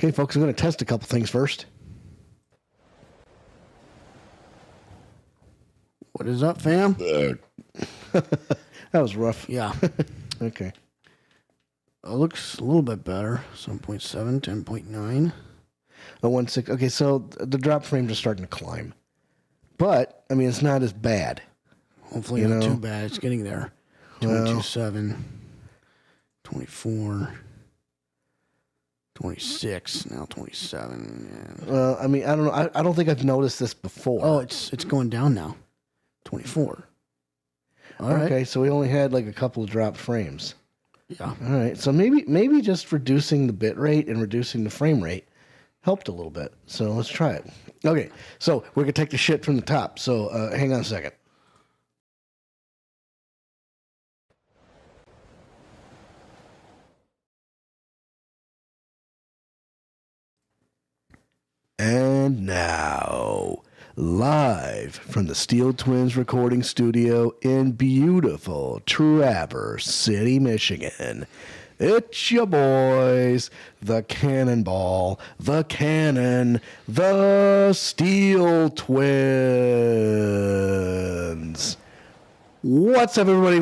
Okay, folks, I'm going to test a couple things first. What is up, fam? That was rough. Yeah. Okay. It looks a little bit better. 7.7, 10.9. A 1.6. Okay, so the drop frames are starting to climb. But, I mean, it's not as bad. Hopefully not too bad. It's getting there. 22.7, 24, 26, now 27. Yeah. Well, I mean, I don't know. I don't think I've noticed this before. Oh, it's going down now. 24. All right. Okay, so we only had like a couple of dropped frames. Yeah. All right, so maybe just reducing the bit rate and reducing the frame rate helped a little bit. So let's try it. Okay, so we're going to take the shit from the top. So hang on a second. And now, live from the Steel Twins recording studio in beautiful Traverse City, Michigan, it's your boys, the Cannonball, the Cannon, the Steel Twins. What's up, everybody?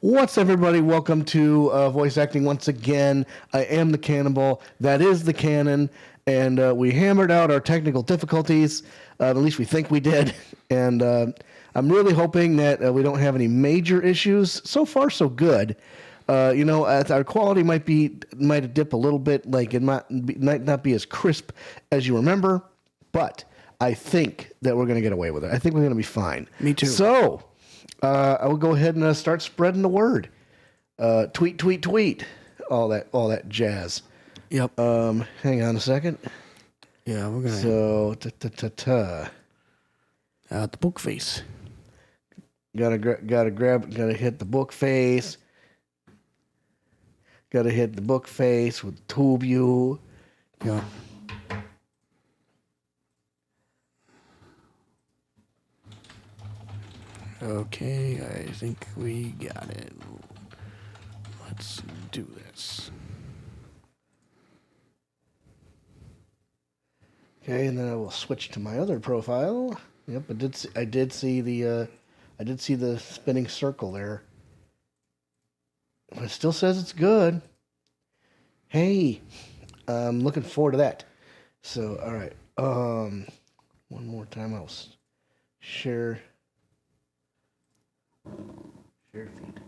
What's everybody? Welcome to voice acting once again. I am the Cannonball. That is the Cannon. And we hammered out our technical difficulties. At least we think we did. And I'm really hoping that we don't have any major issues. So far, so good. Our quality might dip a little bit. Like it might not be as crisp as you remember. But I think that we're going to get away with it. I think we're going to be fine. Me too. So I will go ahead and start spreading the word. Tweet, tweet, tweet. All that jazz. Yep. Hang on a second. Yeah, we're gonna. So, The book face. Gotta hit the book face. Gotta hit the book face with tube view. Yeah. Okay, I think we got it. Let's do this. Okay, and then I will switch to my other profile. Yep, I did see the spinning circle there. But it still says it's good. Hey, I'm looking forward to that. So, all right. One more time, I'll share feed.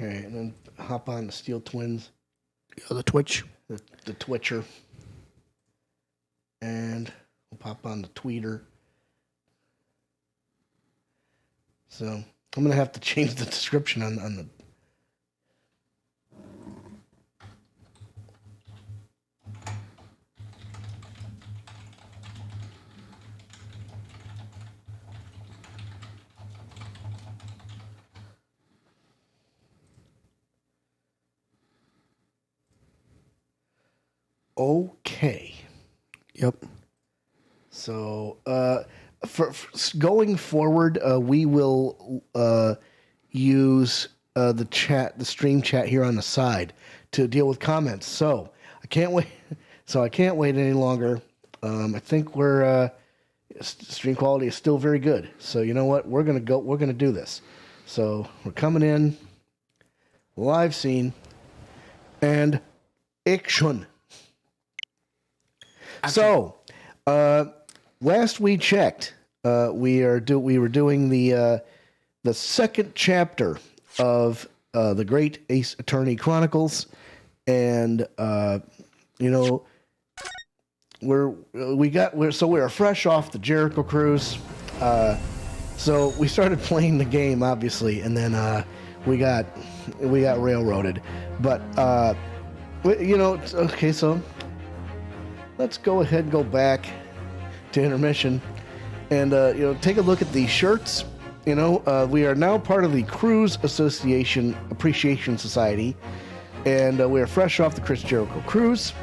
Okay, and then hop on the Steel Twins. Yeah, the Twitch. The Twitcher. And we'll pop on the Tweeter. So I'm going to have to change the description on the... Okay. Yep. So, for going forward, we will use the stream chat here on the side to deal with comments. So I can't wait. So I can't wait any longer. I think stream quality is still very good. So you know what? We're gonna do this. So we're coming in live scene and action. So, last we checked, we were doing the second chapter of the Great Ace Attorney Chronicles, and we're fresh off the Jericho cruise, so we started playing the game obviously, and then we got railroaded, but okay, so. Let's go ahead and go back to intermission and, take a look at these shirts. we are now part of the Cruise Association Appreciation Society, and we are fresh off the Chris Jericho cruise.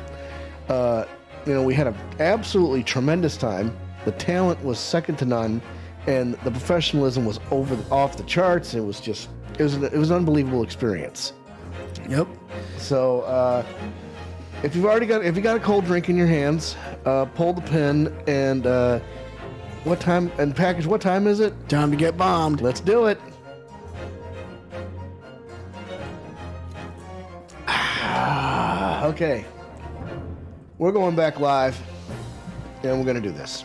We had an absolutely tremendous time. The talent was second to none, and the professionalism was off the charts. It was an unbelievable experience. Yep. So, if you got a cold drink in your hands, pull the pin and what time is it? Time to get bombed. Let's do it. Okay. We're going back live, and we're going to do this.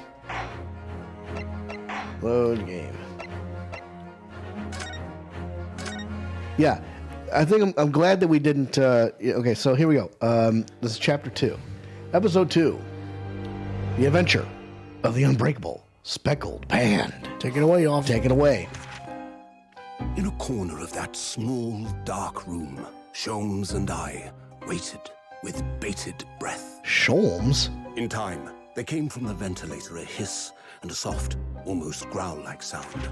Load game. Yeah, I think I'm glad that we didn't... okay, so here we go. This is Chapter 2. Episode 2. The Adventure of the Unbreakable Speckled Band. Take it away, officer. Take it away. In a corner of that small, dark room, Sholmes and I waited with bated breath. Sholmes? In time, there came from the ventilator a hiss and a soft, almost growl-like sound.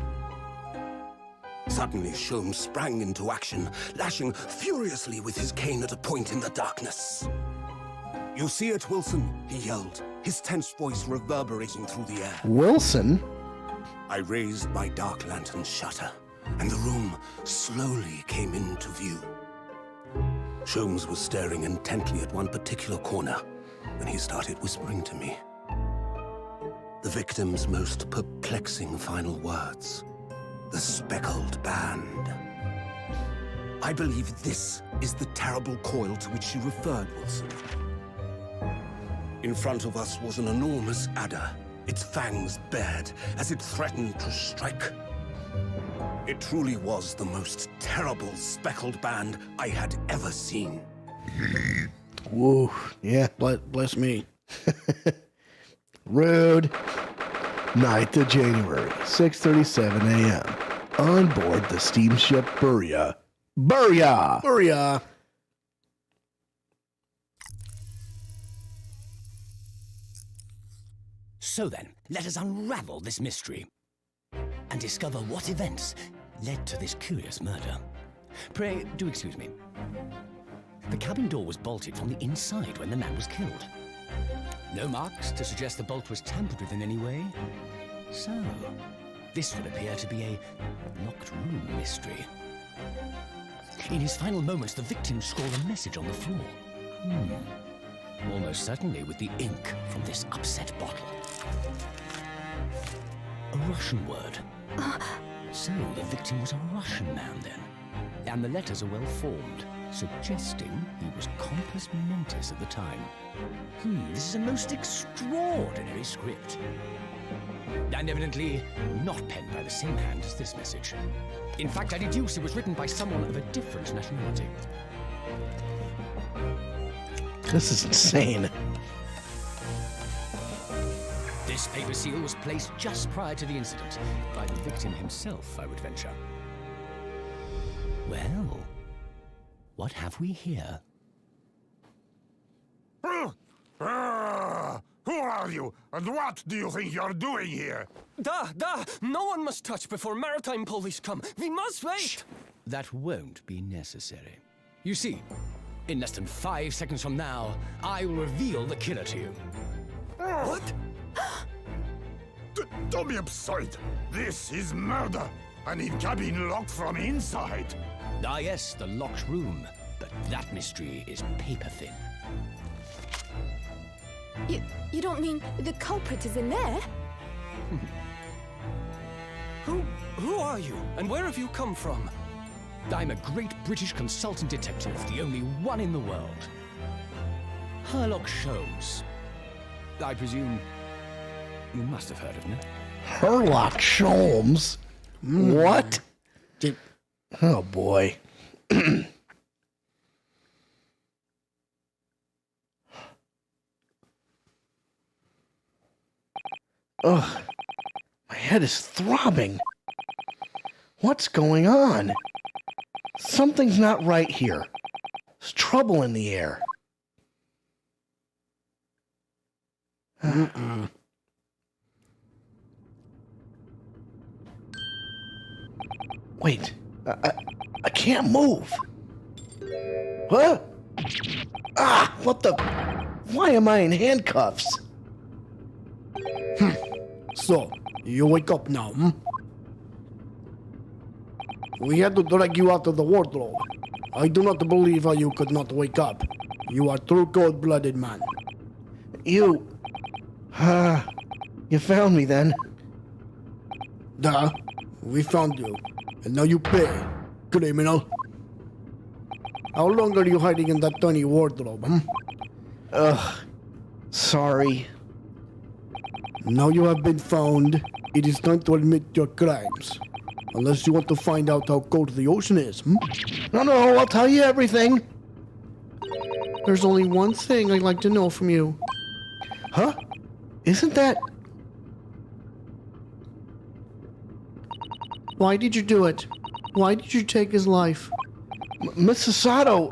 Suddenly, Sholmes sprang into action, lashing furiously with his cane at a point in the darkness. "You see it, Wilson?" he yelled, his tense voice reverberating through the air. Wilson? I raised my dark lantern shutter, and the room slowly came into view. Sholmes was staring intently at one particular corner when he started whispering to me. The victim's most perplexing final words. The Speckled Band. I believe this is the terrible coil to which you referred, Wilson. In front of us was an enormous adder, its fangs bared as it threatened to strike. It truly was the most terrible speckled band I had ever seen. Woo, yeah. Bless me. Rude. 9th of January, 6:37 a.m. On board the steamship Burya. Burya! Hurry. So then, let us unravel this mystery and discover what events led to this curious murder. Pray, do excuse me. The cabin door was bolted from the inside when the man was killed. No marks to suggest the bolt was tampered with in any way. So, this would appear to be a locked room mystery. In his final moments, the victim scrawled a message on the floor. Almost certainly with the ink from this upset bottle. A Russian word. So the victim was a Russian man then. And the letters are well formed, suggesting he was compos mentis at the time. This is a most extraordinary script. And evidently not penned by the same hand as this message. In fact, I deduce it was written by someone of a different nationality. This is insane. This paper seal was placed just prior to the incident by the victim himself, I would venture. Well, what have we here? Who are you, and what do you think you're doing here? No one must touch before maritime police come. We must wait. Shh. That won't be necessary. You see, in less than 5 seconds from now, I will reveal the killer to you. What? Don't be absurd. This is murder. And in cabin locked from inside. Ah yes, the locked room. But that mystery is paper thin. You don't mean the culprit is in there? Who are you, and where have you come from? I'm a great British consultant detective, the only one in the world. Sherlock Sholmes. I presume you must have heard of me. Sherlock Sholmes? What? Oh, boy. Ugh. My head is throbbing. What's going on? Something's not right here. There's trouble in the air. Wait, I can't move. Huh? Ah, what the? Why am I in handcuffs? So, you wake up now, hmm? We had to drag you out of the wardrobe. I do not believe how you could not wake up. You are true cold-blooded man. You found me then. Duh. We found you. And now you pay, criminal. How long are you hiding in that tiny wardrobe, hmm? Sorry. Now you have been found. It is time to admit your crimes. Unless you want to find out how cold the ocean is, hmm? No, I'll tell you everything. There's only one thing I'd like to know from you. Huh? Isn't that... Why did you do it? Why did you take his life? Mrs. Sato...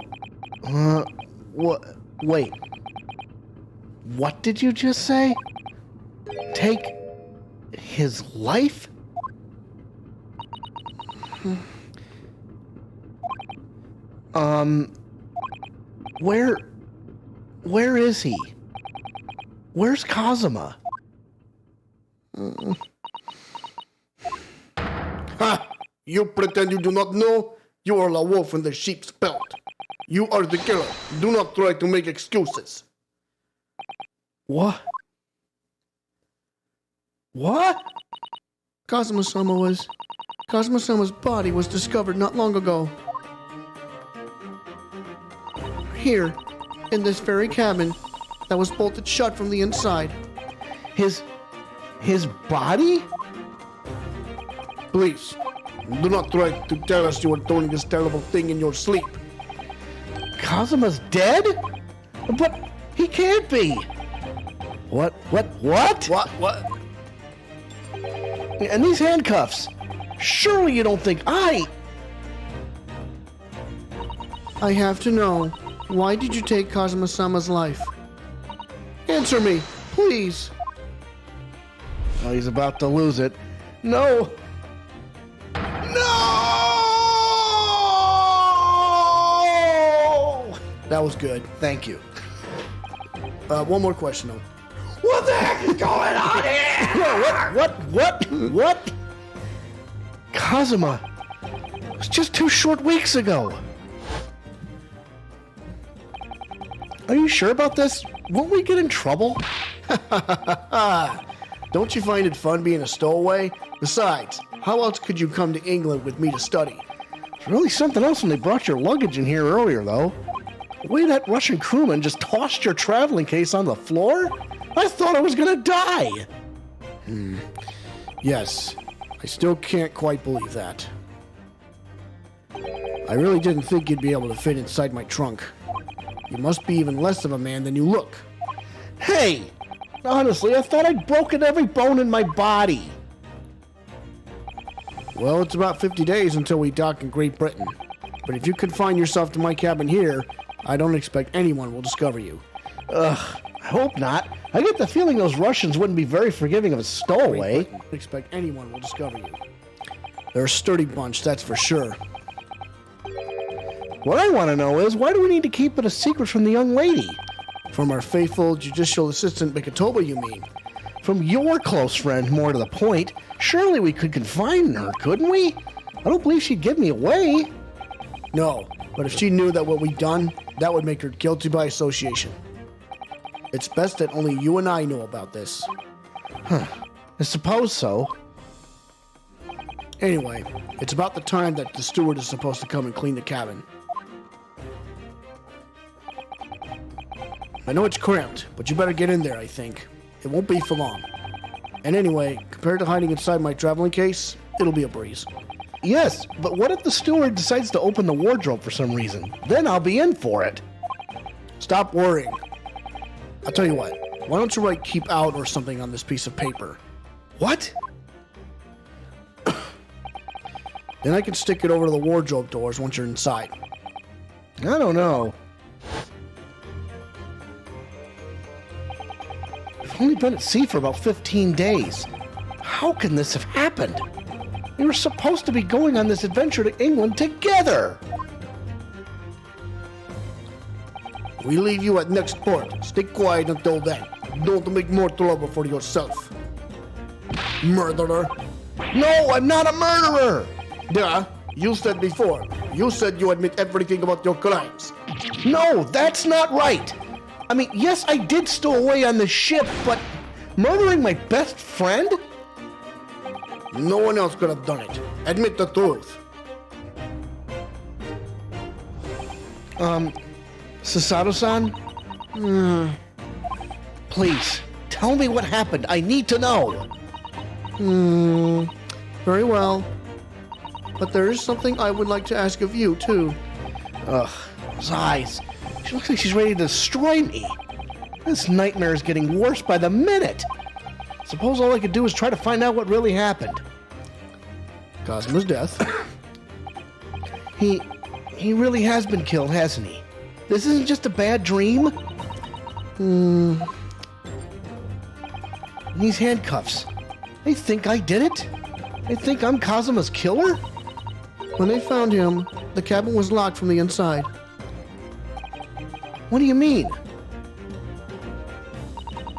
what... Wait. What did you just say? Take... his life? Where is he? Where's Kazuma? Ha! You pretend you do not know? You are a wolf in the sheep's belt. You are the killer. Do not try to make excuses. What? What? Kazuma-sama's body was discovered not long ago. Here, in this very cabin that was bolted shut from the inside. His body? Please, do not try to tell us you are doing this terrible thing in your sleep. Kazuma's dead? But he can't be. What? What? And these handcuffs. Surely you don't think I have to know. Why did you take Kazuma-sama's life? Answer me, please. Oh, he's about to lose it. No! That was good. Thank you. One more question, though. What the heck is going on here? What? Kazuma. It was just 2 short weeks ago. Are you sure about this? Won't we get in trouble? Don't you find it fun being a stowaway? Besides, how else could you come to England with me to study? It's really something else when they brought your luggage in here earlier, though. The way that Russian crewman just tossed your traveling case on the floor? I thought I was gonna die. Yes, I still can't quite believe that. I really didn't think you'd be able to fit inside my trunk. You must be even less of a man than you look. Hey! Honestly, I thought I'd broken every bone in my body. Well, it's about 50 days until we dock in Great Britain. But if you confine yourself to my cabin here, I don't expect anyone will discover you. Ugh, I hope not. I get the feeling those Russians wouldn't be very forgiving of a stowaway. I don't expect anyone will discover you. They're a sturdy bunch, that's for sure. What I want to know is, why do we need to keep it a secret from the young lady? From our faithful judicial assistant, Mikitoba, you mean? From your close friend, more to the point. Surely we could confine her, couldn't we? I don't believe she'd give me away. No, but if she knew that what we'd done, that would make her guilty by association. It's best that only you and I know about this. I suppose so. Anyway, it's about the time that the steward is supposed to come and clean the cabin. I know it's cramped, but you better get in there, I think. It won't be for long. And anyway, compared to hiding inside my traveling case, it'll be a breeze. Yes, but what if the steward decides to open the wardrobe for some reason? Then I'll be in for it. Stop worrying. I'll tell you what, why don't you write "keep out" or something on this piece of paper? What? Then I can stick it over to the wardrobe doors once you're inside. I don't know. I've only been at sea for about 15 days. How can this have happened? We were supposed to be going on this adventure to England together. We leave you at next port. Stay quiet until then. Don't make more trouble for yourself. Murderer. No, I'm not a murderer. Duh. You said before. You said you admit everything about your crimes. No, that's not right. I mean, yes, I did stow away on the ship, but murdering my best friend? No one else could have done it. Admit the truth. Sasato-san? Please, tell me what happened. I need to know. Very well. But there is something I would like to ask of you, too. Ugh, those eyes. She looks like she's ready to destroy me. This nightmare is getting worse by the minute. Suppose all I could do is try to find out what really happened. Kazuma's death. He really has been killed, hasn't he? This isn't just a bad dream? These handcuffs. They think I did it? They think I'm Kazuma's killer? When they found him, the cabin was locked from the inside. What do you mean?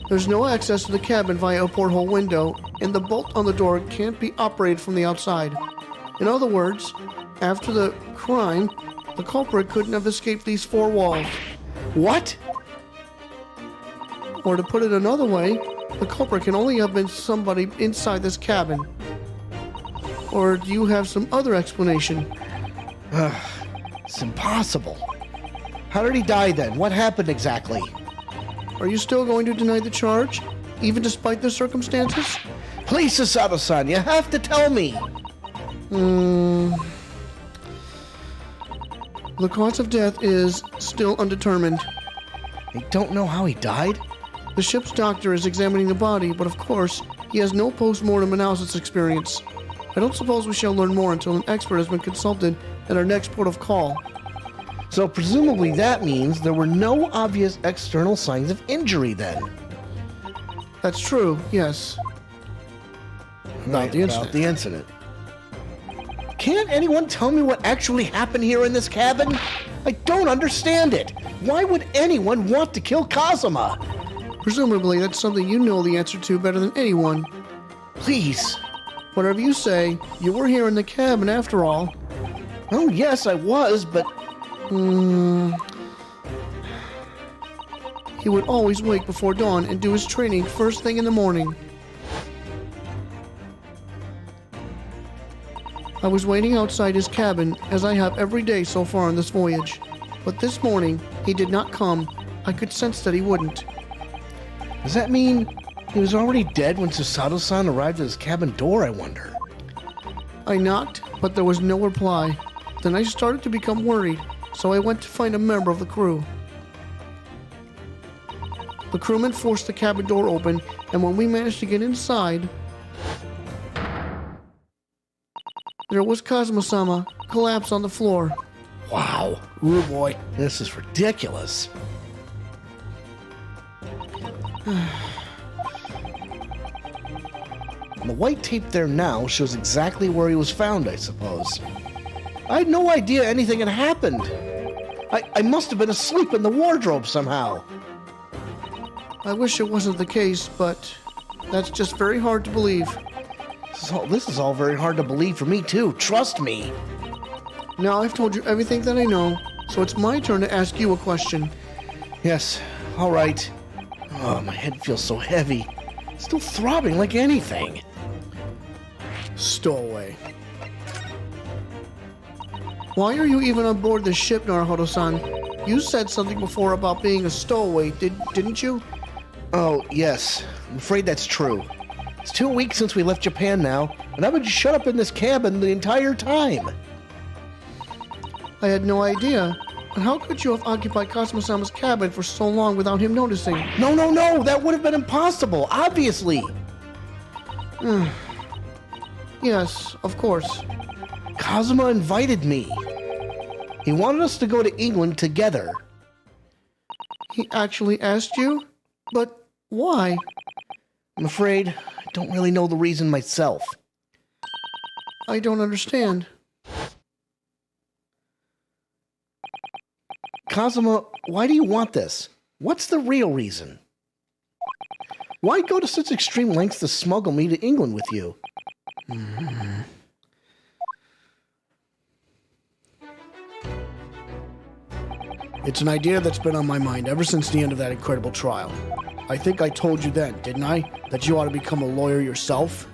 There's no access to the cabin via a porthole window, and the bolt on the door can't be operated from the outside. In other words, after the crime, the culprit couldn't have escaped these four walls. What? Or to put it another way, the culprit can only have been somebody inside this cabin. Or do you have some other explanation? It's impossible. How did he die then? What happened exactly? Are you still going to deny the charge, even despite the circumstances? Please, Sasato-san, you have to tell me. The cause of death is still undetermined. I don't know how he died. The ship's doctor is examining the body, but of course, he has no post-mortem analysis experience. I don't suppose we shall learn more until an expert has been consulted at our next port of call. So presumably that means there were no obvious external signs of injury then. That's true, yes. About the incident. Can't anyone tell me what actually happened here in this cabin? I don't understand it. Why would anyone want to kill Kazuma? Presumably that's something you know the answer to better than anyone. Please. Whatever you say, you were here in the cabin after all. Oh, yes, I was, but... He would always wake before dawn and do his training first thing in the morning. I was waiting outside his cabin, as I have every day so far on this voyage. But this morning, he did not come. I could sense that he wouldn't. Does that mean he was already dead when Susato-san arrived at his cabin door, I wonder? I knocked, but there was no reply. Then I started to become worried, so I went to find a member of the crew. The crewman forced the cabin door open, and when we managed to get inside, there was Kazuma-sama, collapsed on the floor. Wow. Oh boy. This is ridiculous. The white tape there now shows exactly where he was found, I suppose. I had no idea anything had happened. I must have been asleep in the wardrobe somehow. I wish it wasn't the case, but that's just very hard to believe. This is all very hard to believe for me, too. Trust me. Now I've told you everything that I know, so it's my turn to ask you a question. Yes, all right. Oh, my head feels so heavy. It's still throbbing like anything. Stowaway. Why are you even on board the ship, Naruhodo-san? You said something before about being a stowaway, didn't you? Oh, yes. I'm afraid that's true. It's 2 weeks since we left Japan now, and I've been shut up in this cabin the entire time. I had no idea. But how could you have occupied Kazuma-sama's cabin for so long without him noticing? No, that would have been impossible, obviously. Yes, of course. Kazuma invited me. He wanted us to go to England together. He actually asked you? But why? I'm afraid I don't really know the reason myself. I don't understand. Kazuma, why do you want this? What's the real reason? Why go to such extreme lengths to smuggle me to England with you? It's an idea that's been on my mind ever since the end of that incredible trial. I think I told you then, didn't I? That you ought to become a lawyer yourself?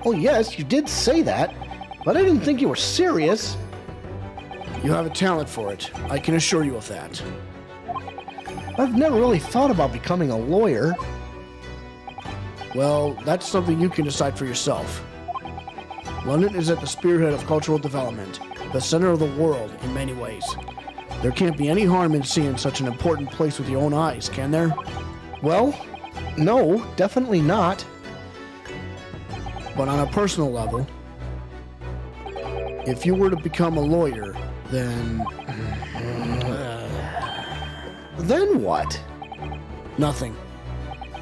Oh, yes, you did say that, but I didn't think you were serious. You have a talent for it. I can assure you of that. I've never really thought about becoming a lawyer. Well, that's something you can decide for yourself. London is at the spearhead of cultural development, the center of the world in many ways. There can't be any harm in seeing such an important place with your own eyes, can there? Well, no, definitely not. But on a personal level, if you were to become a lawyer, then... Then what? Nothing.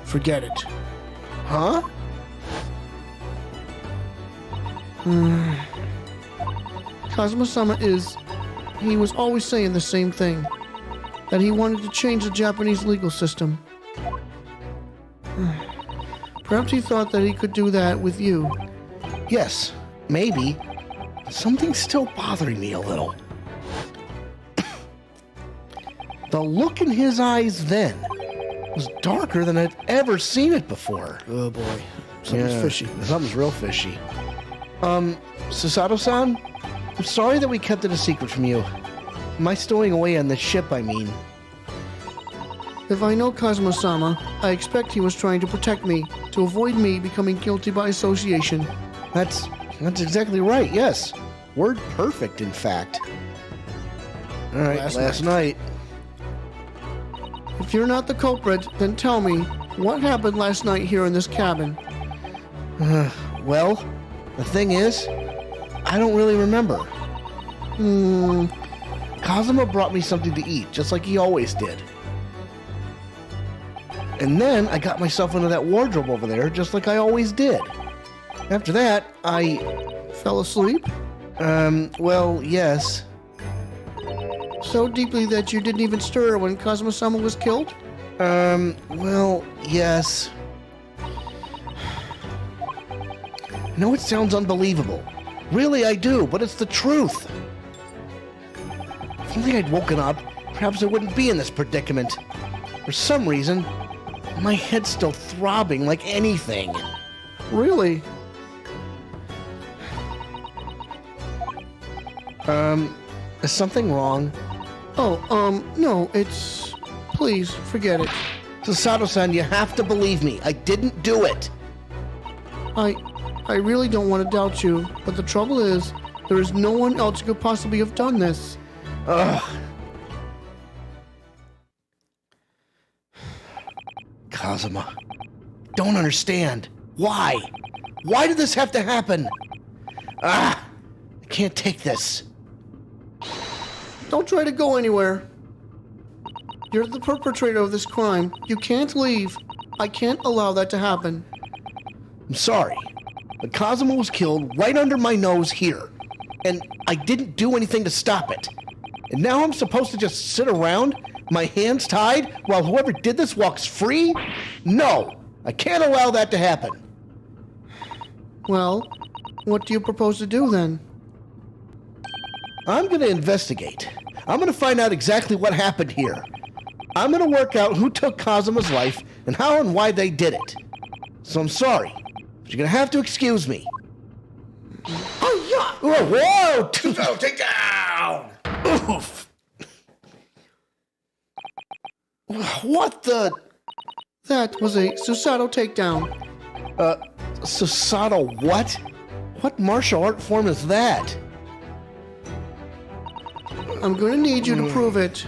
Forget it. Huh? Kazuma-sama he was always saying the same thing. That he wanted to change the Japanese legal system. Perhaps he thought that he could do that with you. Yes, maybe. Something's still bothering me a little. The look in his eyes then was darker than I'd ever seen it before. Oh boy, something's fishy. Something's real fishy. Susato-san, I'm sorry that we kept it a secret from you. My stowing away on the ship, I mean. If I know Kazuma-sama, I expect he was trying to protect me, to avoid me becoming guilty by association. That's exactly right, yes. Word perfect, in fact. All right, last night. If you're not the culprit, then tell me, what happened last night here in this cabin? Well, the thing is, I don't really remember. Kazuma brought me something to eat, just like he always did. And then I got myself into that wardrobe over there, just like I always did. After that, I... Fell asleep? Well, yes. So deeply that you didn't even stir when Kazuma-sama was killed? Well, yes. I know it sounds unbelievable. Really, I do, but it's the truth. If only I'd woken up, perhaps I wouldn't be in this predicament. For some reason, my head's still throbbing like anything. Really? Is something wrong? Oh, no, it's... Please, forget it. Susato-san, you have to believe me. I didn't do it. I really don't want to doubt you, but the trouble is, there is no one else who could possibly have done this. Ugh. Kazuma, don't understand. Why? Why did this have to happen? I can't take this. Don't try to go anywhere. You're the perpetrator of this crime. You can't leave. I can't allow that to happen. I'm sorry, but Kazuma was killed right under my nose here, and I didn't do anything to stop it. And now I'm supposed to just sit around, my hands tied, while whoever did this walks free? No, I can't allow that to happen. Well, what do you propose to do then? I'm going to investigate. I'm going to find out exactly what happened here. I'm going to work out who took Kazuma's life and how and why they did it. So I'm sorry, but you're going to have to excuse me. Oh, yeah! Whoa! Whoa! Take down! Oof! What the... That was a Susato takedown. Susato what? What martial art form is that? I'm going to need you to prove it.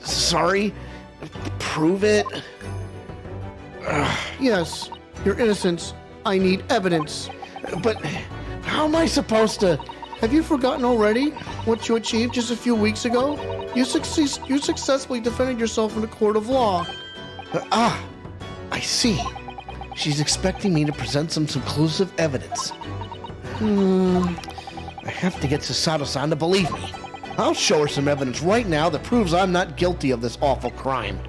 Sorry? Prove it? Yes, your innocence. I need evidence. But how am I supposed to... Have you forgotten already what you achieved just a few weeks ago? You successfully defended yourself in a court of law. I see. She's expecting me to present some conclusive evidence. I have to get Susato-san to believe me. I'll show her some evidence right now that proves I'm not guilty of this awful crime.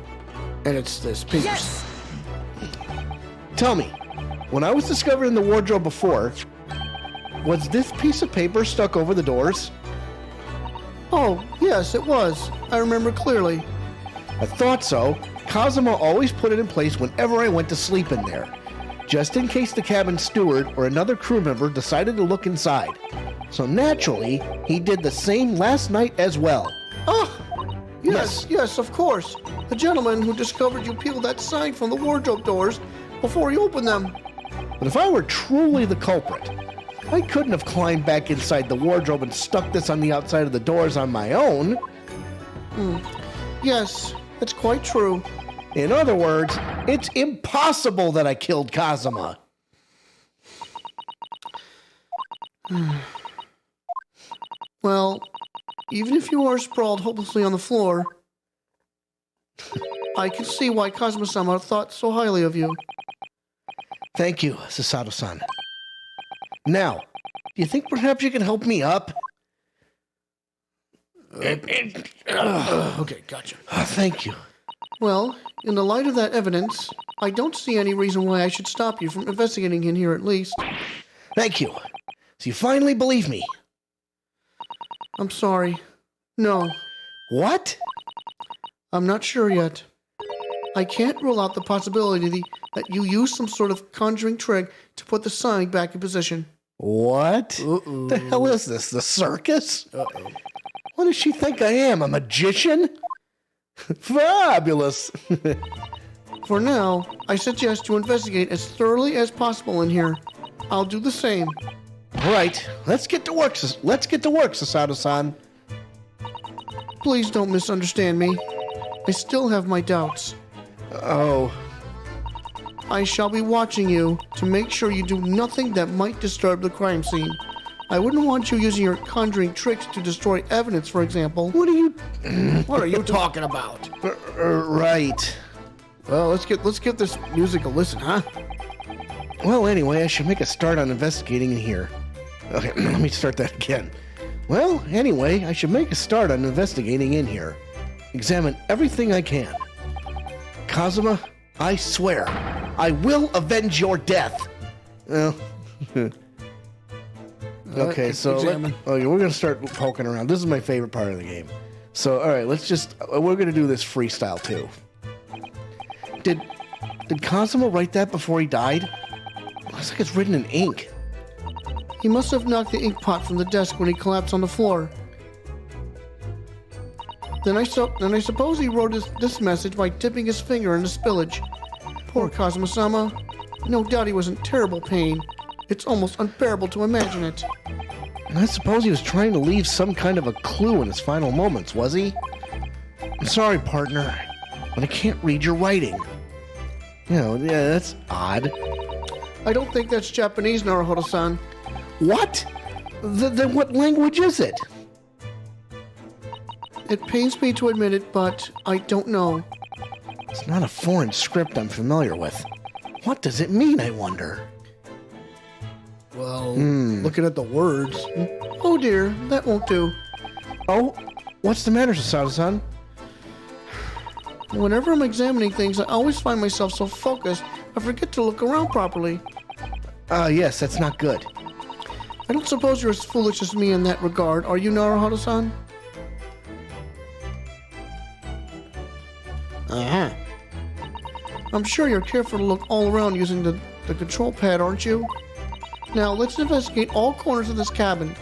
And it's this piece. Yes! Tell me, when I was discovered in the wardrobe before, was this piece of paper stuck over the doors? Oh, yes, it was. I remember clearly. I thought so. Kazuma always put it in place whenever I went to sleep in there, just in case the cabin steward or another crew member decided to look inside. So naturally, he did the same last night as well. Oh, yes, of course. The gentleman who discovered you peeled that sign from the wardrobe doors before he opened them. But if I were truly the culprit, I couldn't have climbed back inside the wardrobe and stuck this on the outside of the doors on my own. Yes, that's quite true. In other words, it's impossible that I killed Kazuma. Well, even if you are sprawled hopelessly on the floor, I can see why Kazuma-sama thought so highly of you. Thank you, Susato-san. Now, do you think perhaps you can help me up? Okay, gotcha. Thank you. Well, in the light of that evidence, I don't see any reason why I should stop you from investigating in here at least. Thank you. So you finally believe me. I'm sorry. No, What? I'm not sure yet. I can't rule out the possibility that you used some sort of conjuring trick to put the sign back in position. What? The hell is this? The circus? What does she think I am? A magician? Fabulous. For now, I suggest you investigate as thoroughly as possible in here. I'll do the same. Right. Let's get to work. Let's get to work, Susato-san. Please don't misunderstand me. I still have my doubts. Oh. I shall be watching you to make sure you do nothing that might disturb the crime scene. I wouldn't want you using your conjuring tricks to destroy evidence, for example. What are you... What are you talking about? Right. Well, let's get this music a listen, huh? Well, anyway, I should make a start on investigating in here. Okay, let me start that again. Well, anyway, I should make a start on investigating in here. Examine everything I can. Kazuma, I swear, I will avenge your death. Well, okay, so we're going to start poking around. This is my favorite part of the game. So, all right, we're going to do this freestyle too. Did Kazuma write that before he died? Looks like it's written in ink. He must have knocked the ink pot from the desk when he collapsed on the floor. Then I suppose he wrote this message by dipping his finger in the spillage. Poor Kazuma-sama. No doubt he was in terrible pain. It's almost unbearable to imagine it. I suppose he was trying to leave some kind of a clue in his final moments, was he? I'm sorry, partner, but I can't read your writing. Yeah, that's odd. I don't think that's Japanese, Naruhodo-san. What? Then what language is it? It pains me to admit it, but I don't know. It's not a foreign script I'm familiar with. What does it mean, I wonder? Well, looking at the words. Oh dear, that won't do. Oh, what's the matter, Susato-san? Whenever I'm examining things, I always find myself so focused, I forget to look around properly. Yes, that's not good. I don't suppose you're as foolish as me in that regard, are you, Naruhodo-san? Uh-huh. I'm sure you're careful to look all around using the control pad, aren't you? Now, let's investigate all corners of this cabin.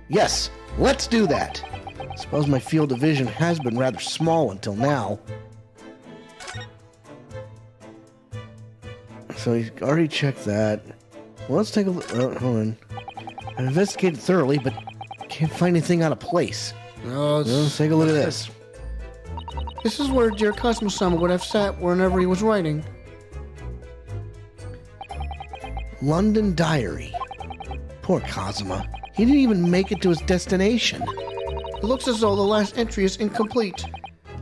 Yes, let's do that. Suppose my field of vision has been rather small until now. So he's already checked that. Well, let's take a look. Oh, hold on. I've investigated thoroughly, but can't find anything out of place. Let's take a look at this. This is where dear Kazuma-sama would have sat whenever he was writing. London Diary. Poor Kazuma. He didn't even make it to his destination. It looks as though the last entry is incomplete.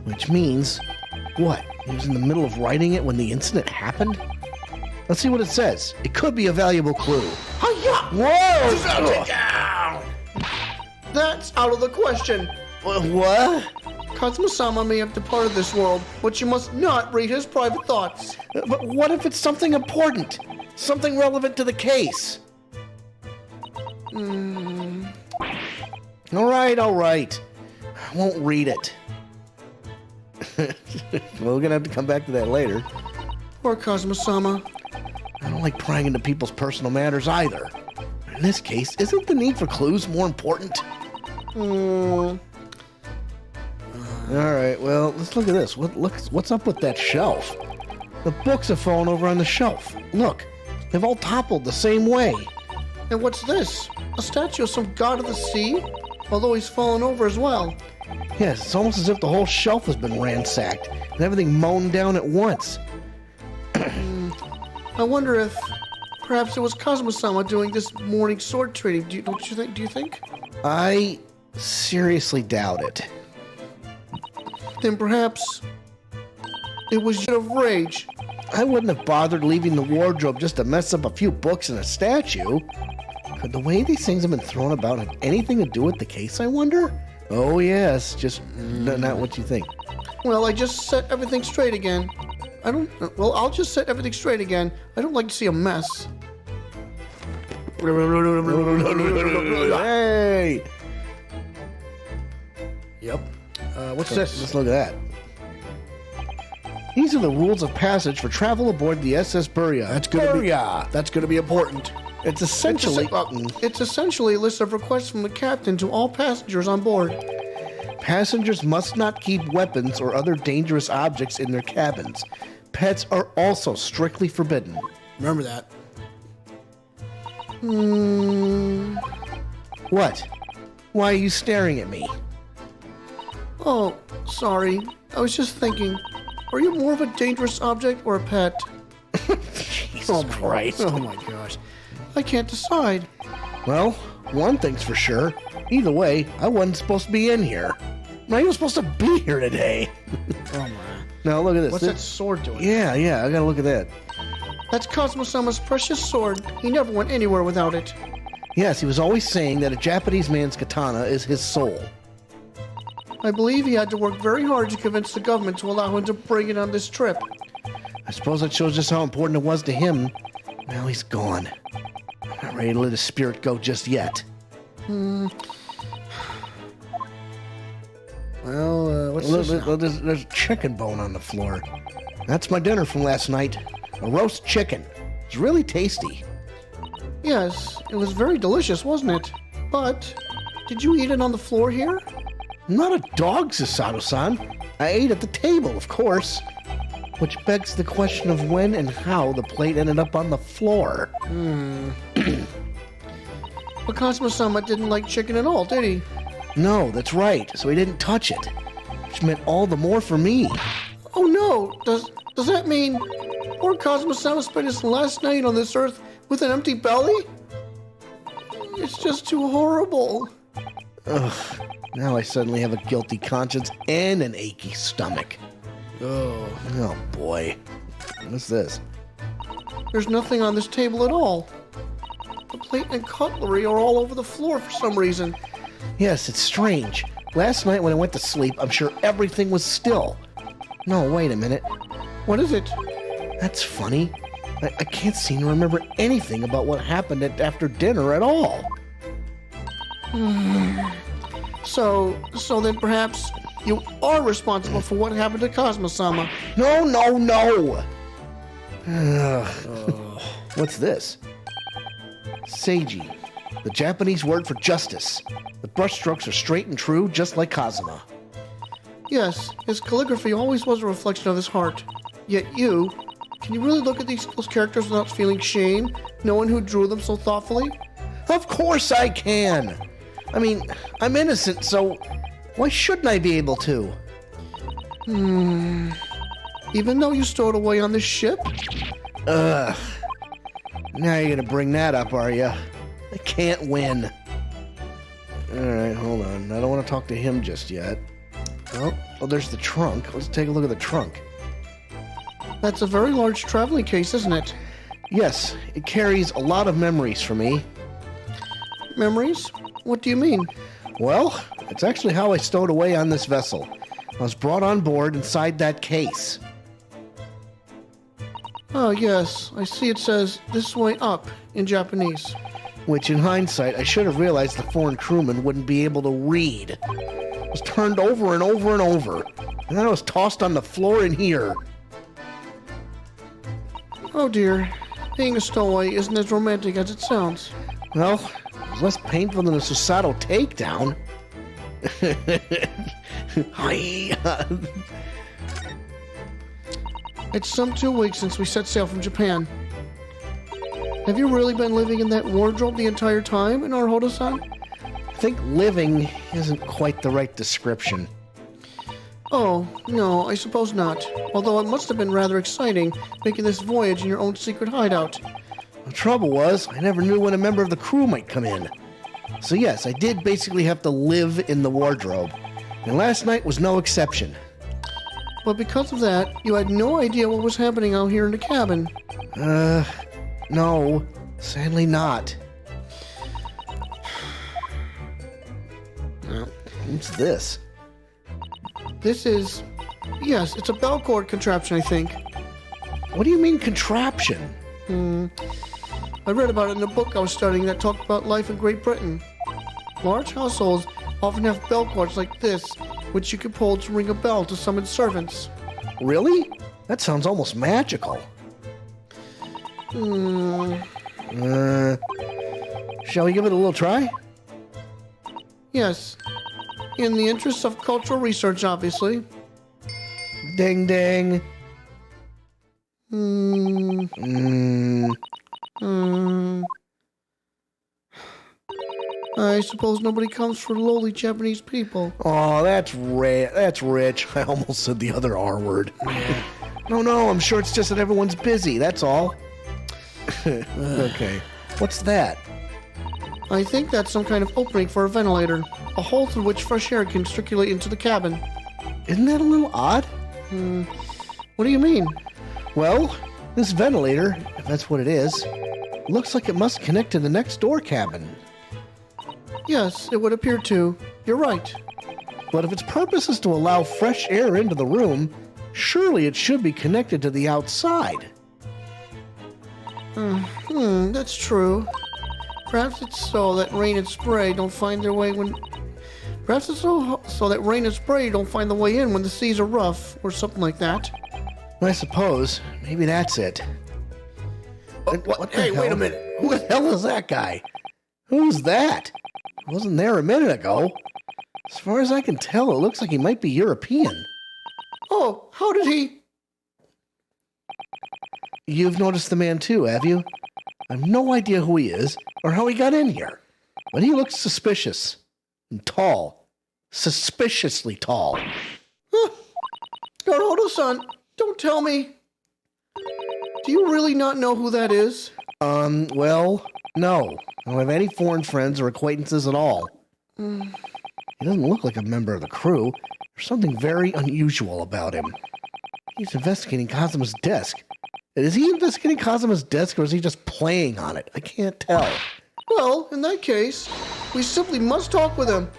Which means, what? He was in the middle of writing it when the incident happened? Let's see what it says. It could be a valuable clue. Hi-ya! Whoa! That's out of the question. What? Kazuma-sama may have departed this world, but you must not read his private thoughts. But what if it's something important? Something relevant to the case? All right. I won't read it. We're gonna have to come back to that later. Poor Kazuma-sama. I don't like prying into people's personal matters either. In this case, isn't the need for clues more important? All right, well, let's look at this. What's up with that shelf? The books have fallen over on the shelf. Look, they've all toppled the same way. And what's this? A statue of some god of the sea? Although he's fallen over as well. Yes, it's almost as if the whole shelf has been ransacked and everything mown down at once. I wonder if perhaps it was Kazuma-sama doing this morning sword training. Do you think? I seriously doubt it. Then perhaps it was of rage. I wouldn't have bothered leaving the wardrobe just to mess up a few books and a statue. Could the way these things have been thrown about have anything to do with the case, I wonder? Oh, yes, just not what you think. Well, I just set everything straight again. I'll just set everything straight again. I don't like to see a mess. Hey! Yep. What's this? Let's look at that. These are the rules of passage for travel aboard the SS Burya. That's gonna be important. It's essentially... It's essentially a list of requests from the captain to all passengers on board. Passengers must not keep weapons or other dangerous objects in their cabins. Pets are also strictly forbidden. Remember that. What? Why are you staring at me? Oh, sorry. I was just thinking, are you more of a dangerous object or a pet? Jesus Christ. Oh my gosh. I can't decide. Well, one thing's for sure. Either way, I wasn't supposed to be in here. I'm not even supposed to be here today. Oh my. Now look at this. What's that sword doing? Yeah, I gotta look at that. That's Kazuma-sama's precious sword. He never went anywhere without it. Yes, he was always saying that a Japanese man's katana is his soul. I believe he had to work very hard to convince the government to allow him to bring it on this trip. I suppose that shows just how important it was to him. Now he's gone. I'm not ready to let his spirit go just yet. Well, what's this now? There's chicken bone on the floor. That's my dinner from last night. A roast chicken. It's really tasty. Yes, it was very delicious, wasn't it? But, did you eat it on the floor here? I'm not a dog, Susato-san. I ate at the table, of course. Which begs the question of when and how the plate ended up on the floor. But Kazuma-sama didn't like chicken at all, did he? No, that's right. So he didn't touch it. Which meant all the more for me. Oh no! Does that mean poor Kazuma-sama spent his last night on this earth with an empty belly? It's just too horrible. Ugh. Now I suddenly have a guilty conscience and an achy stomach. Oh boy. What's this? There's nothing on this table at all. The plate and cutlery are all over the floor for some reason. Yes, it's strange. Last night when I went to sleep, I'm sure everything was still. No, wait a minute. What is it? That's funny. I can't seem to remember anything about what happened after dinner at all. So then perhaps you are responsible for what happened to Kazuma-sama. No. What's this? Seiji, the Japanese word for justice. The brushstrokes are straight and true, just like Kazuma. Yes, his calligraphy always was a reflection of his heart. Yet can you really look at those characters without feeling shame, knowing who drew them so thoughtfully? Of course I can! I mean, I'm innocent, so why shouldn't I be able to? Even though you stowed away on this ship? Ugh. Now you're gonna bring that up, are you? I can't win. Alright, hold on. I don't want to talk to him just yet. Oh, there's the trunk. Let's take a look at the trunk. That's a very large traveling case, isn't it? Yes, it carries a lot of memories for me. Memories? What do you mean? Well, it's actually how I stowed away on this vessel. I was brought on board inside that case. Oh, yes. I see it says, "This way up," in Japanese. Which, in hindsight, I should have realized the foreign crewman wouldn't be able to read. I was turned over and over and over, and then I was tossed on the floor in here. Oh dear. Being a stowaway isn't as romantic as it sounds. Well, it was less painful than a Susato takedown. Hi. It's some 2 weeks since we set sail from Japan. Have you really been living in that wardrobe the entire time, Naruhodo-san? I think living isn't quite the right description. Oh, no, I suppose not. Although it must have been rather exciting, making this voyage in your own secret hideout. The trouble was, I never knew when a member of the crew might come in. So yes, I did basically have to live in the wardrobe. And last night was no exception. But because of that, you had no idea what was happening out here in the cabin. No, sadly not. What's this? This is... Yes, it's a bell cord contraption, I think. What do you mean contraption? I read about it in a book I was studying that talked about life in Great Britain. Large households often have bell cords like this, which you can pull to ring a bell to summon servants. Really? That sounds almost magical. Shall we give it a little try? Yes. In the interests of cultural research, obviously. Ding ding. I suppose nobody comes for lowly Japanese people. Oh, that's rich. I almost said the other R word. No, I'm sure it's just that everyone's busy, that's all. Okay. What's that? I think that's some kind of opening for a ventilator. A hole through which fresh air can circulate into the cabin. Isn't that a little odd? What do you mean? Well, this ventilator, if that's what it is, looks like it must connect to the next door cabin. Yes, it would appear to. You're right. But if its purpose is to allow fresh air into the room, surely it should be connected to the outside. That's true. Perhaps it's so that rain and spray don't find their way when... Perhaps it's so that rain and spray don't find the way in when the seas are rough, or something like that. I suppose. Maybe that's it. What the Hey, hell? wait a minute. Who the hell is that guy? Who's that? He wasn't there a minute ago. As far as I can tell, it looks like he might be European. Oh, how did he... You've noticed the man too, have you? I have no idea who he is or how he got in here. But he looks suspicious. And tall. Suspiciously tall. Naruhodo-san, don't tell me. Do you really not know who that is? Well, no. I don't have any foreign friends or acquaintances at all. He doesn't look like a member of the crew. There's something very unusual about him. He's investigating Kazuma's desk. Is he investigating Kazuma's desk or is he just playing on it? I can't tell. Well, in that case, we simply must talk with him.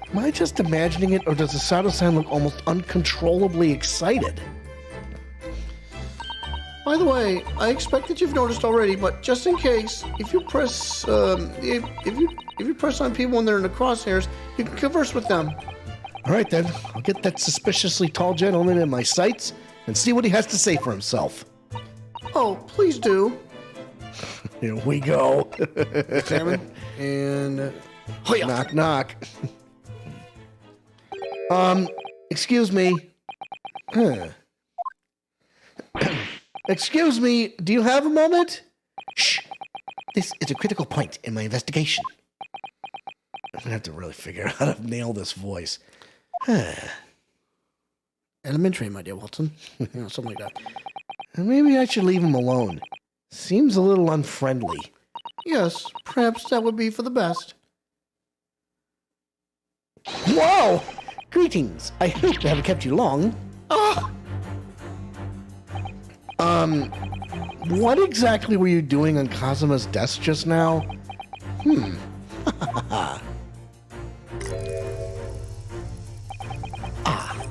Am I just imagining it or does Sato-san look almost uncontrollably excited? By the way, I expect that you've noticed already, but just in case, if you press, if you press on people when they're in the crosshairs, you can converse with them. All right then, I'll get that suspiciously tall gentleman in my sights and see what he has to say for himself. Oh, please do. Here we go. Examine and Knock, knock. Excuse me. Excuse me, do you have a moment? Shh. This is a critical point in my investigation. I'm gonna have to really figure out how to nail this voice. elementary, my dear Watson. Something like that. Maybe I should leave him alone. Seems a little unfriendly. Yes, perhaps that would be for the best. Whoa! Greetings. I hope I haven't kept you long. What exactly were you doing on Kazuma's desk just now?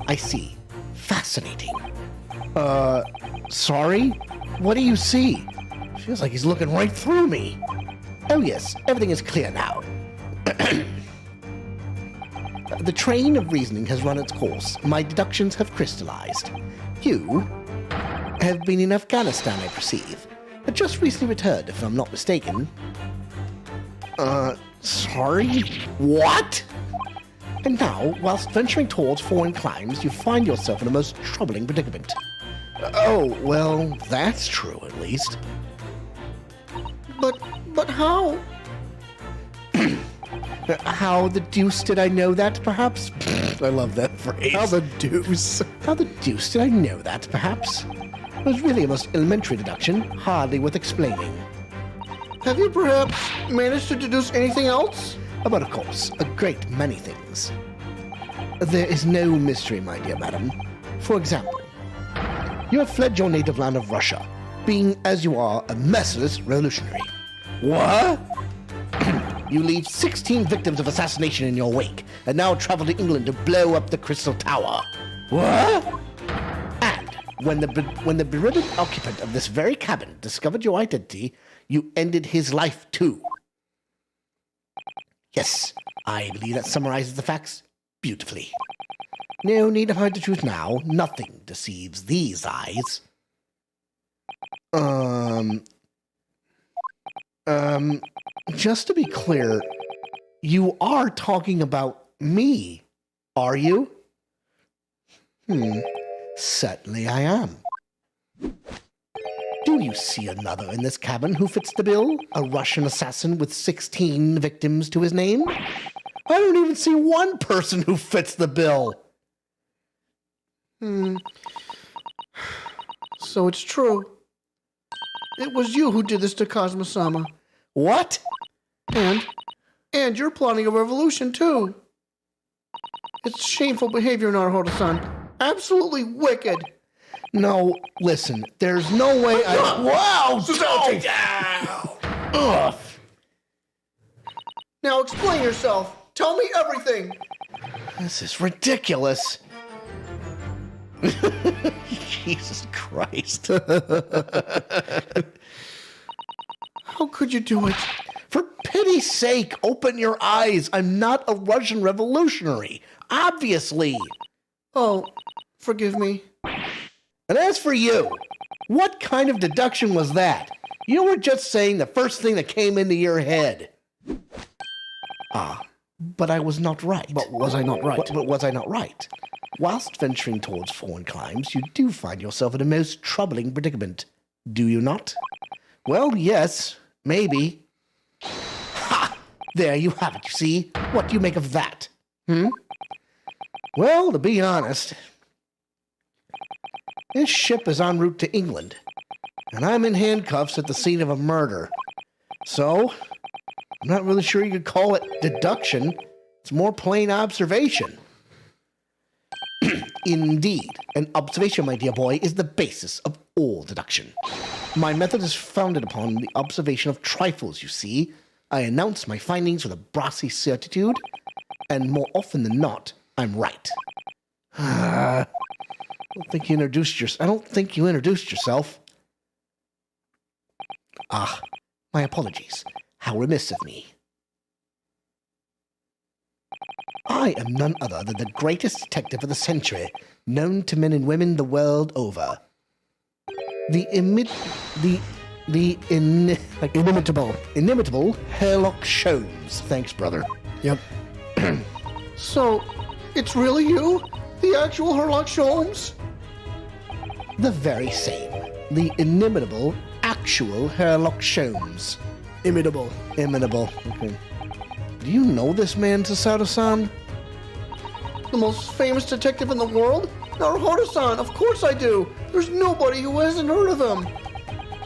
I see. Fascinating. Sorry? What do you see? Feels like he's looking right through me. Oh yes, everything is clear now. The train of reasoning has run its course. My deductions have crystallized. You have been in Afghanistan, I perceive. But just recently returned, if I'm not mistaken. Sorry? What? And now, whilst venturing towards foreign climes, you find yourself in a most troubling predicament. Oh, well, that's true, at least. But how? How the deuce did I know that, perhaps? I love that phrase. How the deuce? How the deuce did I know that, perhaps? It was really a most elementary deduction, hardly worth explaining. Have you perhaps managed to deduce anything else? But of course, a great many things. There is no mystery, my dear madam. For example, you have fled your native land of Russia, being, as you are, a merciless revolutionary. What? You leave 16 victims of assassination in your wake, and now travel to England to blow up the Crystal Tower. What? And when the bereaved occupant of this very cabin discovered your identity, you ended his life too. Yes, I believe that summarizes the facts beautifully. No need to hide the truth now. Nothing deceives these eyes. Just to be clear, you are talking about me, are you? Certainly I am. Do you see another in this cabin who fits the bill? A Russian assassin with 16 victims to his name? I don't even see one person who fits the bill. So it's true. It was you who did this to Kazuma-sama. What? And you're plotting a revolution too. It's shameful behavior, Naruhodo-san. Absolutely wicked. No, listen, there's no way I... Wow! Ugh. Now explain yourself. Tell me everything. This is ridiculous. Jesus Christ. How could you do it? For pity's sake, open your eyes. I'm not a Russian revolutionary. Obviously. Oh, forgive me. And as for you, what kind of deduction was that? You were just saying the first thing that came into your head. But I was not right. But was I not right? But was I not right? Whilst venturing towards foreign climes, you do find yourself in a most troubling predicament. Do you not? Well, yes, maybe. Ha! There you have it, you see? What do you make of that? Well, to be honest, this ship is en route to England, and I'm in handcuffs at the scene of a murder. So, I'm not really sure you could call it deduction. It's more plain observation. Indeed, an observation, my dear boy, is the basis of all deduction. My method is founded upon the observation of trifles, you see. I announce my findings with a brassy certitude, and more often than not, I'm right. I don't think you introduced yourself. My apologies. How remiss of me. I am none other than the greatest detective of the century, known to men and women the world over. The inimitable Sherlock Sholmes. Thanks, brother. Yep. So, it's really you? The actual Sherlock Sholmes? The very same. The inimitable, actual Sherlock Sholmes. Imitable. Okay. Do you know this man, Sasato-san? The most famous detective in the world? Naruhodo-san, of course I do. There's nobody who hasn't heard of him.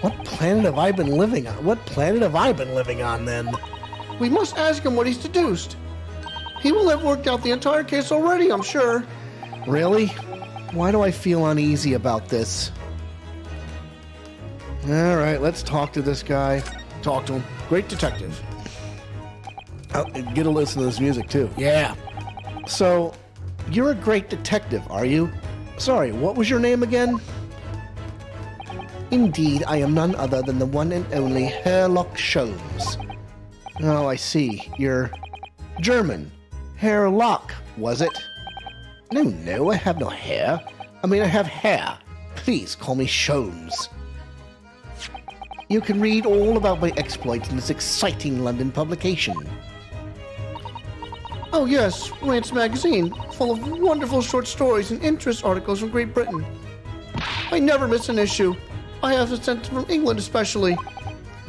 What planet have I been living on, then? We must ask him what he's deduced. He will have worked out the entire case already, I'm sure. Really? Why do I feel uneasy about this? All right, let's talk to this guy. Talk to him. Great detective. Get a listen to this music, too. Yeah. So, you're a great detective, are you? Sorry, what was your name again? Indeed, I am none other than the one and only Sherlock Sholmes. Oh, I see. You're German. Sherlock, was it? No, I have no hair. I mean, I have hair. Please call me Sholmes. You can read all about my exploits in this exciting London publication. Oh yes, Rance magazine, full of wonderful short stories and interest articles from Great Britain. I never miss an issue. I have it sent from England especially.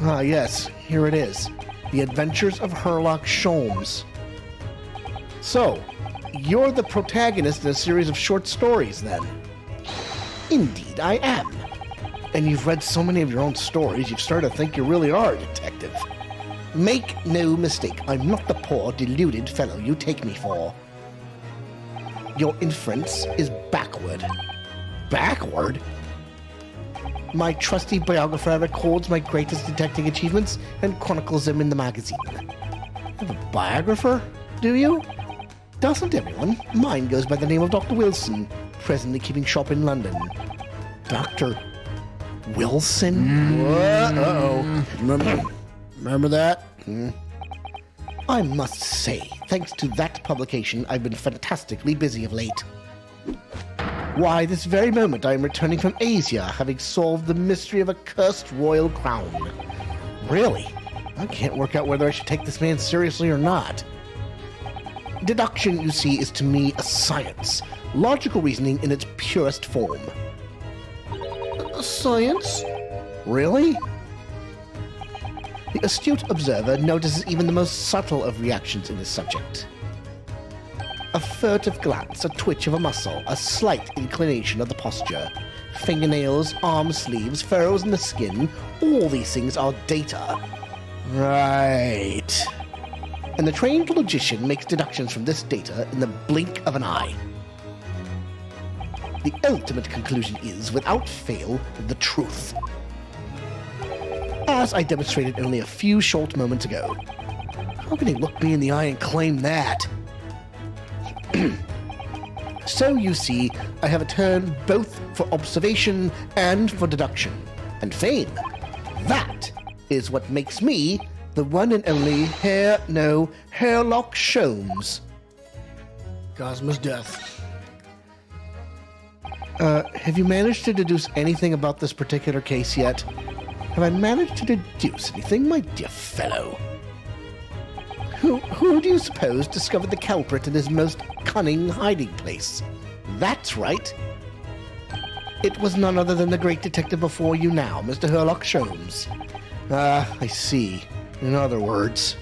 Ah, yes, here it is. The Adventures of Sherlock Sholmes. So, you're the protagonist in a series of short stories, then? Indeed, I am. And you've read so many of your own stories, you've started to think you really are a detective. Make no mistake, I'm not the poor, deluded fellow you take me for. Your inference is backward. Backward? My trusty biographer records my greatest detecting achievements and chronicles them in the magazine. You have a biographer, do you? Doesn't everyone? Mine goes by the name of Dr. Wilson, presently keeping shop in London. Dr. Wilson? Uh-oh. Remember that? I must say, thanks to that publication, I've been fantastically busy of late. Why, this very moment I am returning from Asia, having solved the mystery of a cursed royal crown. Really? I can't work out whether I should take this man seriously or not. Deduction, you see, is to me a science. Logical reasoning in its purest form. Science? Really? The astute observer notices even the most subtle of reactions in this subject. A furtive glance, a twitch of a muscle, a slight inclination of the posture, fingernails, arm sleeves, furrows in the skin, all these things are data. Right. And the trained logician makes deductions from this data in the blink of an eye. The ultimate conclusion is, without fail, the truth. As I demonstrated only a few short moments ago. How can he look me in the eye and claim that? So you see, I have a turn both for observation and for deduction. And fame. That is what makes me the one and only Sherlock Sholmes. Cosmo's death. Have you managed to deduce anything about this particular case yet? Have I managed to deduce anything, my dear fellow? Who do you suppose discovered the culprit in his most cunning hiding place? That's right. It was none other than the great detective before you now, Mr. Sherlock Sholmes. I see. In other words,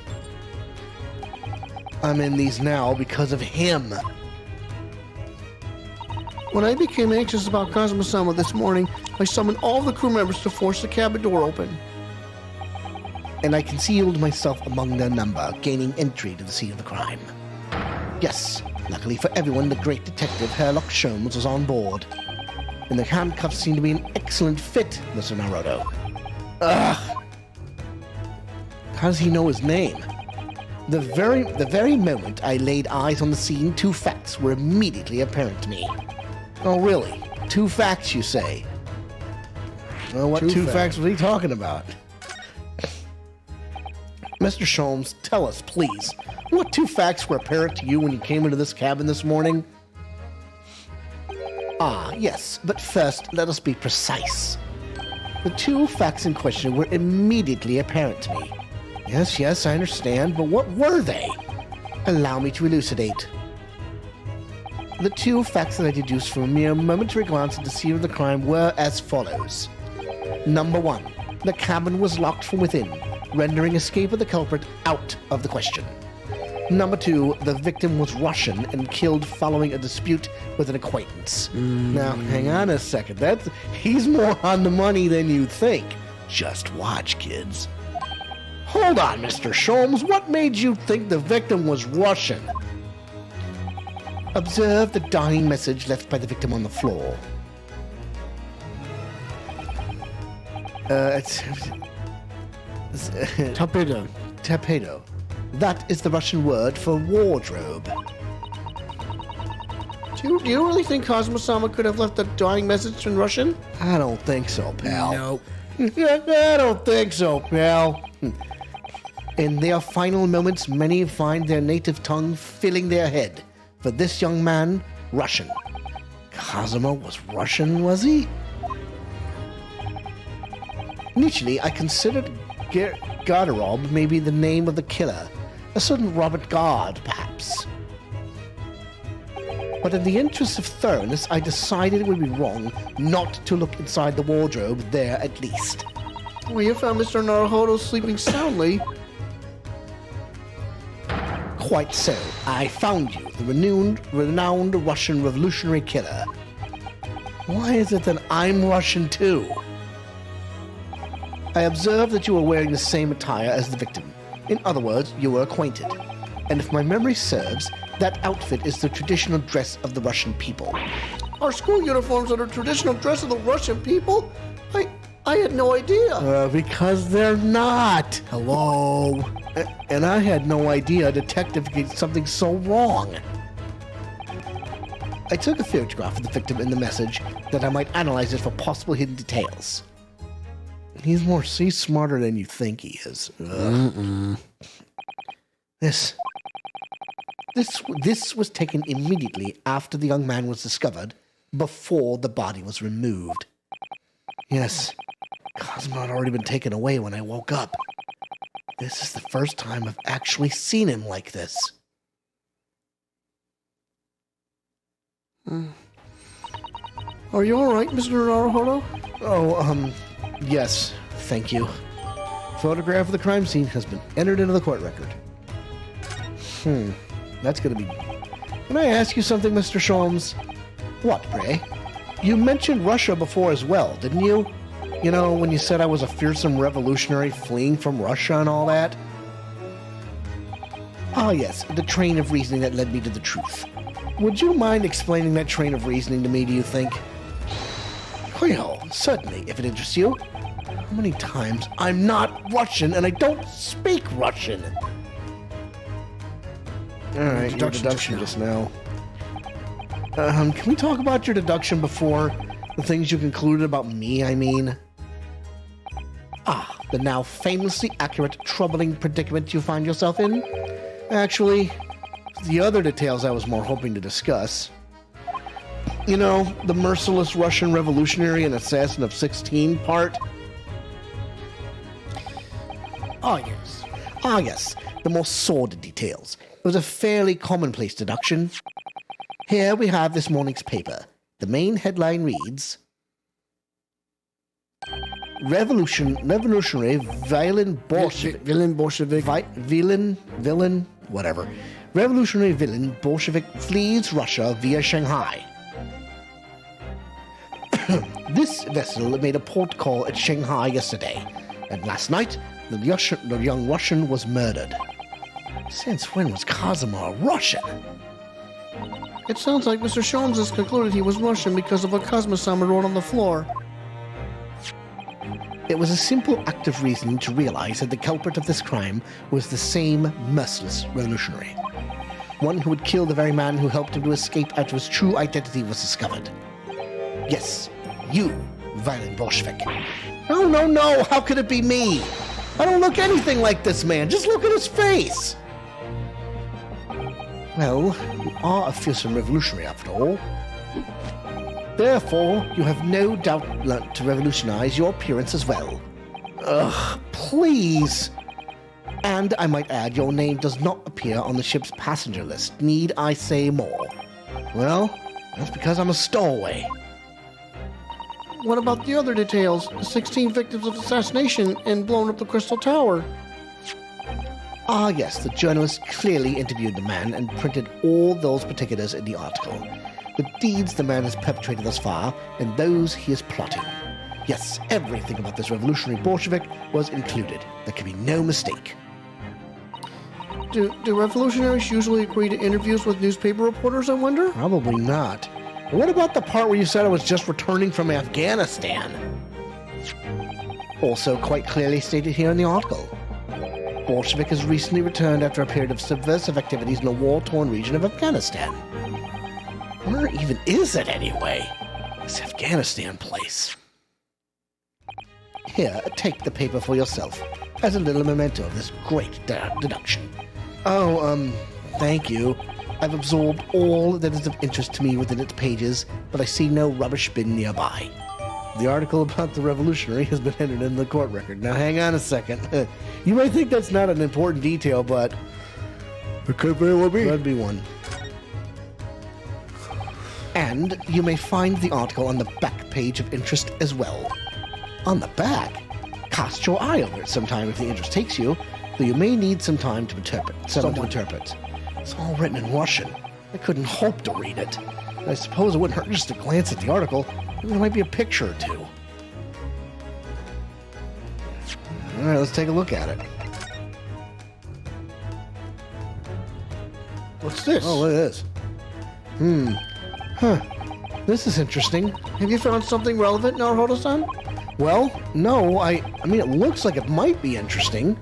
I'm in these now because of him. When I became anxious about Kazuma-sama this morning, I summoned all the crew members to force the cabin door open. And I concealed myself among their number, gaining entry to the scene of the crime. Yes, luckily for everyone, the great detective Sherlock Sholmes was on board. And the handcuffs seemed to be an excellent fit, Mr. Naruhodo. Ugh! How does he know his name? The very moment I laid eyes on the scene, two facts were immediately apparent to me. Oh, really? Two facts, you say? Well, what two facts was he talking about? Mr. Sholmes, tell us, please, what two facts were apparent to you when you came into this cabin this morning? Ah, yes, but first, let us be precise. The two facts in question were immediately apparent to me. Yes, I understand, but what were they? Allow me to elucidate. The two facts that I deduced from a mere momentary glance at the scene of the crime were as follows. Number one, the cabin was locked from within, rendering escape of the culprit out of the question. Number two, the victim was Russian and killed following a dispute with an acquaintance. Now, hang on a second. He's more on the money than you think. Just watch, kids. Hold on, Mr. Sholmes. What made you think the victim was Russian? Observe the dying message left by the victim on the floor. Torpedo. Torpedo. That is the Russian word for wardrobe. Do you really think Kazuma-sama could have left a dying message in Russian? I don't think so, pal. No. I don't think so, pal. In their final moments, many find their native tongue filling their head. For this young man, Russian. Kazuma was Russian, was he? Initially, I considered Garderobe may be the name of the killer. A certain Robert Gard, perhaps. But in the interest of thoroughness, I decided it would be wrong not to look inside the wardrobe there at least. Well, you found Mr. Naruhodo sleeping soundly. Quite so. I found you, the renowned Russian revolutionary killer. Why is it that I'm Russian too? I observed that you were wearing the same attire as the victim. In other words, you were acquainted. And if my memory serves, that outfit is the traditional dress of the Russian people. Our school uniforms are the traditional dress of the Russian people? I had no idea. Because they're not. Hello. And I had no idea a detective could get something so wrong. I took a photograph of the victim in the message that I might analyze it for possible hidden details. He's smarter than you think he is. This was taken immediately after the young man was discovered, before the body was removed. Yes, Kazuma had already been taken away when I woke up. This is the first time I've actually seen him like this. Are you alright, Mr. Naruhodo? Oh, yes, thank you. Photograph of the crime scene has been entered into the court record. That's gonna be... Can I ask you something, Mr. Sholmes? What, pray? You mentioned Russia before as well, didn't you? You know, when you said I was a fearsome revolutionary fleeing from Russia and all that? Ah, yes, the train of reasoning that led me to the truth. Would you mind explaining that train of reasoning to me, do you think? Well, certainly, if it interests you. How many times I'm not Russian and I don't speak Russian? Alright, your deduction just now. Can we talk about your deduction before the things you concluded about me, I mean? Ah, the now famously accurate, troubling predicament you find yourself in? Actually, the other details I was more hoping to discuss. You know, the merciless Russian revolutionary and assassin of 16 part? Ah, yes, the more sordid details. It was a fairly commonplace deduction. Here we have this morning's paper. The main headline reads, Revolutionary violin Bolshevik... Villain, whatever. Revolutionary villain Bolshevik flees Russia via Shanghai. This vessel made a port call at Shanghai yesterday, and last night the young Russian was murdered. Since when was Kazuma a Russian? It sounds like Mr. Sholmes has concluded he was Russian because of what Kazuma-sama wrote on the floor. It was a simple act of reasoning to realize that the culprit of this crime was the same merciless revolutionary. One who would kill the very man who helped him to escape after his true identity was discovered. Yes, you, violent Bolshevik. No, how could it be me? I don't look anything like this man, just look at his face! Well, you are a fearsome revolutionary after all. Therefore, you have no doubt learnt to revolutionize your appearance as well. Ugh, please! And I might add, your name does not appear on the ship's passenger list. Need I say more? Well, that's because I'm a stowaway. What about the other details? The 16 victims of assassination and blown up the Crystal Tower. Ah, yes, the journalist clearly interviewed the man and printed all those particulars in the article. The deeds the man has perpetrated thus far, and those he is plotting. Yes, everything about this revolutionary Bolshevik was included. There can be no mistake. Do revolutionaries usually agree to interviews with newspaper reporters, I wonder? Probably not. What about the part where you said I was just returning from Afghanistan? Also quite clearly stated here in the article. Bolshevik has recently returned after a period of subversive activities in a war-torn region of Afghanistan. Where even is it anyway? This Afghanistan place. Here, take the paper for yourself, as a little memento of this great deduction. Oh, thank you. I've absorbed all that is of interest to me within its pages, but I see no rubbish bin nearby. The article about the revolutionary has been entered in the court record. Now hang on a second. You might think that's not an important detail, but it could very well be. Could be one. And you may find the article on the back page of interest as well. On the back? Cast your eye over it sometime if the interest takes you, though you may need some time to interpret. It's all written in Russian. I couldn't hope to read it. I suppose it wouldn't hurt just to glance at the article. There might be a picture or two. All right, let's take a look at it. What's this? Oh, look at this. This is interesting. Have you found something relevant, Naruhodo-san? Well, no, I mean, it looks like it might be interesting.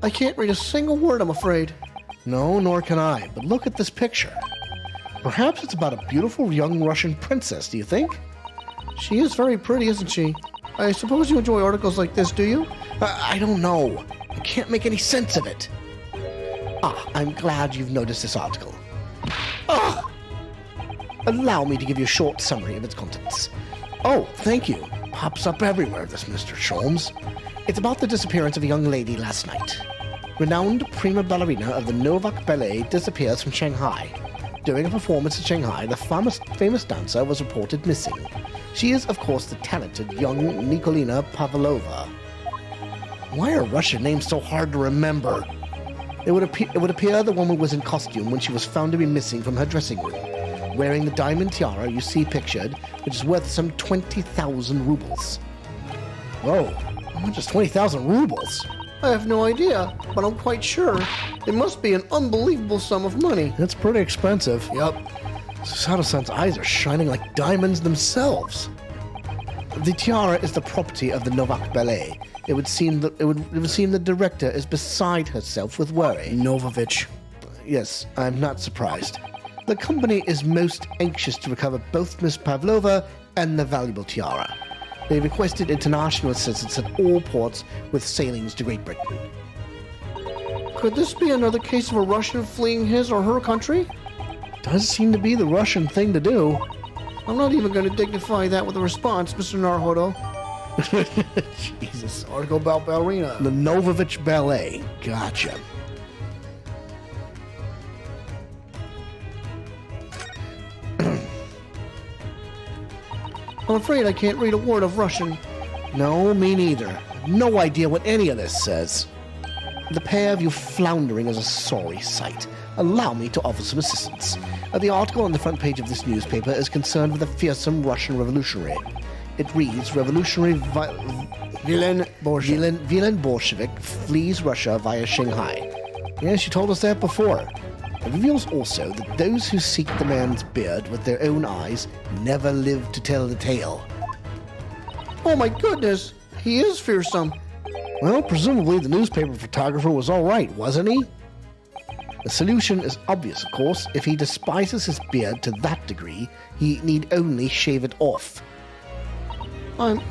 I can't read a single word, I'm afraid. No, nor can I, but look at this picture. Perhaps it's about a beautiful young Russian princess, do you think? She is very pretty, isn't she? I suppose you enjoy articles like this, do you? I don't know. I can't make any sense of it. Ah, I'm glad you've noticed this article. Ah! Allow me to give you a short summary of its contents. Oh, thank you. Pops up everywhere, this Mr. Sholmes. It's about the disappearance of a young lady last night. Renowned prima ballerina of the Novak Ballet disappears from Shanghai. During a performance in Shanghai, the famous dancer was reported missing. She is, of course, the talented young Nikolina Pavlova. Why are Russian names so hard to remember? It would appear the woman was in costume when she was found to be missing from her dressing room, wearing the diamond tiara you see pictured, which is worth some 20,000 rubles. Whoa, how much is 20,000 rubles? I have no idea, but I'm quite sure it must be an unbelievable sum of money. That's pretty expensive. Yep. Sato-san's eyes are shining like diamonds themselves. The tiara is the property of the Novak Ballet. It would seem the director is beside herself with worry. Novovich. Yes, I'm not surprised. The company is most anxious to recover both Miss Pavlova and the valuable tiara. They requested international assistance at all ports with sailings to Great Britain. Could this be another case of a Russian fleeing his or her country? Does seem to be the Russian thing to do. I'm not even going to dignify that with a response, Mr. Naruhodo. Jesus. Article about ballerina. The Novovich Ballet. Gotcha. I'm afraid I can't read a word of Russian. No, me neither. No idea what any of this says. The pair of you floundering is a sorry sight. Allow me to offer some assistance. The article on the front page of this newspaper is concerned with a fearsome Russian revolutionary. It reads, Revolutionary Villain Bolshevik flees Russia via Shanghai. Yes, you told us that before. It reveals also that those who seek the man's beard with their own eyes never live to tell the tale. Oh my goodness, he is fearsome. Well, presumably the newspaper photographer was all right, wasn't he? The solution is obvious, of course. If he despises his beard to that degree, he need only shave it off. I'm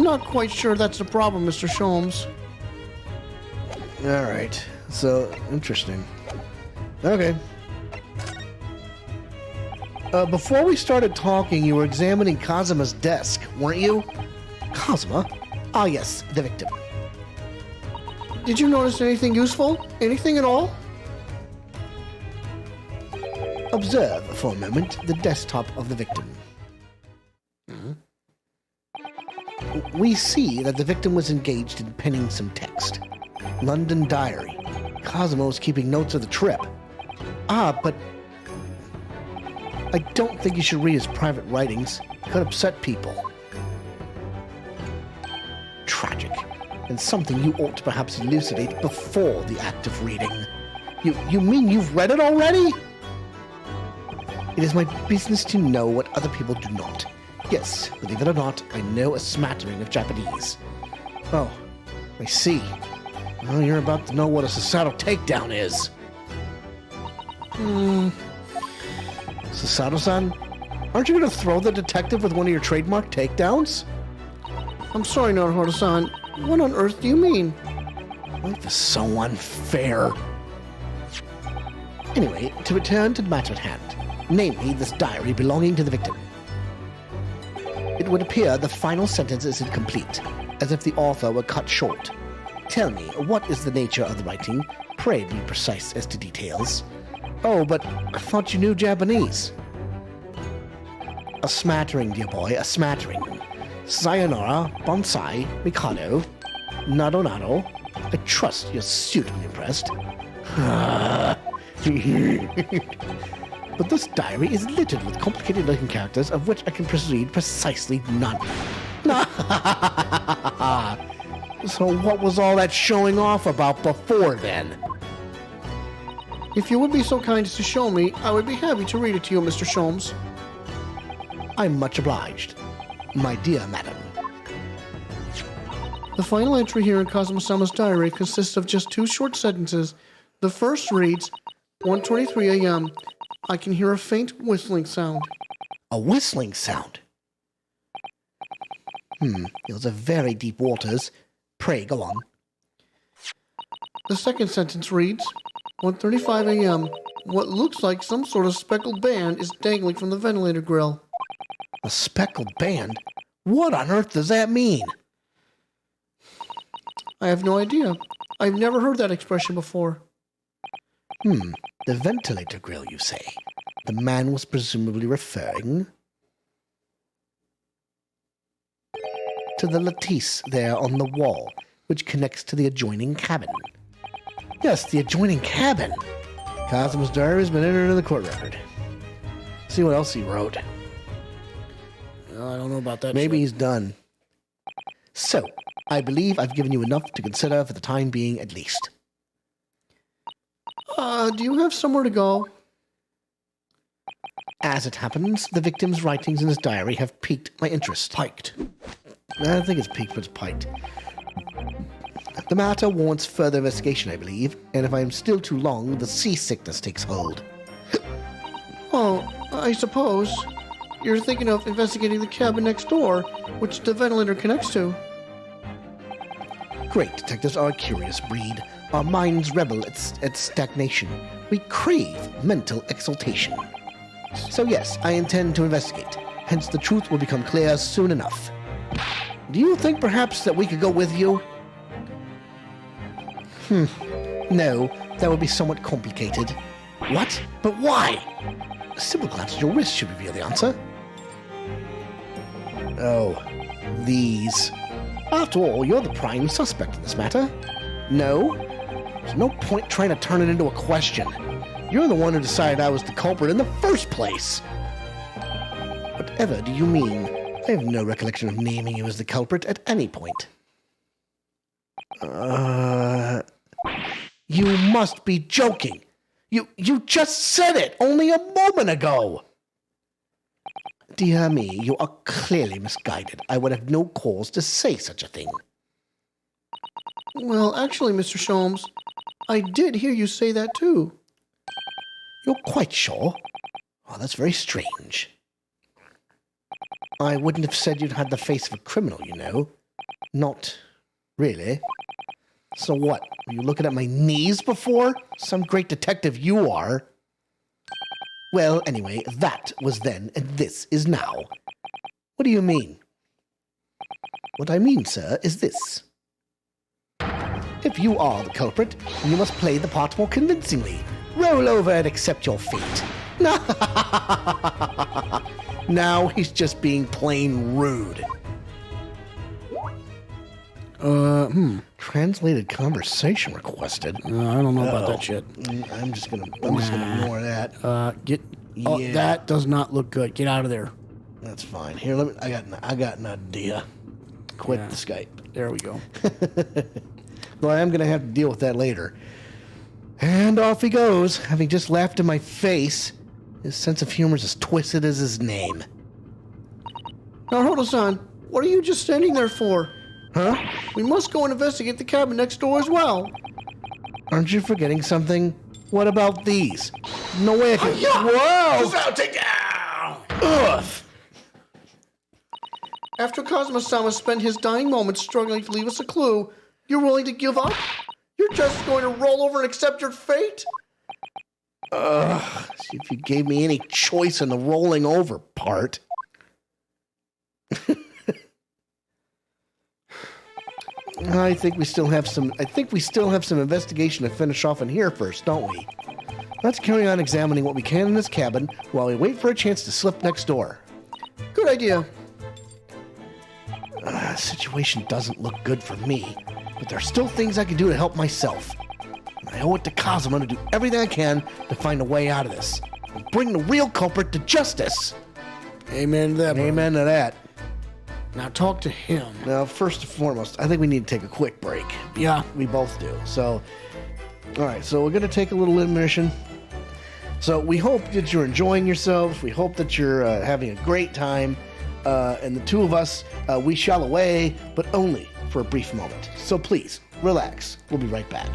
not quite sure that's the problem, Mr. Sholmes. All right, so interesting. Okay. Before we started talking, you were examining Kazuma's desk, weren't you? Kazuma? Ah, yes, the victim. Did you notice anything useful? Anything at all? Observe for a moment the desktop of the victim. We see that the victim was engaged in penning some text. London Diary. Kazuma was keeping notes of the trip. Ah, but I don't think you should read his private writings. It could upset people. Tragic, and something you ought to perhaps elucidate before the act of reading. You mean you've read it already? It is my business to know what other people do not. Yes, believe it or not, I know a smattering of Japanese. Oh, I see. Well, you're about to know what a Sasato takedown is. Sasato-san, aren't you going to throw the detective with one of your trademark takedowns? I'm sorry, Naruhodo-san. What on earth do you mean? Life is so unfair. Anyway, to return to the matter at hand, namely this diary belonging to the victim. It would appear the final sentence is incomplete, as if the author were cut short. Tell me, what is the nature of the writing? Pray be precise as to details. Oh, but I thought you knew Japanese. A smattering, dear boy, a smattering. Sayonara, bonsai, mikado, nado nado. I trust you're suitably impressed. But this diary is littered with complicated-looking characters of which I can proceed precisely none. So what was all that showing off about before then? If you would be so kind as to show me, I would be happy to read it to you, Mr. Sholmes. I'm much obliged, my dear madam. The final entry here in Kazuma-sama's diary consists of just 2 short sentences. The first reads, 1:23 a.m. I can hear a faint whistling sound. A whistling sound? Those are very deep waters. Pray, go on. The second sentence reads, 1:35 a.m. What looks like some sort of speckled band is dangling from the ventilator grill. A speckled band? What on earth does that mean? I have no idea. I've never heard that expression before. The ventilator grill, you say? The man was presumably referring to the lattice there on the wall, which connects to the adjoining cabin. Yes, the adjoining cabin. Kazuma's diary has been entered into the court record. See what else he wrote. I don't know about that. Maybe he's done. So, I believe I've given you enough to consider for the time being at least. Do you have somewhere to go? As it happens, the victim's writings in his diary have piqued my interest. Piked. I don't think it's piqued, but it's piked. The matter warrants further investigation, I believe, and if I am still too long, the seasickness takes hold. Oh, I suppose. You're thinking of investigating the cabin next door, which the ventilator connects to. Great detectives are a curious breed. Our minds rebel at stagnation. We crave mental exaltation. So yes, I intend to investigate. Hence the truth will become clear soon enough. Do you think perhaps that we could go with you? No, that would be somewhat complicated. What? But why? A simple glance at your wrist should reveal the answer. Oh, these. After all, you're the prime suspect in this matter. No? There's no point trying to turn it into a question. You're the one who decided I was the culprit in the first place. Whatever do you mean? I have no recollection of naming you as the culprit at any point. You must be joking. You just said it only a moment ago. Dear me, you are clearly misguided. I would have no cause to say such a thing. Well, actually, Mr. Sholmes, I did hear you say that too. You're quite sure? Oh, that's very strange. I wouldn't have said you'd had the face of a criminal, you know. Not really. So what? Were you looking at my knees before? Some great detective you are. Well, anyway, that was then, and this is now. What do you mean? What I mean, sir, is this. If you are the culprit, you must play the part more convincingly. Roll over and accept your fate. Now he's just being plain rude. Translated conversation requested. I don't know about that shit. I'm just gonna ignore that. Oh, that does not look good. Get out of there. That's fine. Here, I got an idea. Quit the Skype. There we go. Well, I am gonna have to deal with that later. And off he goes, having just laughed in my face. His sense of humor is as twisted as his name. Naruhodo-san, what are you just standing there for? Huh? We must go and investigate the cabin next door as well. Aren't you forgetting something? What about these? No way I can. Whoa! Take down! Ugh! After Kazuma-sama spent his dying moments struggling to leave us a clue, you're willing to give up? You're just going to roll over and accept your fate? Ugh. If you gave me any choice in the rolling over part. I think we still have some investigation to finish off in here first, don't we? Let's carry on examining what we can in this cabin while we wait for a chance to slip next door. Good idea. Situation doesn't look good for me, but there are still things I can do to help myself. I owe it to Kazuma to do everything I can to find a way out of this and bring the real culprit to justice. Amen to that. Amen to that. Now talk to him. Now, first and foremost, I think we need to take a quick break. Yeah. We both do. So, all right, so we're going to take a little intermission. So we hope that you're enjoying yourselves. We hope that you're having a great time. And the two of us, we shall away, but only for a brief moment. So please, relax. We'll be right back.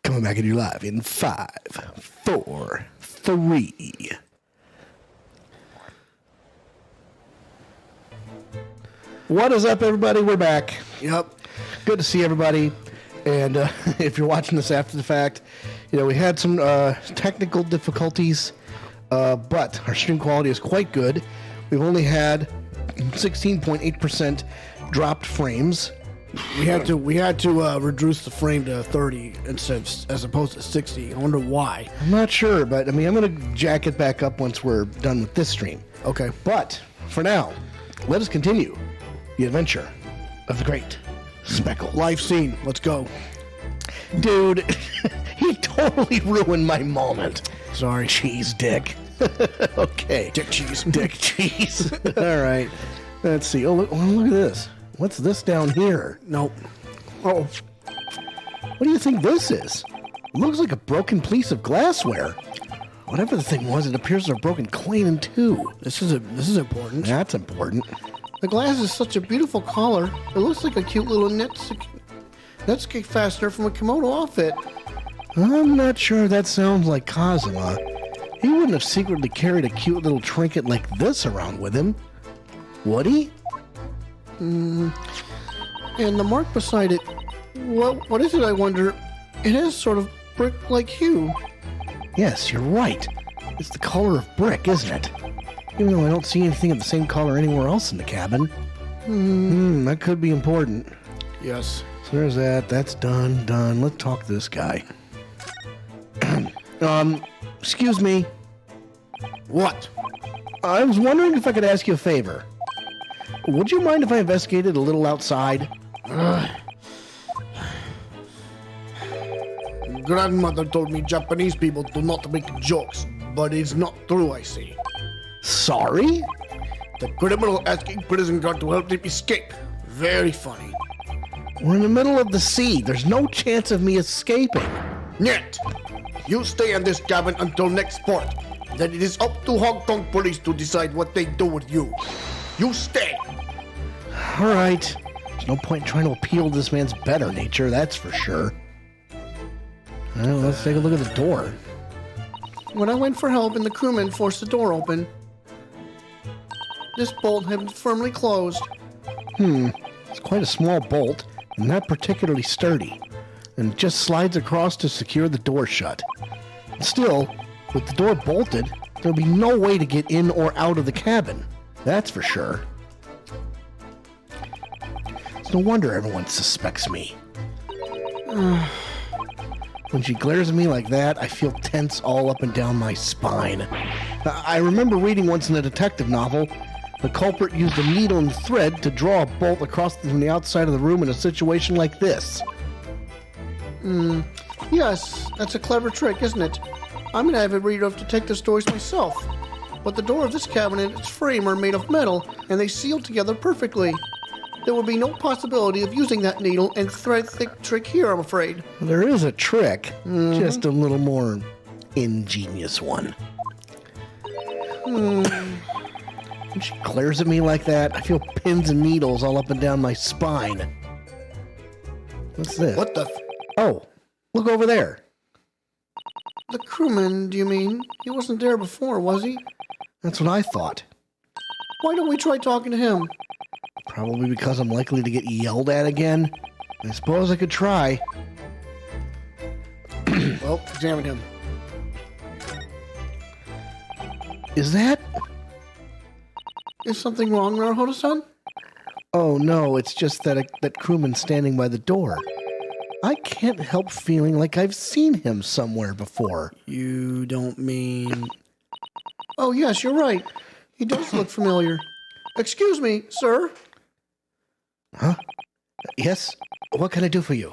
Coming back at you live in 5, 4, 3. What is up, everybody? We're back. Yep. Good to see everybody. And if you're watching this after the fact, you know, we had some technical difficulties, but our stream quality is quite good. We've only had 16.8% dropped frames. We had to reduce the frame to 30 as opposed to 60. I wonder why. I'm not sure, but I mean, I'm going to jack it back up once we're done with this stream. Okay. But for now, let us continue the adventure of the great Speckle. Live scene. Let's go. Dude, he totally ruined my moment. Sorry. Cheese dick. Okay. Dick cheese. Dick cheese. All right. Let's see. Oh, look at this. What's this down here? Nope. Oh. What do you think this is? It looks like a broken piece of glassware. Whatever the thing was, it appears to have broken clean in two. This is important. That's important. The glass is such a beautiful color. It looks like a cute little netscape fastener from a kimono outfit. I'm not sure that sounds like Kazuma. He wouldn't have secretly carried a cute little trinket like this around with him, would he? And the mark beside it, what is it, I wonder? It has sort of brick-like hue. Yes, you're right. It's the color of brick, isn't it? Even though I don't see anything of the same color anywhere else in the cabin. That could be important. Yes. So there's that. That's done. Let's talk to this guy. Excuse me. What? I was wondering if I could ask you a favor. Would you mind if I investigated a little outside? Grandmother told me Japanese people do not make jokes, but it's not true, I see. Sorry? The criminal asking prison guard to help him escape. Very funny. We're in the middle of the sea. There's no chance of me escaping. Yet, you stay in this cabin until next port. Then it is up to Hong Kong police to decide what they do with you. You stay. All right. There's no point trying to appeal to this man's better nature, that's for sure. Well, let's take a look at the door. When I went for help and the crewman forced the door open, this bolt had been firmly closed. It's quite a small bolt, and not particularly sturdy, and it just slides across to secure the door shut. Still, with the door bolted, there'll be no way to get in or out of the cabin. That's for sure. It's no wonder everyone suspects me. When she glares at me like that, I feel tense all up and down my spine. I remember reading once in a detective novel, the culprit used a needle and thread to draw a bolt across from the outside of the room in a situation like this. Yes, that's a clever trick, isn't it? I'm an avid reader of detective stories myself. But the door of this cabin and its frame are made of metal, and they seal together perfectly. There would be no possibility of using that needle and thread thick trick here, I'm afraid. There is a trick, just a little more ingenious one. When she glares at me like that, I feel pins and needles all up and down my spine. What's this? What the? Oh, look over there. The crewman, do you mean? He wasn't there before, was he? That's what I thought. Why don't we try talking to him? Probably because I'm likely to get yelled at again. I suppose I could try. Well, examine him. Is that? Is something wrong, Naruhodo-san? Oh no, it's just that that crewman standing by the door. I can't help feeling like I've seen him somewhere before. You don't mean... Oh, yes, you're right. He does look familiar. Excuse me, sir. Huh? Yes? What can I do for you?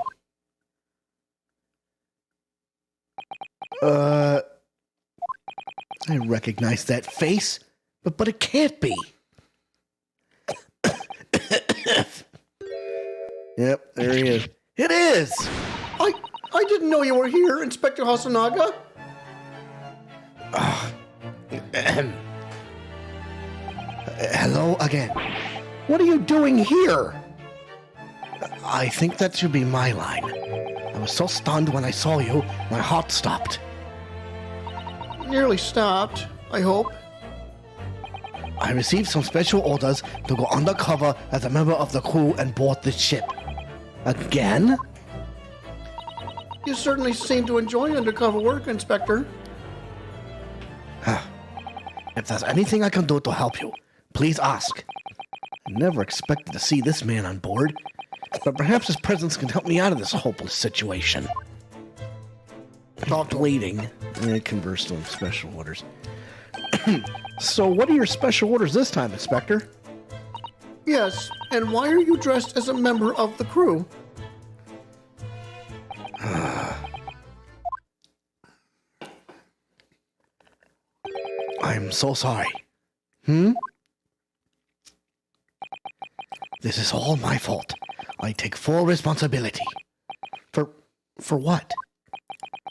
I recognize that face, but it can't be. Yep, there he is. It is! I didn't know you were here, Inspector Hasanaga. Hello again. What are you doing here? I think that should be my line. I was so stunned when I saw you, my heart stopped. Nearly stopped, I hope. I received some special orders to go undercover as a member of the crew and board this ship. Again? You certainly seem to enjoy undercover work, Inspector. If there's anything I can do to help you, please ask. I never expected to see this man on board, but perhaps his presence can help me out of this hopeless situation. Stop waiting. Converse to him, special orders. So what are your special orders this time, Inspector? Yes, and why are you dressed as a member of the crew? I'm so sorry. This is all my fault. I take full responsibility. For what?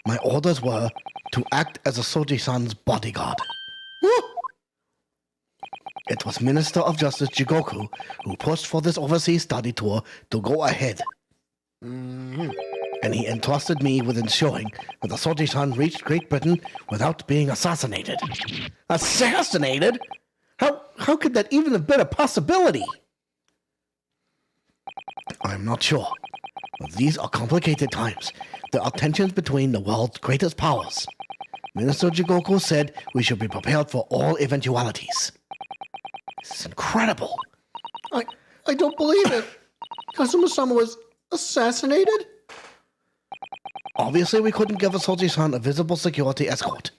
My orders were to act as a Soji-san's bodyguard. It was Minister of Justice Jigoku who pushed for this overseas study tour to go ahead. And he entrusted me with ensuring that the Soji-san reached Great Britain without being assassinated. Assassinated? How could that even have been a possibility? I'm not sure. But these are complicated times. There are tensions between the world's greatest powers. Minister Jigoku said we should be prepared for all eventualities. This is incredible. I don't believe it. Kazuma-sama was assassinated? Obviously, we couldn't give a Soji-san a visible security escort.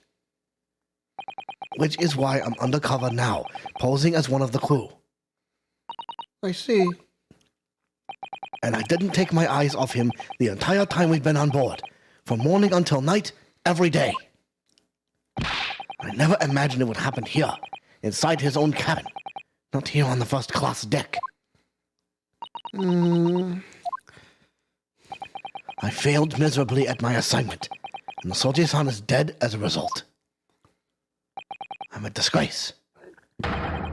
Which is why I'm undercover now, posing as one of the crew. I see. And I didn't take my eyes off him the entire time we've been on board. From morning until night, every day. I never imagined it would happen here, inside his own cabin. Not here on the first class deck. I failed miserably at my assignment, and the Soji-san is dead as a result. I'm a disgrace.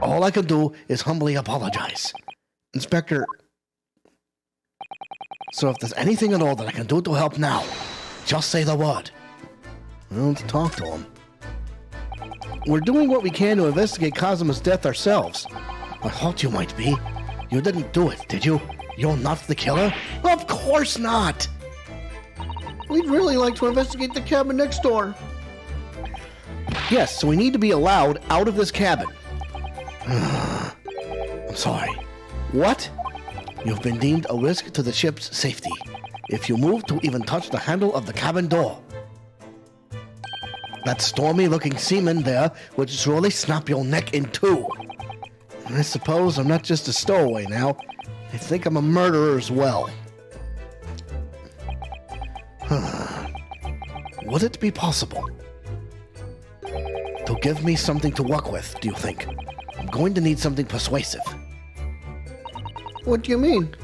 All I can do is humbly apologize. Inspector, so if there's anything at all that I can do to help now, just say the word. Let's talk to him. We're doing what we can to investigate Kazuma's death ourselves. I thought you might be. You didn't do it, did you? You're not the killer? Of course not! We'd really like to investigate the cabin next door. Yes, so we need to be allowed out of this cabin. I'm sorry. What? You've been deemed a risk to the ship's safety. If you move to even touch the handle of the cabin door. That stormy-looking seaman there would surely snap your neck in two. I suppose I'm not just a stowaway now. I think I'm a murderer as well. Would it be possible to give me something to work with, do you think? I'm going to need something persuasive. What do you mean?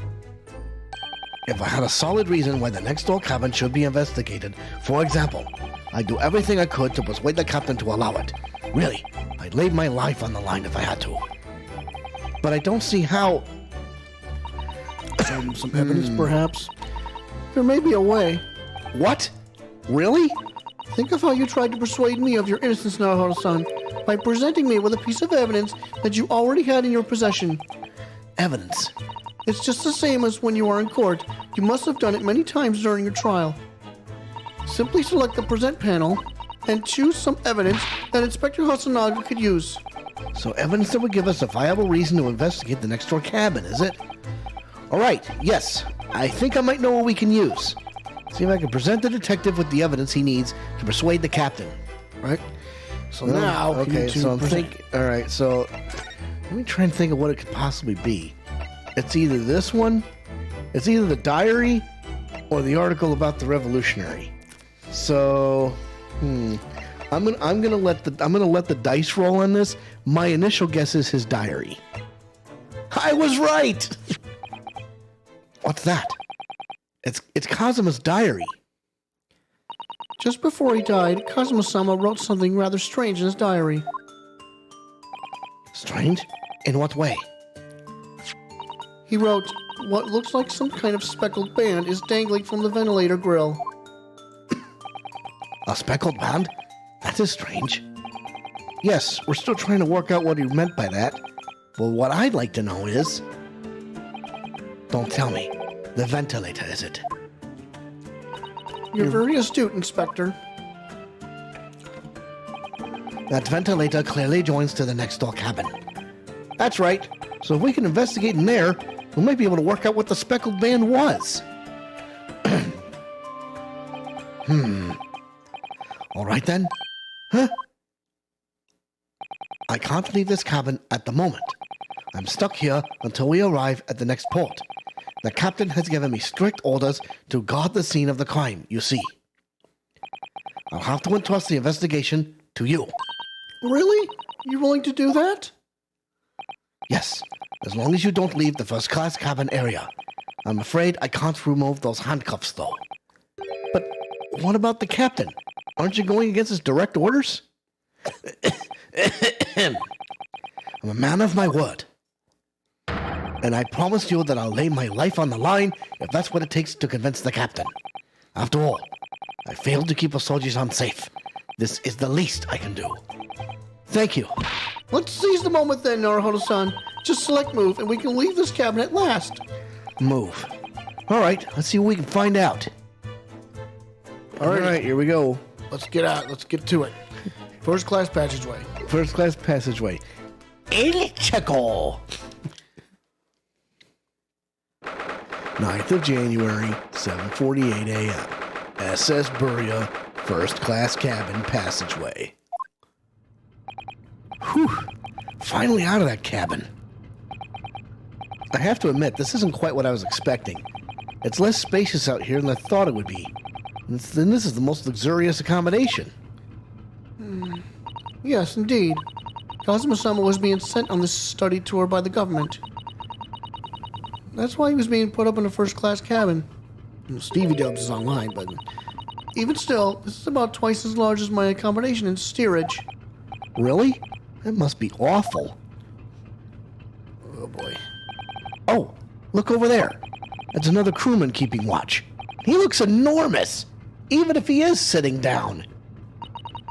If I had a solid reason why the next door cabin should be investigated, for example, I'd do everything I could to persuade the captain to allow it. Really, I'd lay my life on the line if I had to. But I don't see how... Some evidence, perhaps? There may be a way. What? Really? Think of how you tried to persuade me of your innocence, Naruhodo-san, by presenting me with a piece of evidence that you already had in your possession. Evidence? It's just the same as when you are in court. You must have done it many times during your trial. Simply select the present panel and choose some evidence that Inspector Hasanaga could use. So evidence that would give us a viable reason to investigate the next door cabin, is it? All right, yes. I think I might know what we can use. See if I can present the detective with the evidence he needs to persuade the captain. Right? So now, okay, so I'm thinking... All right, so let me try and think of what it could possibly be. It's either this one, it's either the diary, or the article about the revolutionary. So, I'm gonna let the dice roll on this. My initial guess is his diary. I was right. What's that? It's Kazuma's diary. Just before he died, Kazuma-sama wrote something rather strange in his diary. Strange? In what way? He wrote, what looks like some kind of speckled band is dangling from the ventilator grill. A speckled band? That is strange. Yes, we're still trying to work out what he meant by that. Well, what I'd like to know is... Don't tell me. The ventilator, is it? You're very astute, Inspector. That ventilator clearly joins to the next door cabin. That's right. So if we can investigate in there, we might be able to work out what the speckled band was. All right then. Huh? I can't leave this cabin at the moment. I'm stuck here until we arrive at the next port. The captain has given me strict orders to guard the scene of the crime, you see. I'll have to entrust the investigation to you. Really? You willing to do that? Yes, as long as you don't leave the first-class cabin area. I'm afraid I can't remove those handcuffs, though. But what about the captain? Aren't you going against his direct orders? I'm a man of my word. And I promise you that I'll lay my life on the line if that's what it takes to convince the captain. After all, I failed to keep Asogi-san safe. This is the least I can do. Thank you. Let's seize the moment then, Naruhodo-san. Just select move, and we can leave this cabin at last. Move. All right, let's see what we can find out. All right, here we go. Let's get out. Let's get to it. First class passageway. First class passageway. El Checo. 9th of January, 7:48 a.m. SS Buria, first class cabin passageway. Whew. Finally out of that cabin. I have to admit, this isn't quite what I was expecting. It's less spacious out here than I thought it would be. And this is the most luxurious accommodation. Yes, indeed. Kazuma-sama was being sent on this study tour by the government. That's why he was being put up in a first-class cabin. Stevie Dubs is online, but even still, this is about twice as large as my accommodation in steerage. Really? That must be awful. Oh boy. Oh, look over there. That's another crewman keeping watch. He looks enormous, even if he is sitting down.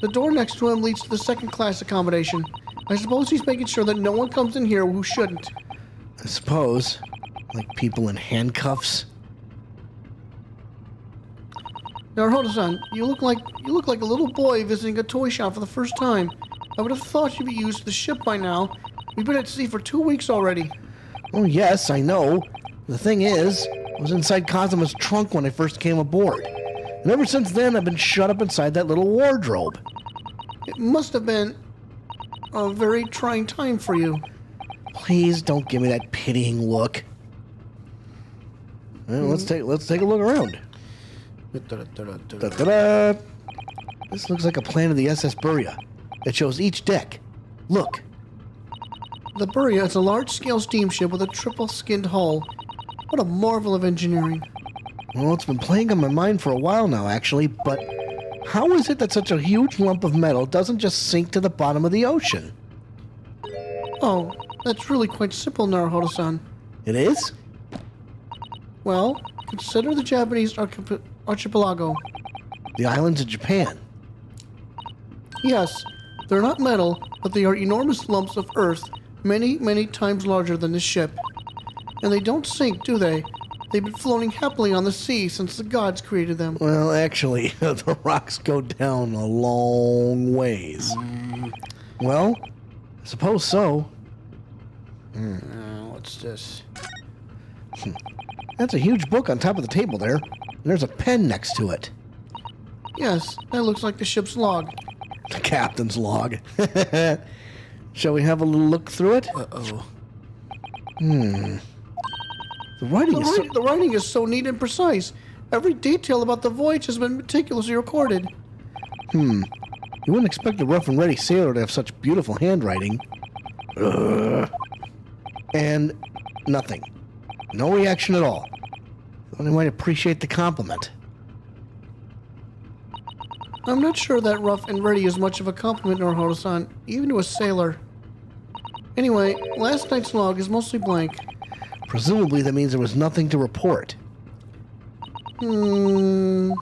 The door next to him leads to the second-class accommodation. I suppose he's making sure that no one comes in here who shouldn't. I suppose. Like people in handcuffs. Naruhodo-san, you look like a little boy visiting a toy shop for the first time. I would have thought you'd be used to the ship by now. We've been at sea for 2 weeks already. Oh, yes, I know. The thing is, I was inside Kazuma's trunk when I first came aboard. And ever since then, I've been shut up inside that little wardrobe. It must have been a very trying time for you. Please don't give me that pitying look. Well, let's take a look around. Da-da-da. This looks like a plan of the SS Buria. It shows each deck. Look. The Buria is a large-scale steamship with a triple-skinned hull. What a marvel of engineering. Well, it's been playing on my mind for a while now, actually, but how is it that such a huge lump of metal doesn't just sink to the bottom of the ocean? Oh, that's really quite simple, Naruhodo-san. It is? Well, consider the Japanese archipelago. The islands of Japan. Yes, they're not metal, but they are enormous lumps of earth, many, many times larger than this ship. And they don't sink, do they? They've been floating happily on the sea since the gods created them. Well, actually, the rocks go down a long ways. Well, I suppose so. What's this? That's a huge book on top of the table there. And there's a pen next to it. Yes, that looks like the ship's log. The captain's log. Shall we have a little look through it? Uh-oh. The writing is The writing is so neat and precise. Every detail about the voyage has been meticulously recorded. You wouldn't expect a rough and ready sailor to have such beautiful handwriting. And nothing. No reaction at all. Thought I might appreciate the compliment. I'm not sure that rough and ready is much of a compliment, Naruhodo-san, even to a sailor. Anyway, last night's log is mostly blank. Presumably that means there was nothing to report. Well,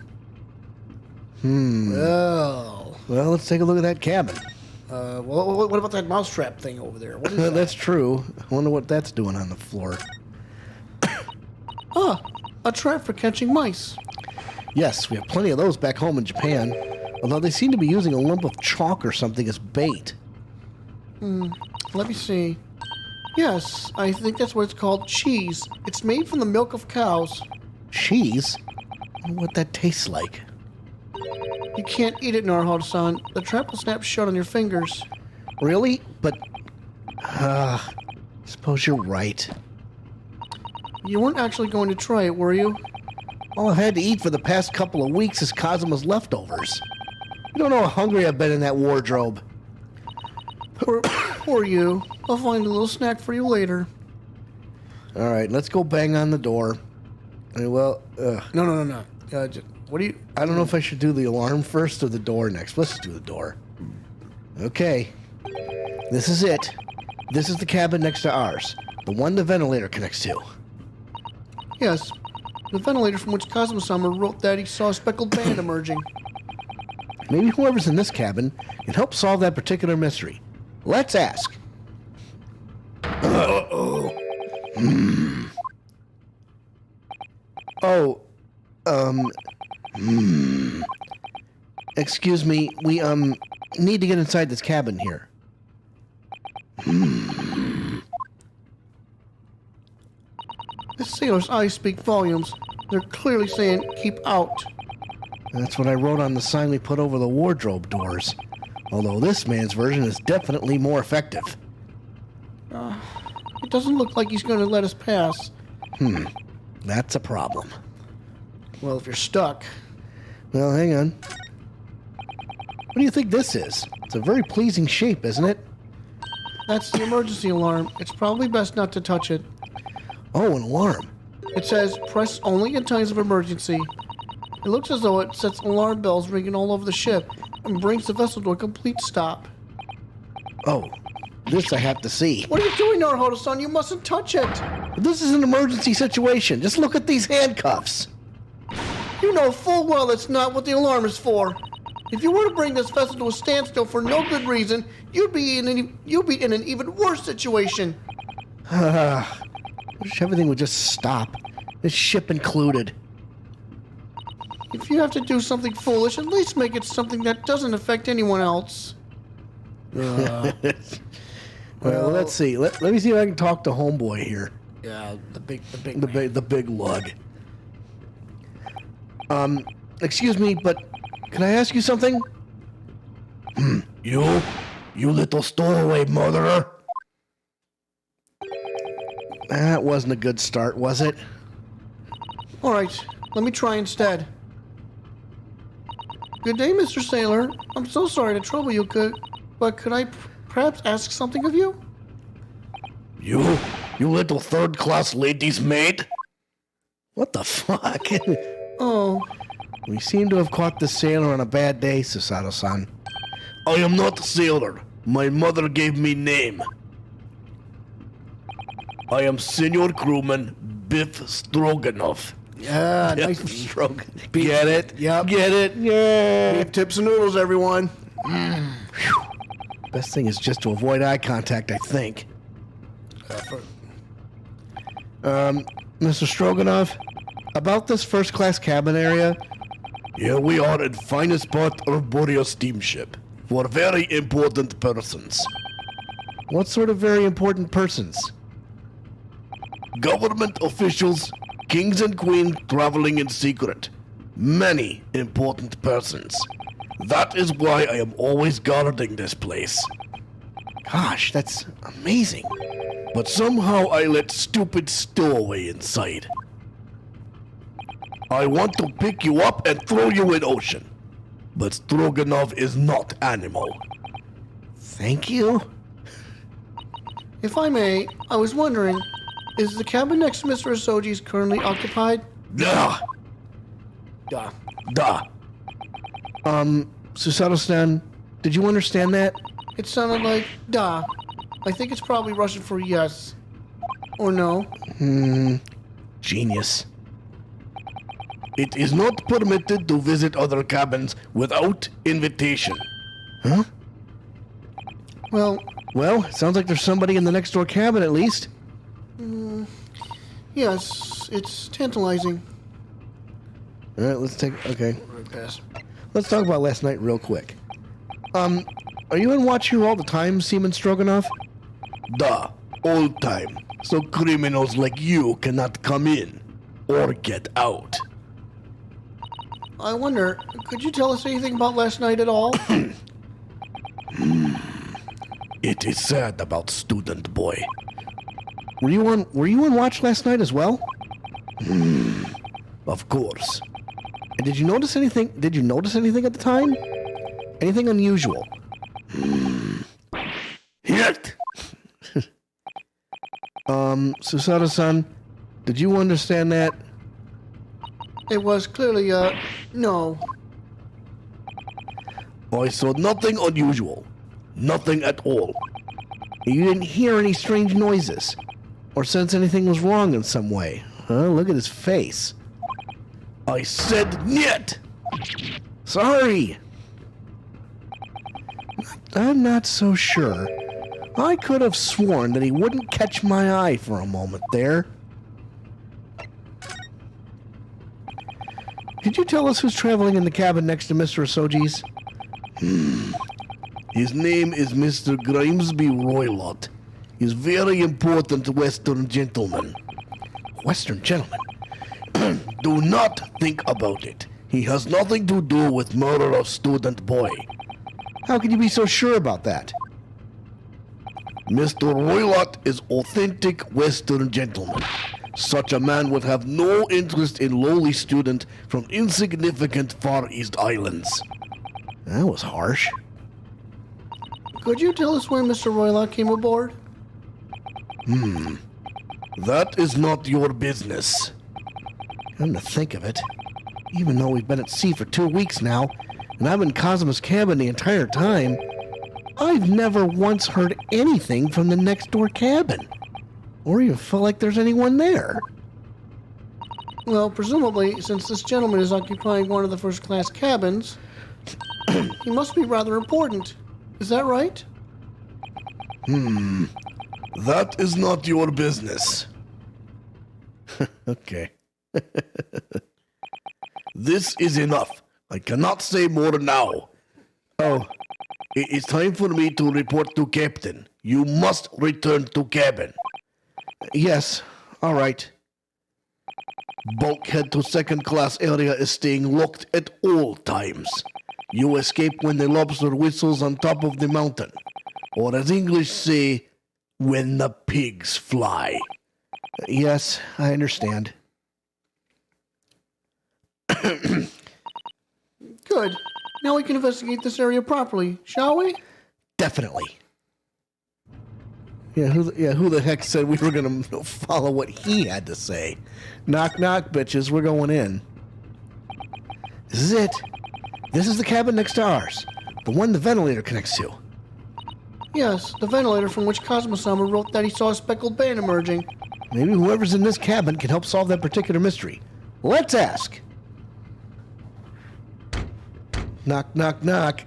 Well, let's take a look at that cabin. what about that mousetrap thing over there? What is that? That's true. I wonder what that's doing on the floor. Ah, a trap for catching mice. Yes, we have plenty of those back home in Japan, although they seem to be using a lump of chalk or something as bait. Let me see. Yes, I think that's what it's called, cheese. It's made from the milk of cows. Cheese? I wonder what that tastes like. You can't eat it, Naruhodo-san. The trap will snap shut on your fingers. Really? But, suppose you're right. You weren't actually going to try it, were you? All I've had to eat for the past couple of weeks is Kazuma's leftovers. You don't know how hungry I've been in that wardrobe. Poor you. I'll find a little snack for you later. All right, let's go bang on the door. Well, No. What do you... I don't know if I should do the alarm first or the door next. Let's just do the door. Okay. This is it. This is the cabin next to ours. The one the ventilator connects to. Yes. The ventilator from which Kazuma-sama wrote that he saw a speckled band emerging. Maybe whoever's in this cabin can help solve that particular mystery. Let's ask. Excuse me, we, need to get inside this cabin here. The sailor's eyes speak volumes. They're clearly saying, keep out. That's what I wrote on the sign we put over the wardrobe doors. Although this man's version is definitely more effective. It doesn't look like he's going to let us pass. That's a problem. Well, if you're stuck. Well, hang on. What do you think this is? It's a very pleasing shape, isn't it? That's the emergency alarm. It's probably best not to touch it. Oh, an alarm. It says, press only in times of emergency. It looks as though it sets alarm bells ringing all over the ship and brings the vessel to a complete stop. Oh, this I have to see. What are you doing, Naruhodo-san? You mustn't touch it. This is an emergency situation. Just look at these handcuffs. You know full well that's not what the alarm is for. If you were to bring this vessel to a standstill for no good reason, you'd be in an even worse situation. Wish everything would just stop. This ship included. If you have to do something foolish, at least make it something that doesn't affect anyone else. Well, let's see. Let me see if I can talk to Homeboy here. Yeah, the big The big lug. Excuse me, but can I ask you something? You little stowaway murderer. That wasn't a good start, was it? All right, let me try instead. Good day, Mr. Sailor. I'm so sorry to trouble you, but could I perhaps ask something of you? You little third-class ladies' maid? What the fuck? Oh, We seem to have caught the sailor on a bad day, Susato-san. I am not a sailor. My mother gave me name. I am Senior Crewman Biff Stroganoff. yeah, Biff nice. Stroganoff. Get it? Yep. Get it? Yeah. Beef tips and noodles, everyone. Best thing is just to avoid eye contact, I think. Mr. Stroganoff, about this first-class cabin area? Here we are in finest part of Boreas steamship for very important persons. What sort of very important persons? Government officials, kings and queens traveling in secret. Many important persons. That is why I am always guarding this place. Gosh, that's amazing. But somehow I let stupid stowaway inside. I want to pick you up and throw you in ocean. But Stroganov is not animal. Thank you. If I may, I was wondering, is the cabin next to Mr. Asogi's currently occupied? Duh. Duh. Duh. Susato-san, did you understand that? It sounded like, duh. I think it's probably Russian for yes. Or no? Genius. It is not permitted to visit other cabins without invitation. Huh? Well, Well, it sounds like there's somebody in the next door cabin at least. yes, it's tantalizing. All right, okay. Right past. Let's talk about last night real quick. Are you in watch here all the time, Seaman Stroganoff? Duh, all time. So criminals like you cannot come in or get out. I wonder, could you tell us anything about last night at all? It is sad about student boy. Were you on watch last night as well? Of course. And did you notice anything at the time? Anything unusual? Yet. Susada-san, did you understand that? It was clearly, no. I saw nothing unusual. Nothing at all. You didn't hear any strange noises? Or sense anything was wrong in some way? Huh? Look at his face. I said niet! Sorry! I'm not so sure. I could have sworn that he wouldn't catch my eye for a moment there. Could you tell us who's traveling in the cabin next to Mr. Asogi's? His name is Mr. Grimesby Roylott. He's very important Western gentleman. Western gentleman? Do not think about it. He has nothing to do with murder of student boy. How can you be so sure about that? Mr. Roylott is authentic Western gentleman. Such a man would have no interest in lowly student from insignificant Far East Islands. That was harsh. Could you tell us when Mr. Roylott came aboard? That is not your business. Come to think of it, even though we've been at sea for 2 weeks now, and I'm in Kazuma's cabin the entire time, I've never once heard anything from the next door cabin, or even felt like there's anyone there. Well, presumably, since this gentleman is occupying one of the first-class cabins, he must be rather important. Is that right? That is not your business. Okay. This is enough. I cannot say more now. Oh, it is time for me to report to Captain. You must return to cabin. Yes, all right. Bulkhead to second class area is staying locked at all times. You escape when the lobster whistles on top of the mountain. Or as English say, when the pigs fly. Yes, I understand. Good. Now we can investigate this area properly, shall we? Definitely. Who the heck said we were going to follow what he had to say? Knock, knock, bitches. We're going in. This is it. This is the cabin next to ours. The one the ventilator connects to. Yes, the ventilator from which Kazuma-sama wrote that he saw a speckled band emerging. Maybe whoever's in this cabin can help solve that particular mystery. Let's ask. Knock, knock, knock.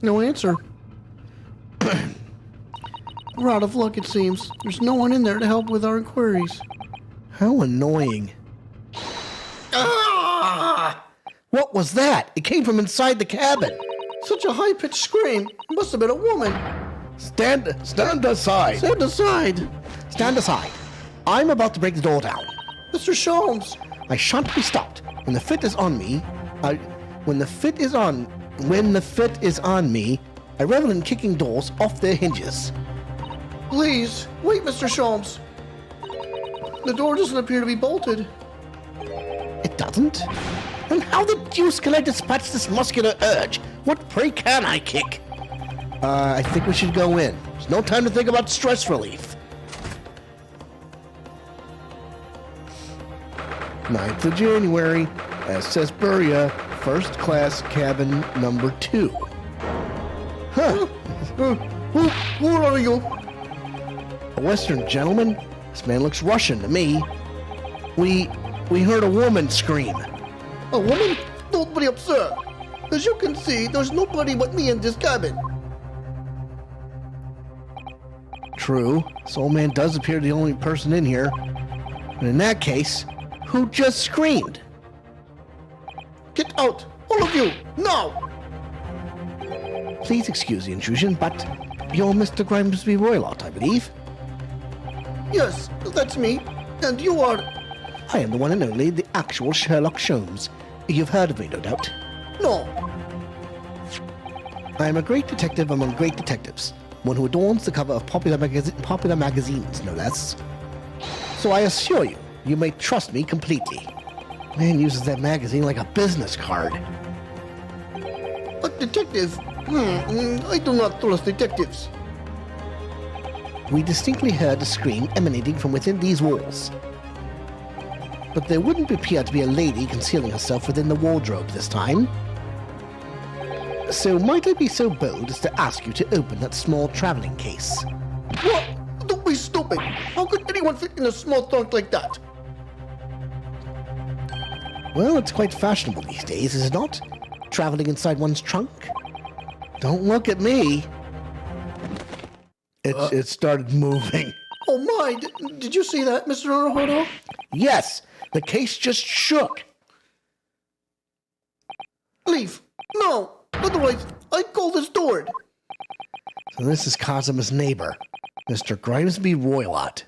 No answer. We're out of luck, it seems. There's no one in there to help with our inquiries. How annoying. Ah! What was that? It came from inside the cabin. Such a high-pitched scream. It must have been a woman. Stand aside. Stand aside. Stand aside. I'm about to break the door down. Mr. Sholmes. I shan't be stopped. When the fit is on me, when the fit is on me, I revel in kicking doors off their hinges. Please, wait, Mr. Sholmes. The door doesn't appear to be bolted. It doesn't? And how the deuce can I dispatch this muscular urge? What prey can I kick? I think we should go in. There's no time to think about stress relief. 9th of January, SS Buria, first class cabin number 2. Huh. Who are you? A Western gentleman? This man looks Russian to me. We heard a woman scream. A woman? Don't be absurd. As you can see, there's nobody but me in this cabin. True, this old man does appear the only person in here. And in that case, who just screamed? Get out, all of you, now! Please excuse the intrusion, but you're Mr. Grimsby Roylott, I believe. Yes, that's me. And you are... I am the one and only, the actual Sherlock Sholmes. You've heard of me, no doubt. No. I am a great detective among great detectives. One who adorns the cover of popular magazines, no less. So I assure you, you may trust me completely. Man uses that magazine like a business card. A detective? I do not trust detectives. We distinctly heard a scream emanating from within these walls. But there wouldn't appear to be a lady concealing herself within the wardrobe this time. So might I be so bold as to ask you to open that small traveling case? What? Don't be stupid. How could anyone fit in a small trunk like that? Well, it's quite fashionable these days, is it not? Traveling inside one's trunk? Don't look at me. It started moving. Oh my, did you see that, Mr. Naruhodo? Yes, the case just shook. Leave. No. Otherwise, I'd call the steward. So this is Kazuma's neighbor, Mr. Grimsby Roylott.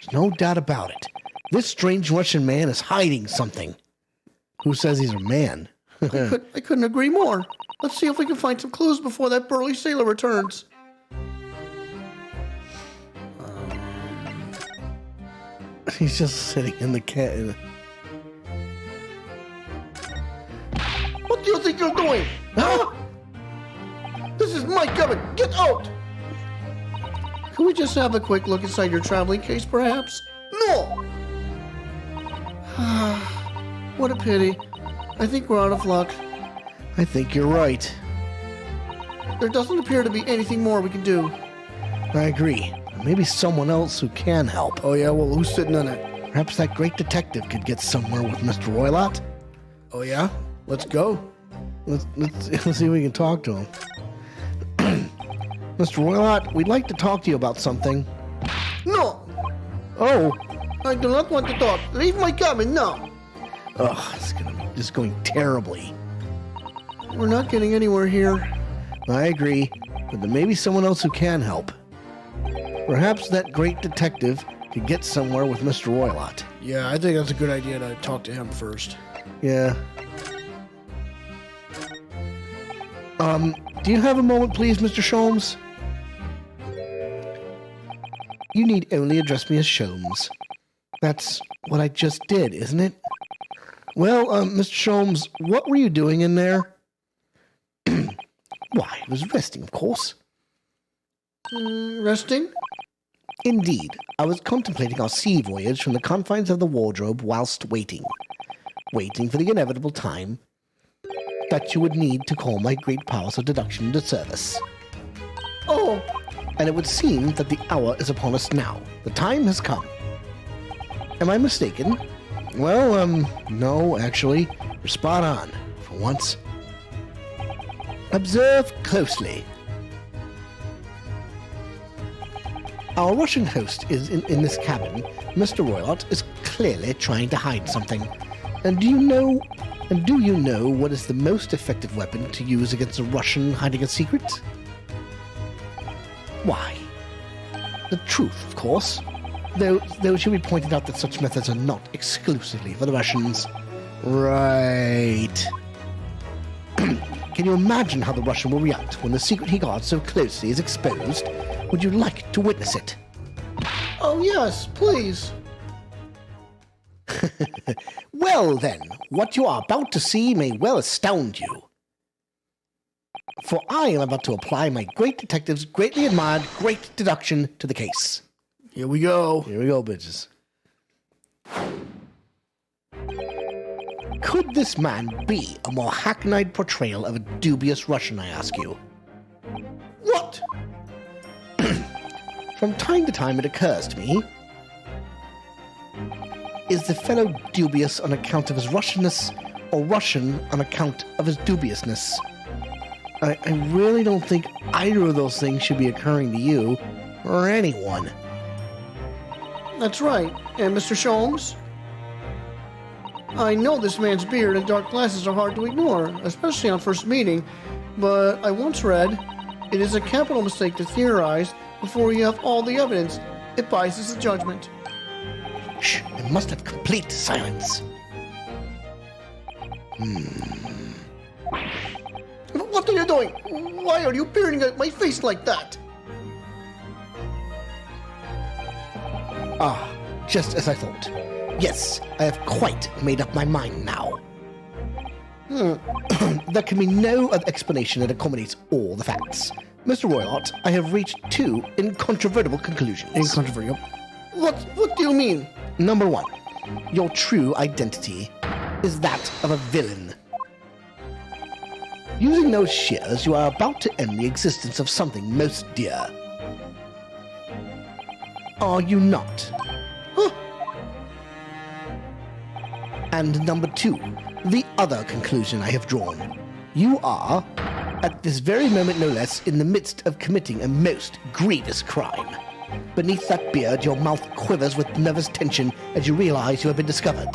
There's no doubt about it. This strange Russian man is hiding something. Who says he's a man? I couldn't agree more. Let's see if we can find some clues before that burly sailor returns. He's just sitting in the cat. What do you think you're doing? Huh? This is my cabin. Get out! Can we just have a quick look inside your traveling case, perhaps? No! What a pity. I think we're out of luck. I think you're right. There doesn't appear to be anything more we can do. I agree. Maybe someone else who can help. Oh yeah, well, who's sitting on it? Perhaps that great detective could get somewhere with Mr. Roylott. Oh yeah? Let's go. Let's see if we can talk to him. Mr. Roylott, we'd like to talk to you about something. No! Oh! I do not want to talk. Leave my cabin now! Ugh, it's just going terribly. We're not getting anywhere here. I agree, but there may be someone else who can help. Perhaps that great detective could get somewhere with Mr. Roylott. Yeah, I think that's a good idea to talk to him first. Yeah. Do you have a moment, please, Mr. Sholmes? You need only address me as Sholmes. That's what I just did, isn't it? Well, Mr. Sholmes, what were you doing in there? Why, I was resting, of course. Resting? Indeed, I was contemplating our sea voyage from the confines of the wardrobe whilst waiting for the inevitable time that you would need to call my great powers of deduction into service. Oh! And it would seem that the hour is upon us now. The time has come. Am I mistaken? Well, no, actually. You're spot on, for once. Observe closely. Our Russian host is in this cabin. Mr. Roylott is clearly trying to hide something. And do you know what is the most effective weapon to use against a Russian hiding a secret? Why? The truth, of course. Though it should be pointed out that such methods are not exclusively for the Russians. Right. Can you imagine how the Russian will react when the secret he guards so closely is exposed? Would you like to witness it? Oh yes, please. Well then, what you are about to see may well astound you. For I am about to apply my great detective's greatly admired great deduction to the case. Here we go. Here we go, bitches. Could this man be a more hackneyed portrayal of a dubious Russian, I ask you? What? From time to time it occurs to me, is the fellow dubious on account of his Russianness or Russian on account of his dubiousness? I really don't think either of those things should be occurring to you or anyone. That's right. And Mr. Sholmes? I know this man's beard and dark glasses are hard to ignore, especially on first meeting, but I once read, it is a capital mistake to theorize before you have all the evidence. It biases the judgment. Shh, I must have complete silence. What are you doing? Why are you peering at my face like that? Ah, just as I thought. Yes, I have quite made up my mind now. There can be no other explanation that accommodates all the facts. Mr. Roylott, I have reached two incontrovertible conclusions. Incontrovertible? What do you mean? Number one, your true identity is that of a villain. Using those shears, you are about to end the existence of something most dear. Are you not? Huh? And number two, the other conclusion I have drawn. You are, at this very moment no less, in the midst of committing a most grievous crime. Beneath that beard, your mouth quivers with nervous tension as you realize you have been discovered.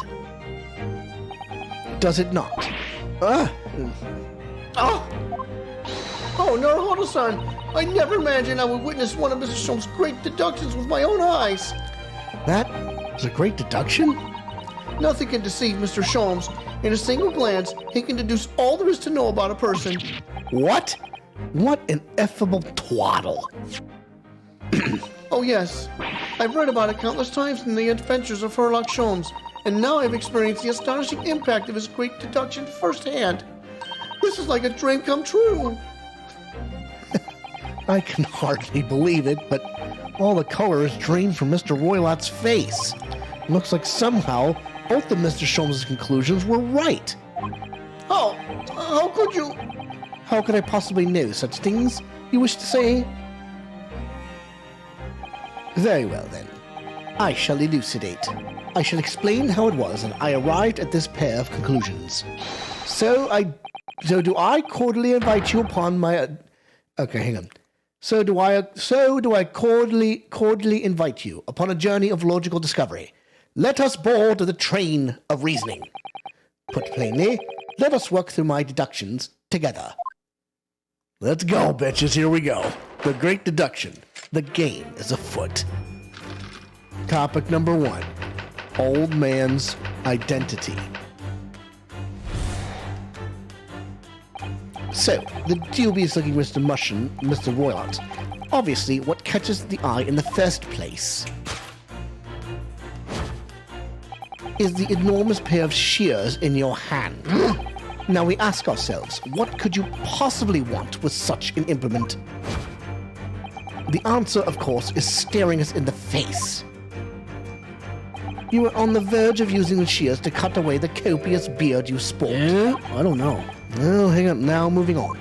Does it not? Oh, Naruhodo-san, I never imagined I would witness one of Mr. Sholmes' great deductions with my own eyes. That was a great deduction? Nothing can deceive Mr. Sholmes. In a single glance, he can deduce all there is to know about a person. What? What an effable twaddle. Oh yes, I've read about it countless times in the adventures of Sherlock Sholmes, and now I've experienced the astonishing impact of his great deduction firsthand. This is like a dream come true. I can hardly believe it, but all the color is drained from Mr. Roylott's face. It looks like somehow both of Mr. Sholmes' conclusions were right. How could you? How could I possibly know such things, you wish to say? Very well, then. I shall elucidate. I shall explain how it was that I arrived at this pair of conclusions. So do I cordially invite you upon my... Okay, hang on. So do I cordially invite you upon a journey of logical discovery. Let us board the train of reasoning. Put plainly, let us work through my deductions together. Let's go, bitches. Here we go. The great deduction. The game is afoot. Topic number one. Old man's identity. So, the dubious-looking Mr. Mr. Roylott. Obviously, what catches the eye in the first place is the enormous pair of shears in your hand. Now we ask ourselves, what could you possibly want with such an implement? The answer, of course, is staring us in the face. You were on the verge of using the shears to cut away the copious beard you sport. Yeah, I don't know. Well, hang on. Now, moving on.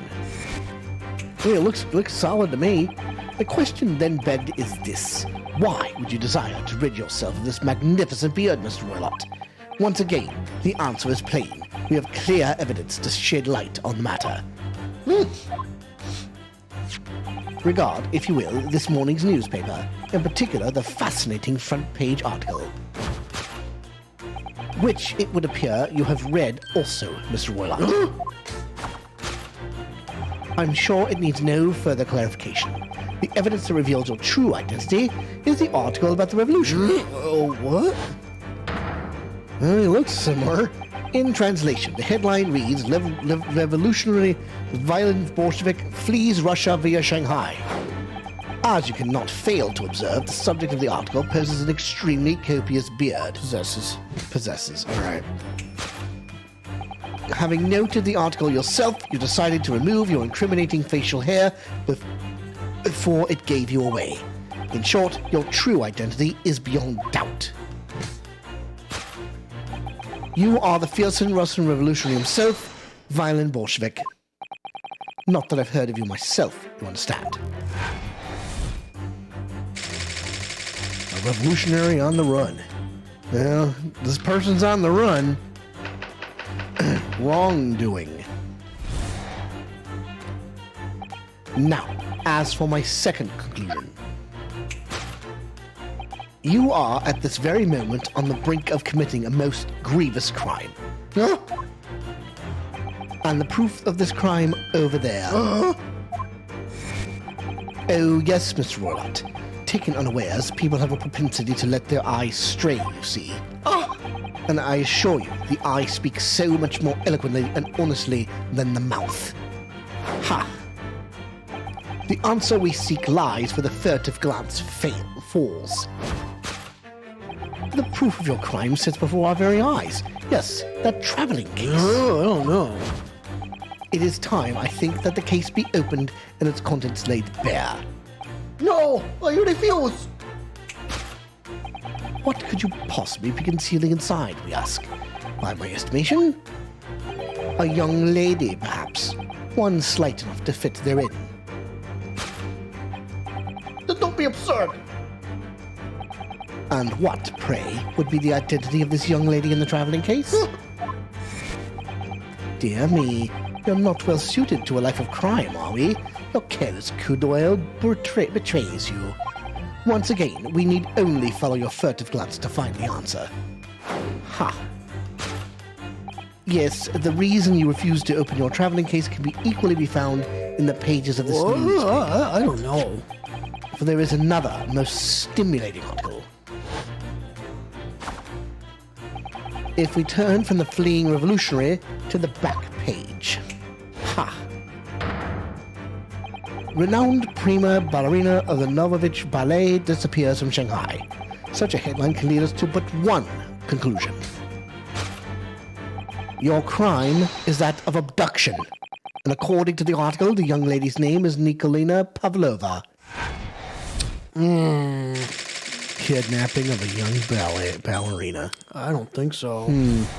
Hey, it looks solid to me. The question then begged is this. Why would you desire to rid yourself of this magnificent beard, Mr. Roylott? Once again, the answer is plain. We have clear evidence to shed light on the matter. Regard, if you will, this morning's newspaper, in particular the fascinating front page article, which it would appear you have read also, Mr. Roylott. I'm sure it needs no further clarification. The evidence that reveals your true identity is the article about the revolution. Oh, what? Well, it looks similar. In translation, the headline reads, Revolutionary Violent Bolshevik flees Russia via Shanghai. As you cannot fail to observe, the subject of the article poses an extremely copious beard. Possesses, all right. Having noted the article yourself, you decided to remove your incriminating facial hair before it gave you away. In short, your true identity is beyond doubt. You are the fearsome Russian revolutionary himself, violent Bolshevik. Not that I've heard of you myself, you understand. A revolutionary on the run. Well, this person's on the run. Wrongdoing. Now, as for my second conclusion. You are, at this very moment, on the brink of committing a most grievous crime. Huh? And the proof of this crime over there. Uh-huh. Oh, yes, Mr. Roylott. Taken unawares, people have a propensity to let their eyes stray, you see. And I assure you, the eye speaks so much more eloquently and honestly than the mouth. Ha! The answer we seek lies where the furtive glance falls. The proof of your crime sits before our very eyes. Yes, that traveling case. Oh, I don't know. It is time, I think, that the case be opened and its contents laid bare. No, I refuse. What could you possibly be concealing inside, we ask? By my estimation, a young lady, perhaps. One slight enough to fit therein. Don't be absurd. And what, pray, would be the identity of this young lady in the traveling case? Dear me, you're not well suited to a life of crime, are we? Your careless coup d'oeil betrays you. Once again, we need only follow your furtive glance to find the answer. Ha! Yes, the reason you refuse to open your traveling case can be equally be found in the pages of this news. I don't know. For there is another, most stimulating article. If we turn from the fleeing revolutionary to the back page. Ha! Renowned prima ballerina of the Novovich Ballet disappears from Shanghai. Such a headline can lead us to but one conclusion. Your crime is that of abduction. And according to the article, the young lady's name is Nikolina Pavlova. Kidnapping of a young ballerina. I don't think so.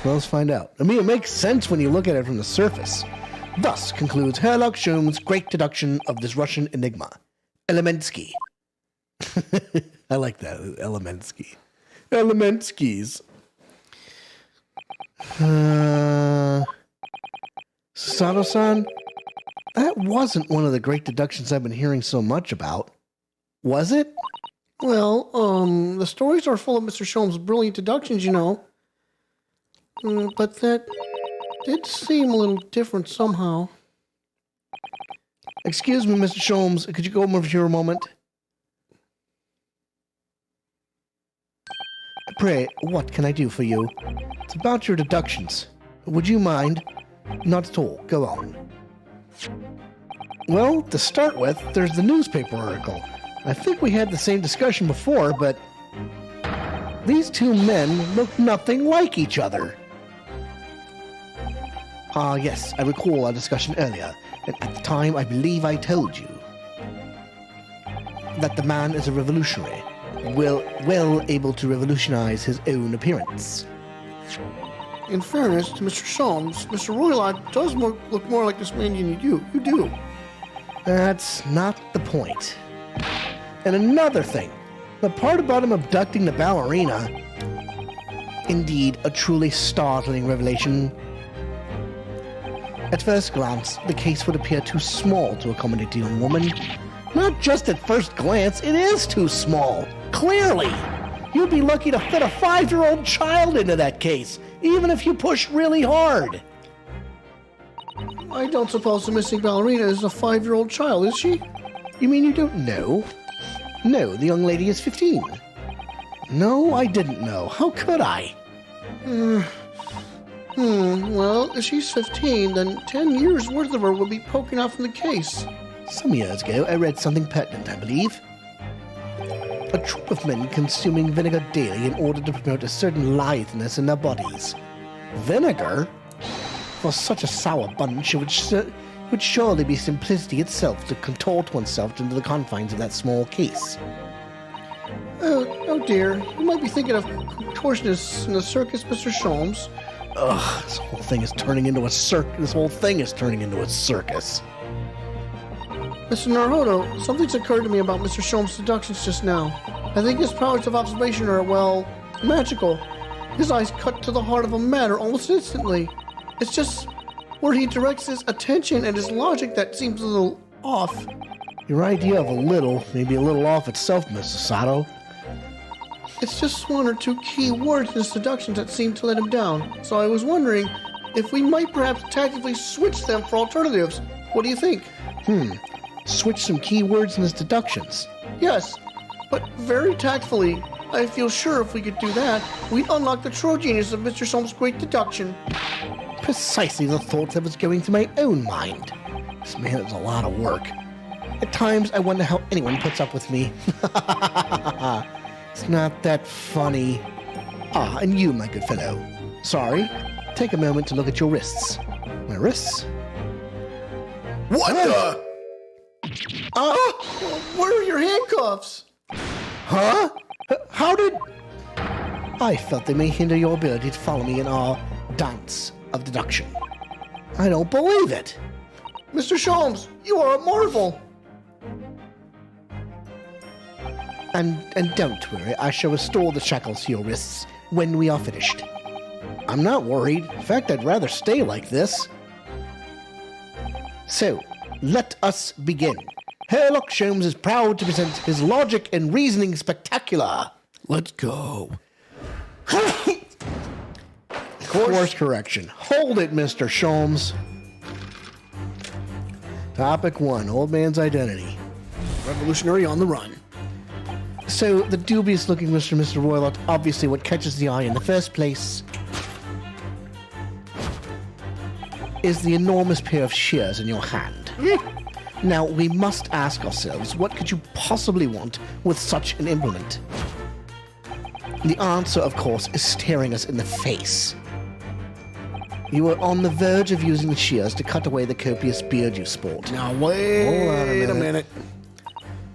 Well, let's find out. I mean, it makes sense when you look at it from the surface. Thus concludes Herlock Sholmes' great deduction of this Russian enigma. Elementsky. I like that. Elementsky. Elementskys. Sato-san, that wasn't one of the great deductions I've been hearing so much about. Was it? Well, the stories are full of Mr. Sholmes' brilliant deductions, you know. But that did seem a little different somehow. Excuse me, Mr. Sholmes. Could you go over here a moment? Pray, what can I do for you? It's about your deductions. Would you mind? Not at all. Go on. Well, to start with, there's the newspaper article. I think we had the same discussion before, but these two men look nothing like each other. Yes, I recall our discussion earlier, and at the time I believe I told you that the man is a revolutionary, well able to revolutionize his own appearance. In fairness to Mr. Sholmes, Mr. Roylott does look more like this man than you do. That's not the point. And another thing, the part about him abducting the ballerina, indeed a truly startling revelation. At first glance, the case would appear too small to accommodate a young woman. Not just at first glance, it is too small. Clearly! You'd be lucky to fit a 5-year-old child into that case, even if you push really hard. I don't suppose the missing ballerina is a 5-year-old child, is she? You mean you don't know? No, the young lady is 15. No, I didn't know. How could I? Well, if she's 15, then 10 years worth of her will be poking out from the case. Some years ago, I read something pertinent, I believe. A troop of men consuming vinegar daily in order to promote a certain litheness in their bodies. Vinegar? For such a sour bunch, it would surely be simplicity itself to contort oneself into the confines of that small case. Oh dear, you might be thinking of contortionists in the circus, Mr. Sholmes. Ugh, this whole thing is turning into a circus. Mr. Naruhodo, something's occurred to me about Mr. Sholmes' deductions just now. I think his powers of observation are, well, magical. His eyes cut to the heart of a matter almost instantly. It's just where he directs his attention and his logic that seems a little off. Your idea of a little may be a little off itself, Mr. Sato. It's just one or two key words in his deductions that seem to let him down. So I was wondering if we might perhaps tactically switch them for alternatives. What do you think? Switch some keywords in his deductions. Yes, but very tactfully. I feel sure if we could do that, we'd unlock the true genius of Mr. Sholmes' great deduction. Precisely the thought that was going through my own mind. This man is a lot of work. At times, I wonder how anyone puts up with me. It's not that funny. Ah, and you, my good fellow. Sorry. Take a moment to look at your wrists. My wrists? What the? Where are your handcuffs? Huh? How did... I felt they may hinder your ability to follow me in our dance of deduction. I don't believe it. Mr. Sholmes, you are a marvel. And don't worry, I shall restore the shackles to your wrists when we are finished. I'm not worried. In fact, I'd rather stay like this. So, let us begin. Sherlock Sholmes is proud to present his logic and reasoning spectacular. Let's go. Course correction. Hold it, Mr. Sholmes. Topic 1, Old Man's Identity. Revolutionary on the run. So, the dubious-looking Mr. Roylott, obviously what catches the eye in the first place is the enormous pair of shears in your hand. Now, we must ask ourselves, what could you possibly want with such an implement? The answer, of course, is staring us in the face. You are on the verge of using the shears to cut away the copious beard you sport. Now, wait a minute.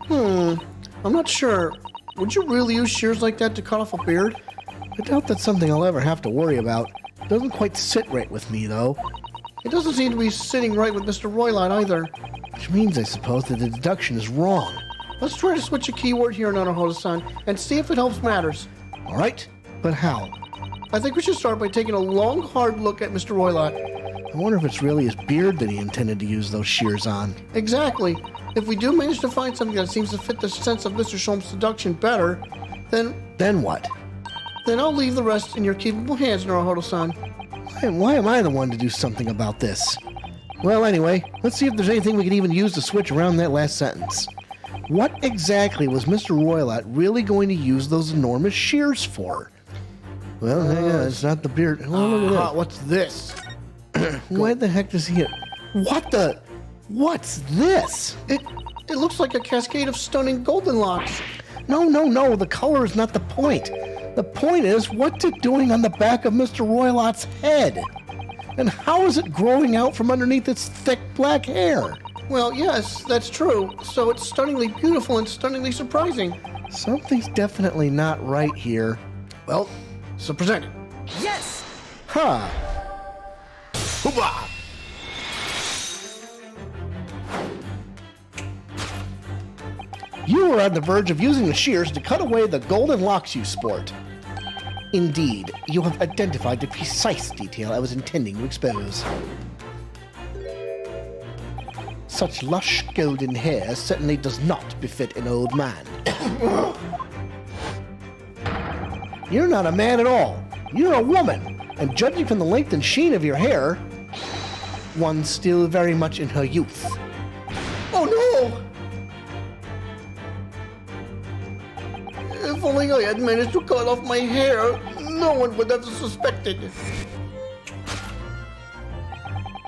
I'm not sure. Would you really use shears like that to cut off a beard? I doubt that's something I'll ever have to worry about. It doesn't quite sit right with me, though. It doesn't seem to be sitting right with Mr. Roylott either. Which means, I suppose, that the deduction is wrong. Let's try to switch a keyword here, Naruhodo-san, and see if it helps matters. All right, but how? I think we should start by taking a long, hard look at Mr. Roylott. I wonder if it's really his beard that he intended to use those shears on. Exactly. If we do manage to find something that seems to fit the sense of Mr. Sholmes' deduction better, then Then what? I'll leave the rest in your capable hands, Naruhodo-san. Why am I the one to do something about this? Well, anyway, let's see if there's anything we can even use to switch around that last sentence. What exactly was Mr. Roylott really going to use those enormous shears for? Well, hang on, it's not the beard. Oh, look at that. What's this? Why the heck does he... What's this? It looks like a cascade of stunning golden locks. No, the color is not the point. The point is, what's it doing on the back of Mr. Roylott's head? And how is it growing out from underneath its thick black hair? Well, yes, that's true. So it's stunningly beautiful and stunningly surprising. Something's definitely not right here. Well, so present it. Yes! Huh. Hoopah! You are on the verge of using the shears to cut away the golden locks you sport. Indeed, you have identified the precise detail I was intending to expose. Such lush golden hair certainly does not befit an old man. You're not a man at all. You're a woman, and judging from the length and sheen of your hair, one still very much in her youth. Oh no! If only I had managed to cut off my hair, no one would have suspected.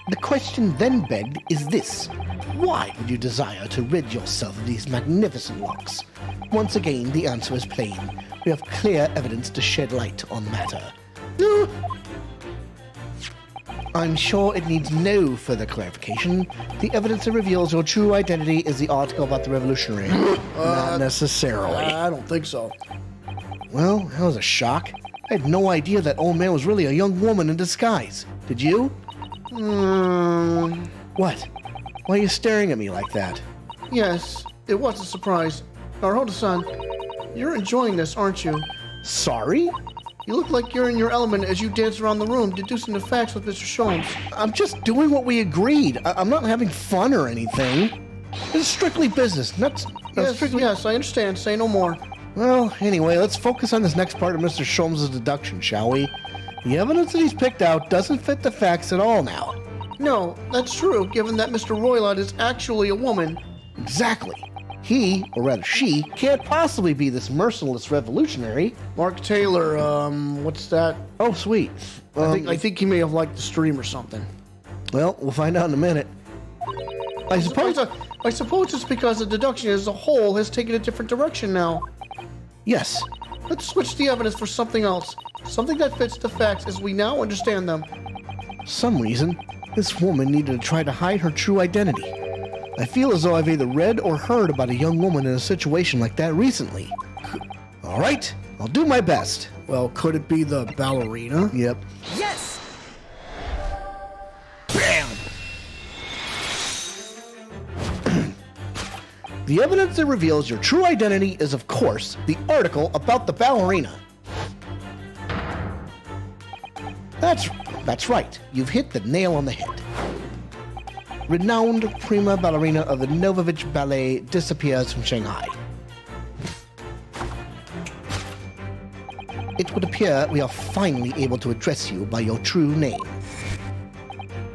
The question then begged is this: why would you desire to rid yourself of these magnificent locks? Once again, the answer is plain. We have clear evidence to shed light on the matter. I'm sure it needs no further clarification. The evidence that reveals your true identity is the article about the revolutionary. Not necessarily. I don't think so. Well, that was a shock. I had no idea that old man was really a young woman in disguise. Did you? What? Why are you staring at me like that? Yes, it was a surprise. Naruhodo-san, you're enjoying this, aren't you? Sorry? You look like you're in your element as you dance around the room, deducing the facts with Mr. Sholmes. I'm just doing what we agreed. I'm not having fun or anything. This is strictly business. Yes, I understand. Say no more. Well, anyway, let's focus on this next part of Mr. Sholmes' deduction, shall we? The evidence that he's picked out doesn't fit the facts at all now. No, that's true, given that Mr. Roylott is actually a woman. Exactly. He, or rather she, can't possibly be this merciless revolutionary. Mark Taylor, what's that? Oh, sweet. I think he may have liked the stream or something. Well, we'll find out in a minute. I suppose... I suppose it's because the deduction as a whole has taken a different direction now. Yes. Let's switch the evidence for something else. Something that fits the facts as we now understand them. Some reason, this woman needed to try to hide her true identity. I feel as though I've either read or heard about a young woman in a situation like that recently. All right, I'll do my best. Well, could it be the ballerina? Yep. Yes! Bam! The evidence that reveals your true identity is, of course, the article about the ballerina. That's right. You've hit the nail on the head. Renowned prima ballerina of the Novovich Ballet disappears from Shanghai. It would appear we are finally able to address you by your true name.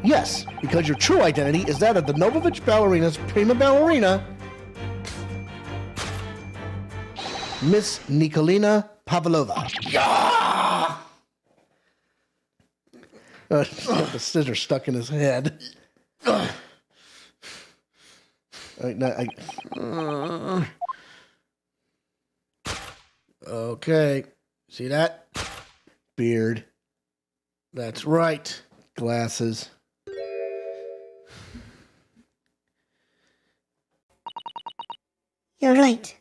Yes, because your true identity is that of the Novovich ballerina's prima ballerina, Miss Nikolina Pavlova. Yeah! He's got the scissor stuck in his head. Okay. See that? Beard. That's right. Glasses. You're right.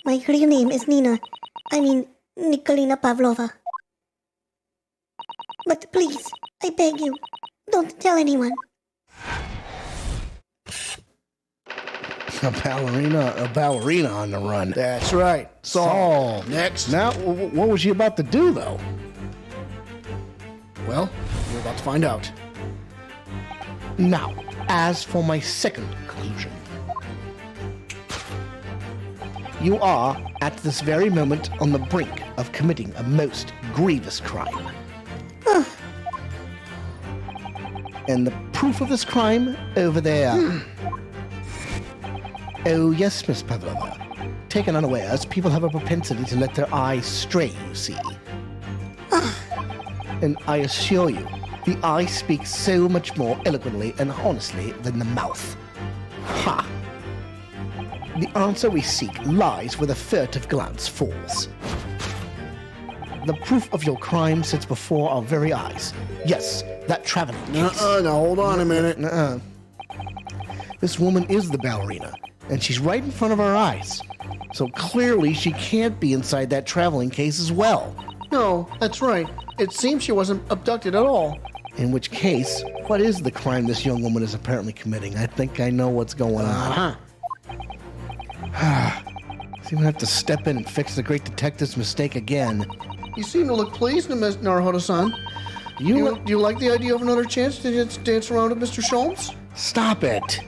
My real name is Nikolina Pavlova. But please, I beg you, don't tell anyone. A ballerina on the run. That's right. Saul. Next. Now, what was she about to do, though? Well, you're about to find out. Now, as for my second conclusion. You are, at this very moment, on the brink of committing a most grievous crime. And the proof of this crime over there. Oh, yes, Miss Pavlova. Taken unawares, people have a propensity to let their eyes stray, you see. And I assure you, the eye speaks so much more eloquently and honestly than the mouth. Ha! The answer we seek lies where the furtive glance falls. The proof of your crime sits before our very eyes. Yes, that traveling case. Now hold on a minute. This woman is the ballerina, and she's right in front of our eyes. So clearly she can't be inside that traveling case as well. No, that's right. It seems she wasn't abducted at all. In which case, what is the crime this young woman is apparently committing? I think I know what's going on. So you have to step in and fix the great detective's mistake again. You seem to look pleased, Miss Naruhodo-san. Do you like the idea of another chance to just dance around with Mr. Sholmes? Stop it.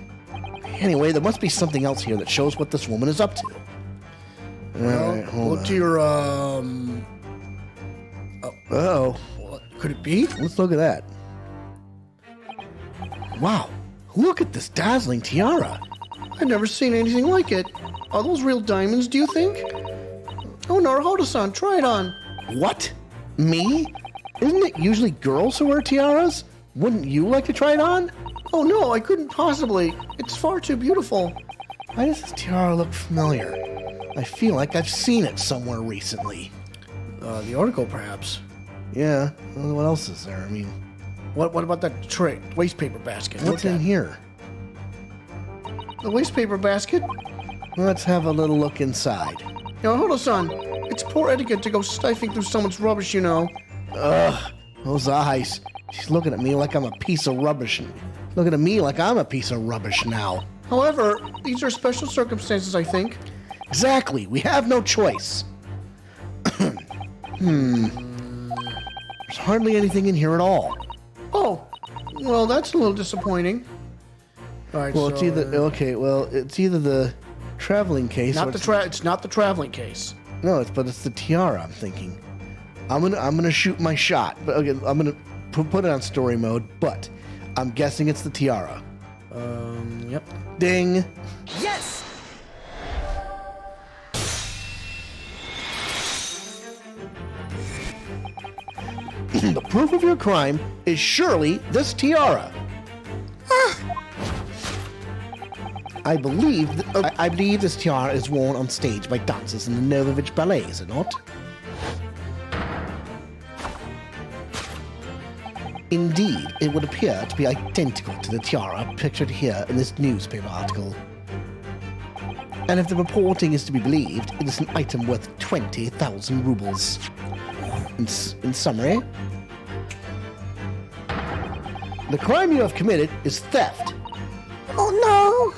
Anyway, there must be something else here that shows what this woman is up to. Look to your, Oh. What could it be? Let's look at that. Wow. Look at this dazzling tiara. I've never seen anything like it. Are those real diamonds, do you think? Oh, Naruhodo-san, try it on. What? Me? Isn't it usually girls who wear tiaras? Wouldn't you like to try it on? Oh no, I couldn't possibly. It's far too beautiful. Why does this tiara look familiar? I feel like I've seen it somewhere recently. The article, perhaps. Yeah. Well, what else is there? I mean, What about that tray, waste paper basket? what's in here? The waste paper basket? Let's have a little look inside. Naruhodo-san, it's poor etiquette to go stifling through someone's rubbish, you know. Ugh, those eyes. She's looking at me like I'm a piece of rubbish. Looking at me like I'm a piece of rubbish now. However, these are special circumstances, I think. Exactly. We have no choice. There's hardly anything in here at all. Oh, well, that's a little disappointing. All right, Well, so, it's either the traveling case. or it's not the traveling case. No, but it's the tiara. I'm thinking. I'm gonna shoot my shot. But okay, I'm gonna put it on story mode. But I'm guessing it's the tiara. Yep. Ding. Yes! The proof of your crime is surely this tiara. I believe this tiara is worn on stage by dancers in the Novovich Ballet, is it not? Indeed, it would appear to be identical to the tiara pictured here in this newspaper article. And if the reporting is to be believed, it is an item worth 20,000 rubles. In summary, the crime you have committed is theft. Oh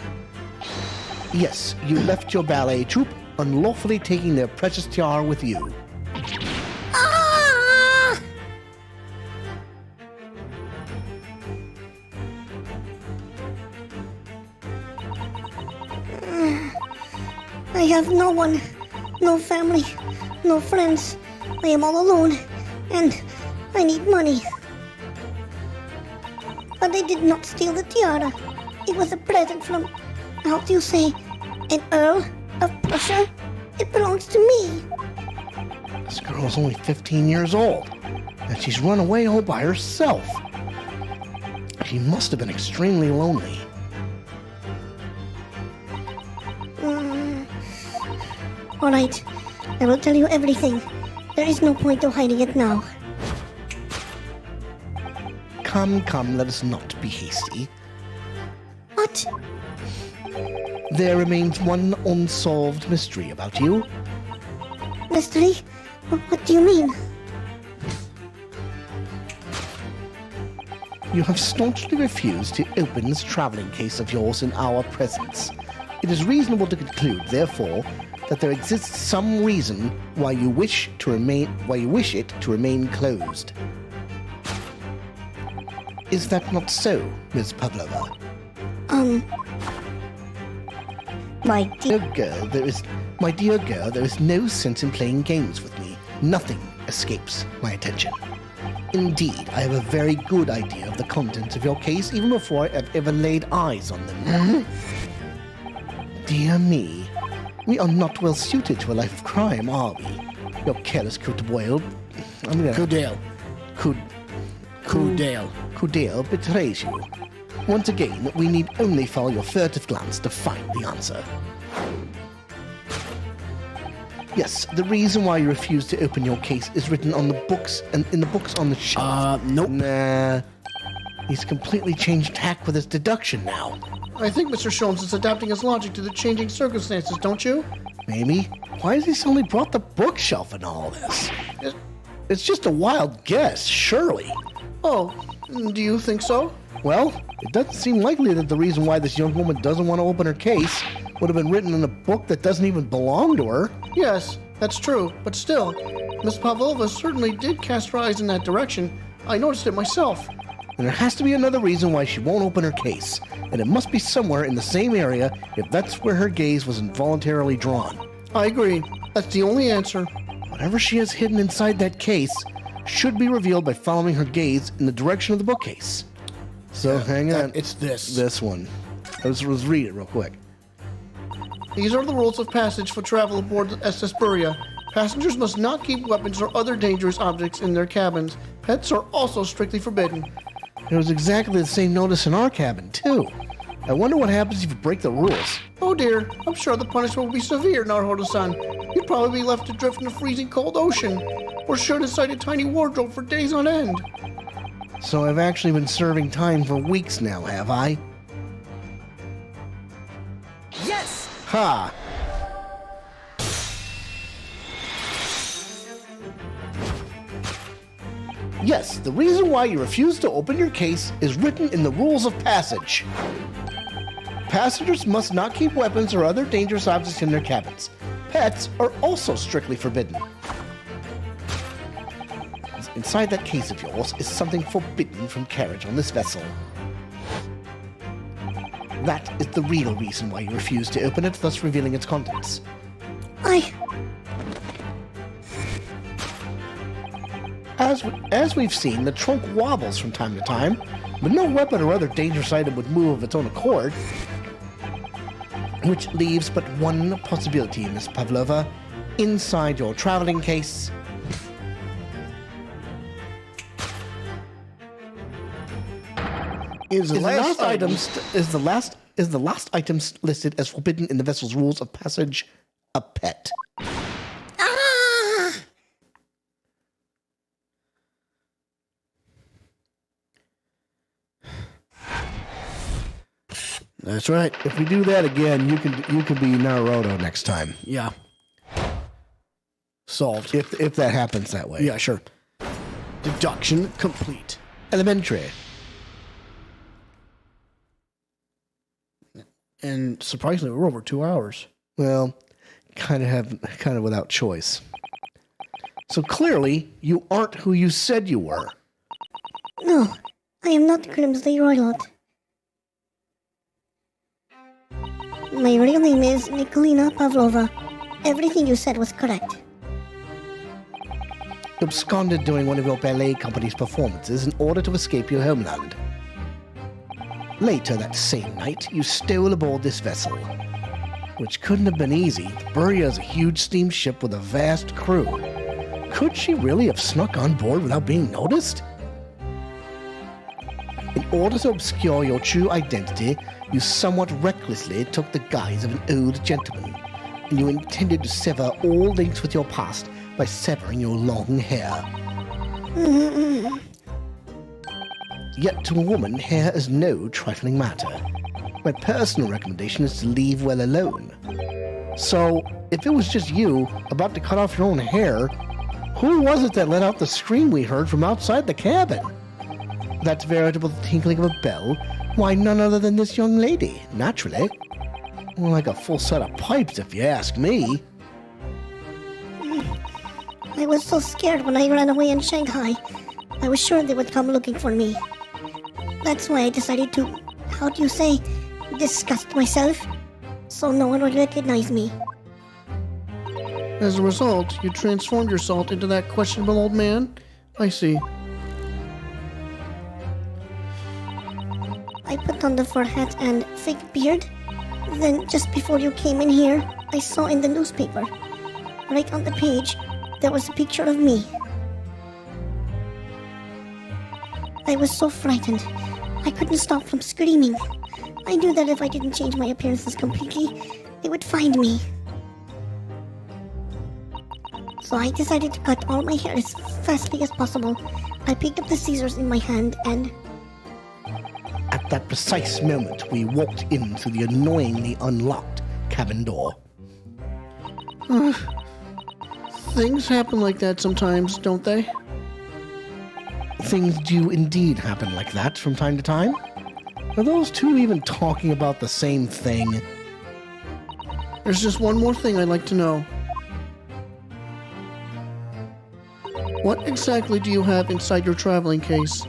Yes, you left your ballet troupe, unlawfully taking their precious tiara with you. no! Ah! I have no one, no family, no friends. I am all alone, and I need money. But I did not steal the tiara. It was a present from, how do you say, an Earl of Prussia? It belongs to me. This girl's only 15 years old, and she's run away all by herself. She must have been extremely lonely. All right, I will tell you everything. There is no point of hiding it now. Come, let us not be hasty. What? There remains one unsolved mystery about you. Mystery? What do you mean? You have staunchly refused to open this traveling case of yours in our presence. It is reasonable to conclude, therefore, that there exists some reason why you wish it to remain closed. Is that not so, Ms. Pavlova? My dear. My dear girl, there is no sense in playing games with me. Nothing escapes my attention. Indeed, I have a very good idea of the contents of your case even before I have ever laid eyes on them. Dear me, we are not well suited to a life of crime, are we? Your careless Coudale betrays you. Once again, we need only follow your furtive glance to find the answer. Yes, the reason why you refuse to open your case is written on the books and in the books on the shelf. Nope. Nah. He's completely changed tack with his deduction now. I think Mr. Sholmes is adapting his logic to the changing circumstances, don't you? Maybe. Why has he suddenly brought the bookshelf in all this? It's just a wild guess, surely. Oh, do you think so? Well, it doesn't seem likely that the reason why this young woman doesn't want to open her case would have been written in a book that doesn't even belong to her. Yes, that's true, but still, Miss Pavlova certainly did cast her eyes in that direction. I noticed it myself. And there has to be another reason why she won't open her case, and it must be somewhere in the same area if that's where her gaze was involuntarily drawn. I agree. That's the only answer. Whatever she has hidden inside that case should be revealed by following her gaze in the direction of the bookcase. So hang on. It's this. This one. Let's read it real quick. These are the rules of passage for travel aboard the SS Buria. Passengers must not keep weapons or other dangerous objects in their cabins. Pets are also strictly forbidden. It was exactly the same notice in our cabin, too. I wonder what happens if you break the rules. Oh dear, I'm sure the punishment will be severe, Naruhodo-san. You'd probably be left adrift in the freezing cold ocean, or shut inside a tiny wardrobe for days on end. So I've actually been serving time for weeks now, have I? Yes! Ha! Yes, the reason why you refuse to open your case is written in the rules of passage. Passengers must not keep weapons or other dangerous objects in their cabins. Pets are also strictly forbidden. Inside that case of yours is something forbidden from carriage on this vessel. That is the real reason why you refuse to open it, thus revealing its contents. As we've seen, the trunk wobbles from time to time, but no weapon or other dangerous item would move of its own accord. Which leaves but one possibility, Miss Pavlova. Inside your traveling case is the last item listed as forbidden in the vessel's rules of passage a pet. That's right. If we do that again, you can be Naruhodo next time. Yeah. Solved. If that happens that way. Yeah, sure. Deduction complete. Elementary. And surprisingly, we're over 2 hours. Well, kind of without choice. So clearly, you aren't who you said you were. No, I am not Grimsley Roylott. My real name is Nikolina Pavlova. Everything you said was correct. You absconded during one of your ballet company's performances in order to escape your homeland. Later that same night, you stole aboard this vessel, which couldn't have been easy. The Burya is a huge steamship with a vast crew. Could she really have snuck on board without being noticed? In order to obscure your true identity, you somewhat recklessly took the guise of an old gentleman, and you intended to sever all links with your past by severing your long hair. Yet to a woman, hair is no trifling matter. My personal recommendation is to leave well alone. So, if it was just you, about to cut off your own hair, who was it that let out the scream we heard from outside the cabin? That veritable tinkling of a bell? Why, none other than this young lady, naturally. More like a full set of pipes, if you ask me. I was so scared when I ran away in Shanghai. I was sure they would come looking for me. That's why I decided to, how do you say, disgust myself, so no one would recognize me. As a result, you transformed yourself into that questionable old man? I see. I put on the fur hat and fake beard. Then, just before you came in here, I saw in the newspaper, right on the page, there was a picture of me. I was so frightened. I couldn't stop from screaming. I knew that if I didn't change my appearances completely, they would find me. So I decided to cut all my hair as fastly as possible. I picked up the scissors in my hand and... At that precise moment, we walked in through the annoyingly unlocked cabin door. Things happen like that sometimes, don't they? Things do indeed happen like that from time to time. Are those two even talking about the same thing? There's just one more thing I'd like to know. What exactly do you have inside your traveling case?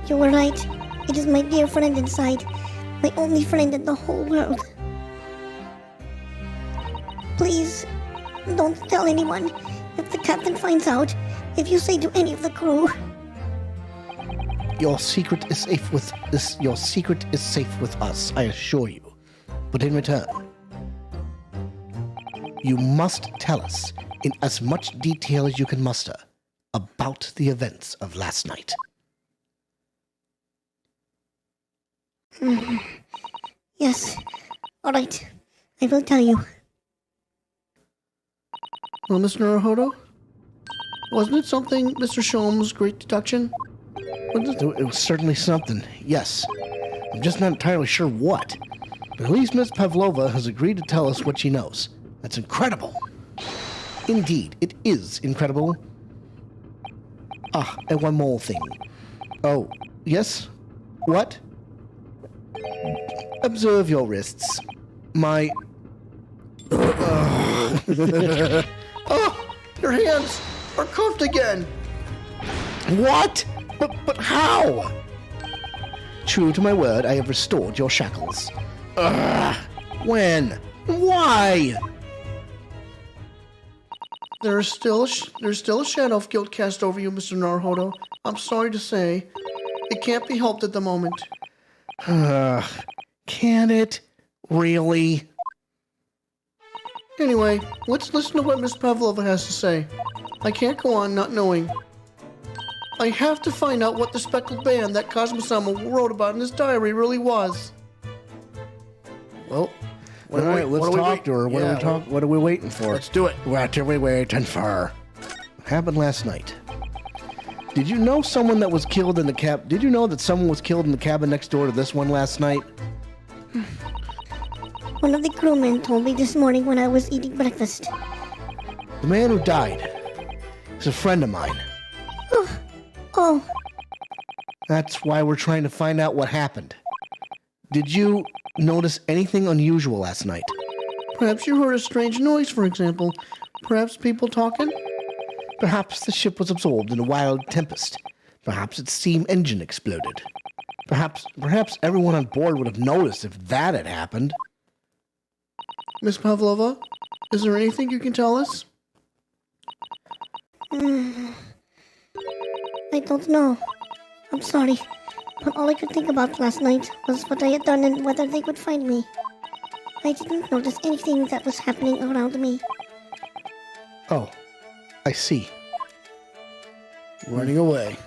You were right. It is my dear friend inside. My only friend in the whole world. Please, don't tell anyone. If the captain finds out, if you say to any of the crew... Your secret is safe with this. Your secret is safe with us, I assure you. But in return, you must tell us, in as much detail as you can muster, about the events of last night. Yes. All right. I will tell you. Well, Mr. Naruhodo? Wasn't it something Mr. Sholmes' great deduction? It was certainly something, yes. I'm just not entirely sure what. But at least Miss Pavlova has agreed to tell us what she knows. That's incredible. Indeed, it is incredible. Ah, and one more thing. Oh, yes? What? Observe your wrists. My... Oh, your hands are cuffed again. What? But how? True to my word, I have restored your shackles. When? Why? There's still a shadow of guilt cast over you, Mr. Naruhodo. I'm sorry to say, it can't be helped at the moment. Can it? Really? Anyway, let's listen to what Miss Pavlova has to say. I can't go on not knowing. I have to find out what the speckled band that Kazuma-sama wrote about in his diary really was. Well, all right, let's talk to her. What are we waiting for? Let's do it. What are we waiting for? Happened last night. Did you know someone that was killed in the cab? Did you know that someone was killed in the cabin next door to this one last night? One of the crewmen told me this morning when I was eating breakfast. The man who died is a friend of mine. Oh, That's why we're trying to find out what happened. Did you notice anything unusual last night? Perhaps you heard a strange noise, for example. Perhaps people talking? Perhaps the ship was absorbed in a wild tempest. Perhaps its steam engine exploded. Perhaps everyone on board would have noticed if that had happened. Miss Pavlova, is there anything you can tell us? I don't know. I'm sorry. But all I could think about last night was what I had done and whether they could find me. I didn't notice anything that was happening around me. Oh, I see. Running away.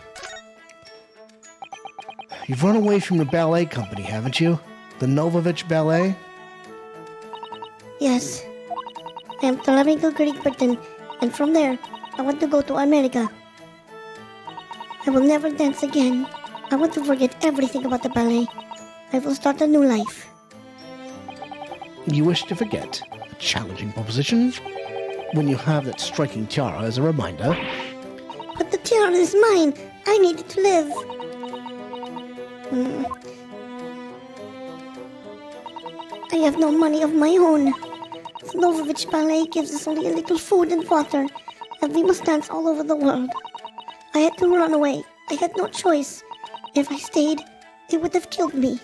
You've run away from your ballet company, haven't you? The Novovich Ballet? Yes. I am traveling to Great Britain, and from there, I want to go to America. I will never dance again. I want to forget everything about the ballet. I will start a new life. You wish to forget a challenging proposition when you have that striking tiara as a reminder. But the tiara is mine. I need it to live. I have no money of my own. The Novovich Ballet gives us only a little food and water, and we must dance all over the world. I had to run away. I had no choice. If I stayed, it would have killed me.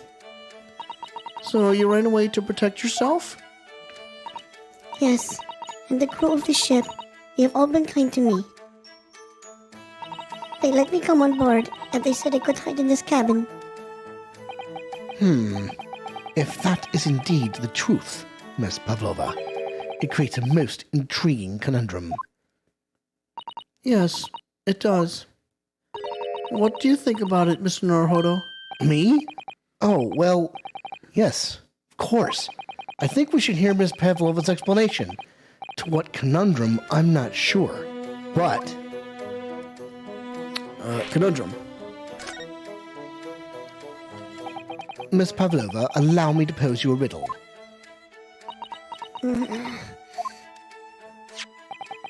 So you ran away to protect yourself? Yes, and the crew of the ship, they have all been kind to me. They let me come on board, and they said I could hide in this cabin. If that is indeed the truth, Miss Pavlova, it creates a most intriguing conundrum. Yes, it does. What do you think about it, Mr. Naruhodo? Me? Oh, well, yes, of course. I think we should hear Miss Pavlova's explanation. To what conundrum, I'm not sure. But... Conundrum. Miss Pavlova, allow me to pose you a riddle.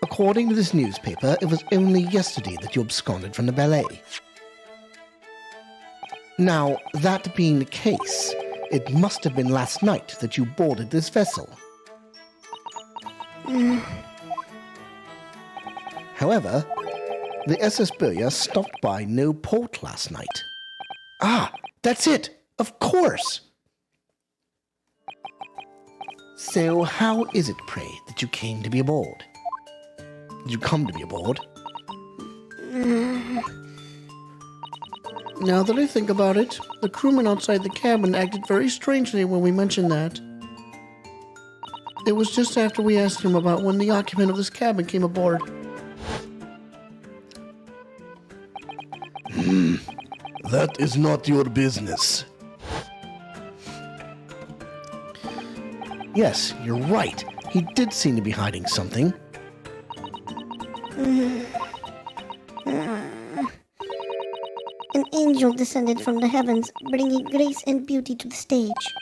According to this newspaper, it was only yesterday that you absconded from the ballet. Now, that being the case, it must have been last night that you boarded this vessel. However, the SS Burya stopped by no port last night. Ah, that's it! Of course! So how is it, pray, that you came to be aboard? Did you come to be aboard? Now that I think about it, the crewman outside the cabin acted very strangely when we mentioned that. It was just after we asked him about when the occupant of this cabin came aboard. That is not your business. Yes, you're right. He did seem to be hiding something. An angel descended from the heavens, bringing grace and beauty to the stage.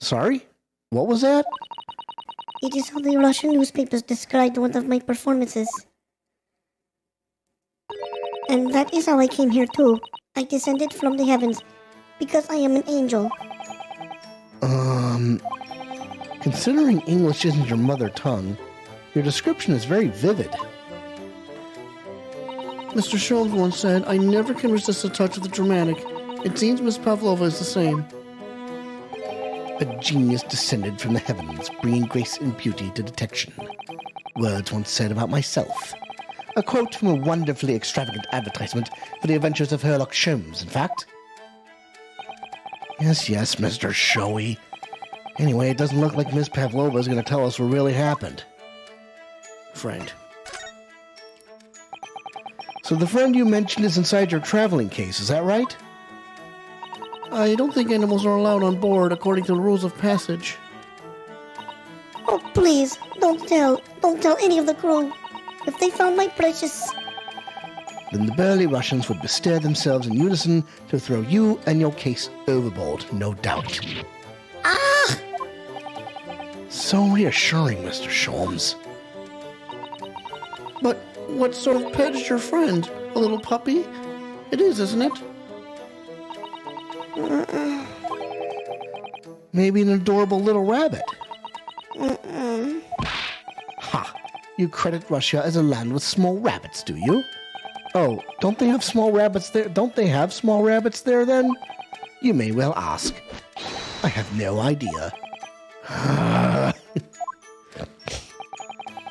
Sorry? What was that? It is how the Russian newspapers described one of my performances. And that is how I came here too. I descended from the heavens, because I am an angel. Considering English isn't your mother tongue, your description is very vivid. Mr. Sholmes once said, I never can resist a touch of the dramatic. It seems Miss Pavlova is the same. A genius descended from the heavens, bringing grace and beauty to detection. Words once said about myself. A quote from a wonderfully extravagant advertisement for the adventures of Sherlock Sholmes, in fact. Yes, Mr. Showy. Anyway, it doesn't look like Miss Pavlova is going to tell us what really happened. Friend. So the friend you mentioned is inside your traveling case, is that right? I don't think animals are allowed on board according to the rules of passage. Oh, please, don't tell any of the crew. If they found my precious... Then the burly Russians would bestir themselves in unison to throw you and your case overboard, no doubt. Ah! So reassuring, Mr. Sholmes. But what sort of pet is your friend? A little puppy? It is, isn't it? Maybe an adorable little rabbit. Ha! You credit Russia as a land with small rabbits, do you? Oh, don't they have small rabbits there? Don't they have small rabbits there, then? You may well ask. I have no idea.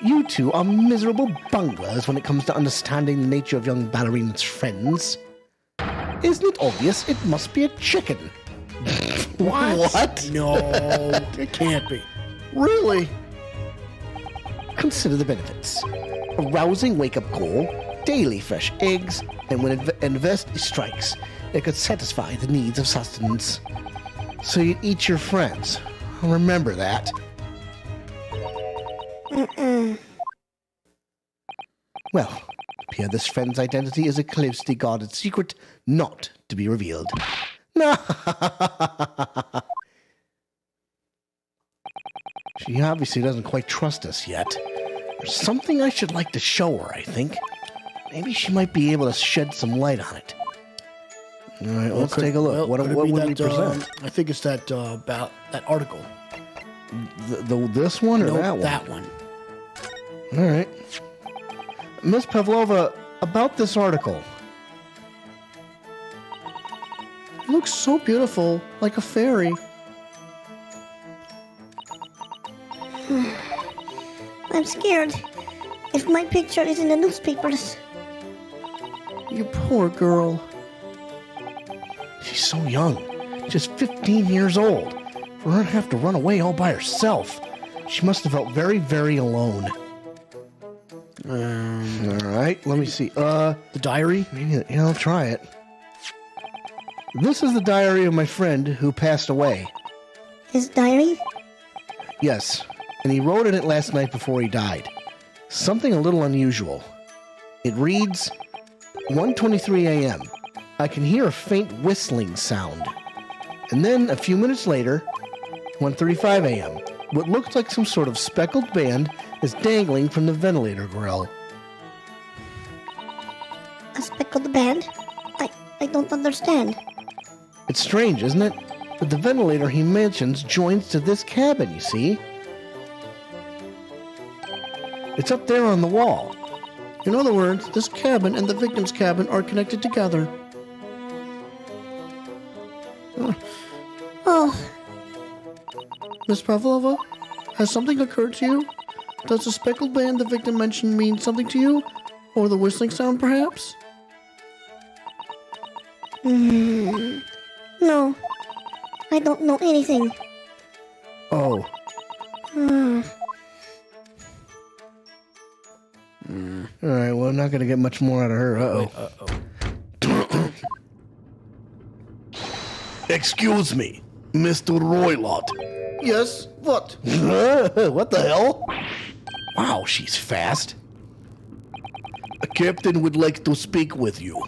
You two are miserable bunglers when it comes to understanding the nature of young ballerina's friends. Isn't it obvious it must be a chicken? What? No, it can't be. Really? Consider the benefits. A rousing wake-up call, daily fresh eggs, and when adversity strikes, it could satisfy the needs of sustenance. So you eat your friends. Remember that. Well, it appears this friend's identity is a closely guarded secret not to be revealed. She obviously doesn't quite trust us yet. There's something I should like to show her, I think. Maybe she might be able to shed some light on it. All right, let's take a look. What would we present? I think it's that about that article. This one or that one? That one. All right. Miss Pavlova, about this article. It looks so beautiful, like a fairy. I'm scared. If my picture is in the newspapers... You poor girl. She's so young. Just 15 years old. For her to have to run away all by herself. She must have felt very, very alone. All right, let me see. The diary? Yeah, I'll try it. This is the diary of my friend who passed away. His diary? Yes, and he wrote in it last night before he died. Something a little unusual. It reads, 1:23 a.m. I can hear a faint whistling sound. And then a few minutes later, 1:35 a.m. What looks like some sort of speckled band is dangling from the ventilator grill. A speckled band? I don't understand. It's strange, isn't it? But the ventilator he mentions joins to this cabin, you see? It's up there on the wall. In other words, this cabin and the victim's cabin are connected together. Oh, Miss Pavlova, has something occurred to you? Does the speckled band the victim mentioned mean something to you? Or the whistling sound, perhaps? no. I don't know anything. Oh. All right, well, I'm not going to get much more out of her. Uh-oh. Excuse me, Mr. Roylott. Yes, what? What the hell? Wow, she's fast. A captain would like to speak with you.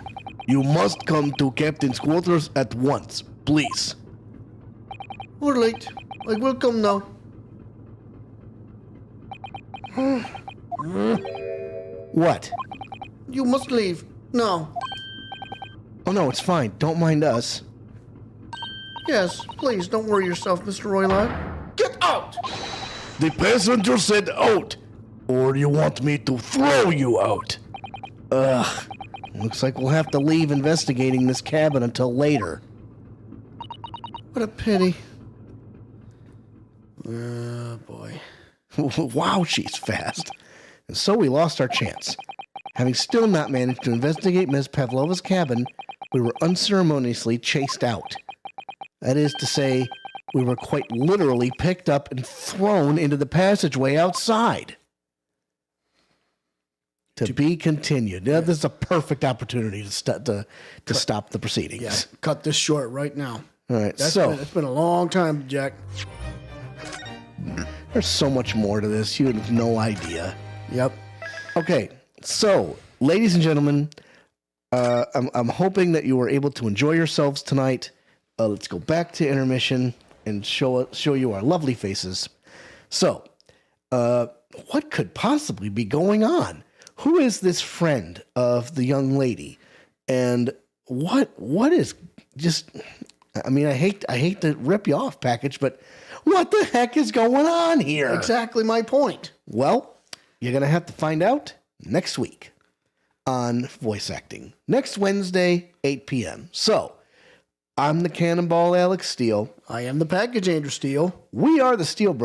You must come to captain's quarters at once, please. We're late. I will come now. What? You must leave. Now. Oh, no, it's fine. Don't mind us. Yes, please, don't worry yourself, Mr. Roylott. Get out! The passenger said out. Or do you want me to throw you out? Ugh. Looks like we'll have to leave investigating this cabin until later. What a pity. Oh, boy. Wow, she's fast. And so we lost our chance. Having still not managed to investigate Ms. Pavlova's cabin, we were unceremoniously chased out. That is to say, we were quite literally picked up and thrown into the passageway outside. To be continued. Now, this is a perfect opportunity to stop the proceedings. Yeah, cut this short right now. All right, It's been a long time, Jack. There's so much more to this. You have no idea. Yep. Okay, so, ladies and gentlemen, I'm hoping that you were able to enjoy yourselves tonight. Let's go back to intermission and show you our lovely faces. So, what could possibly be going on? Who is this friend of the young lady? And what is just... I mean, I hate to rip you off, Package, but what the heck is going on here? Exactly my point. Well, you're going to have to find out next week on Voice Acting. Next Wednesday, 8 p.m. So, I'm the Cannonball Alex Steele. I am the Package Andrew Steele. We are the Steel Brothers.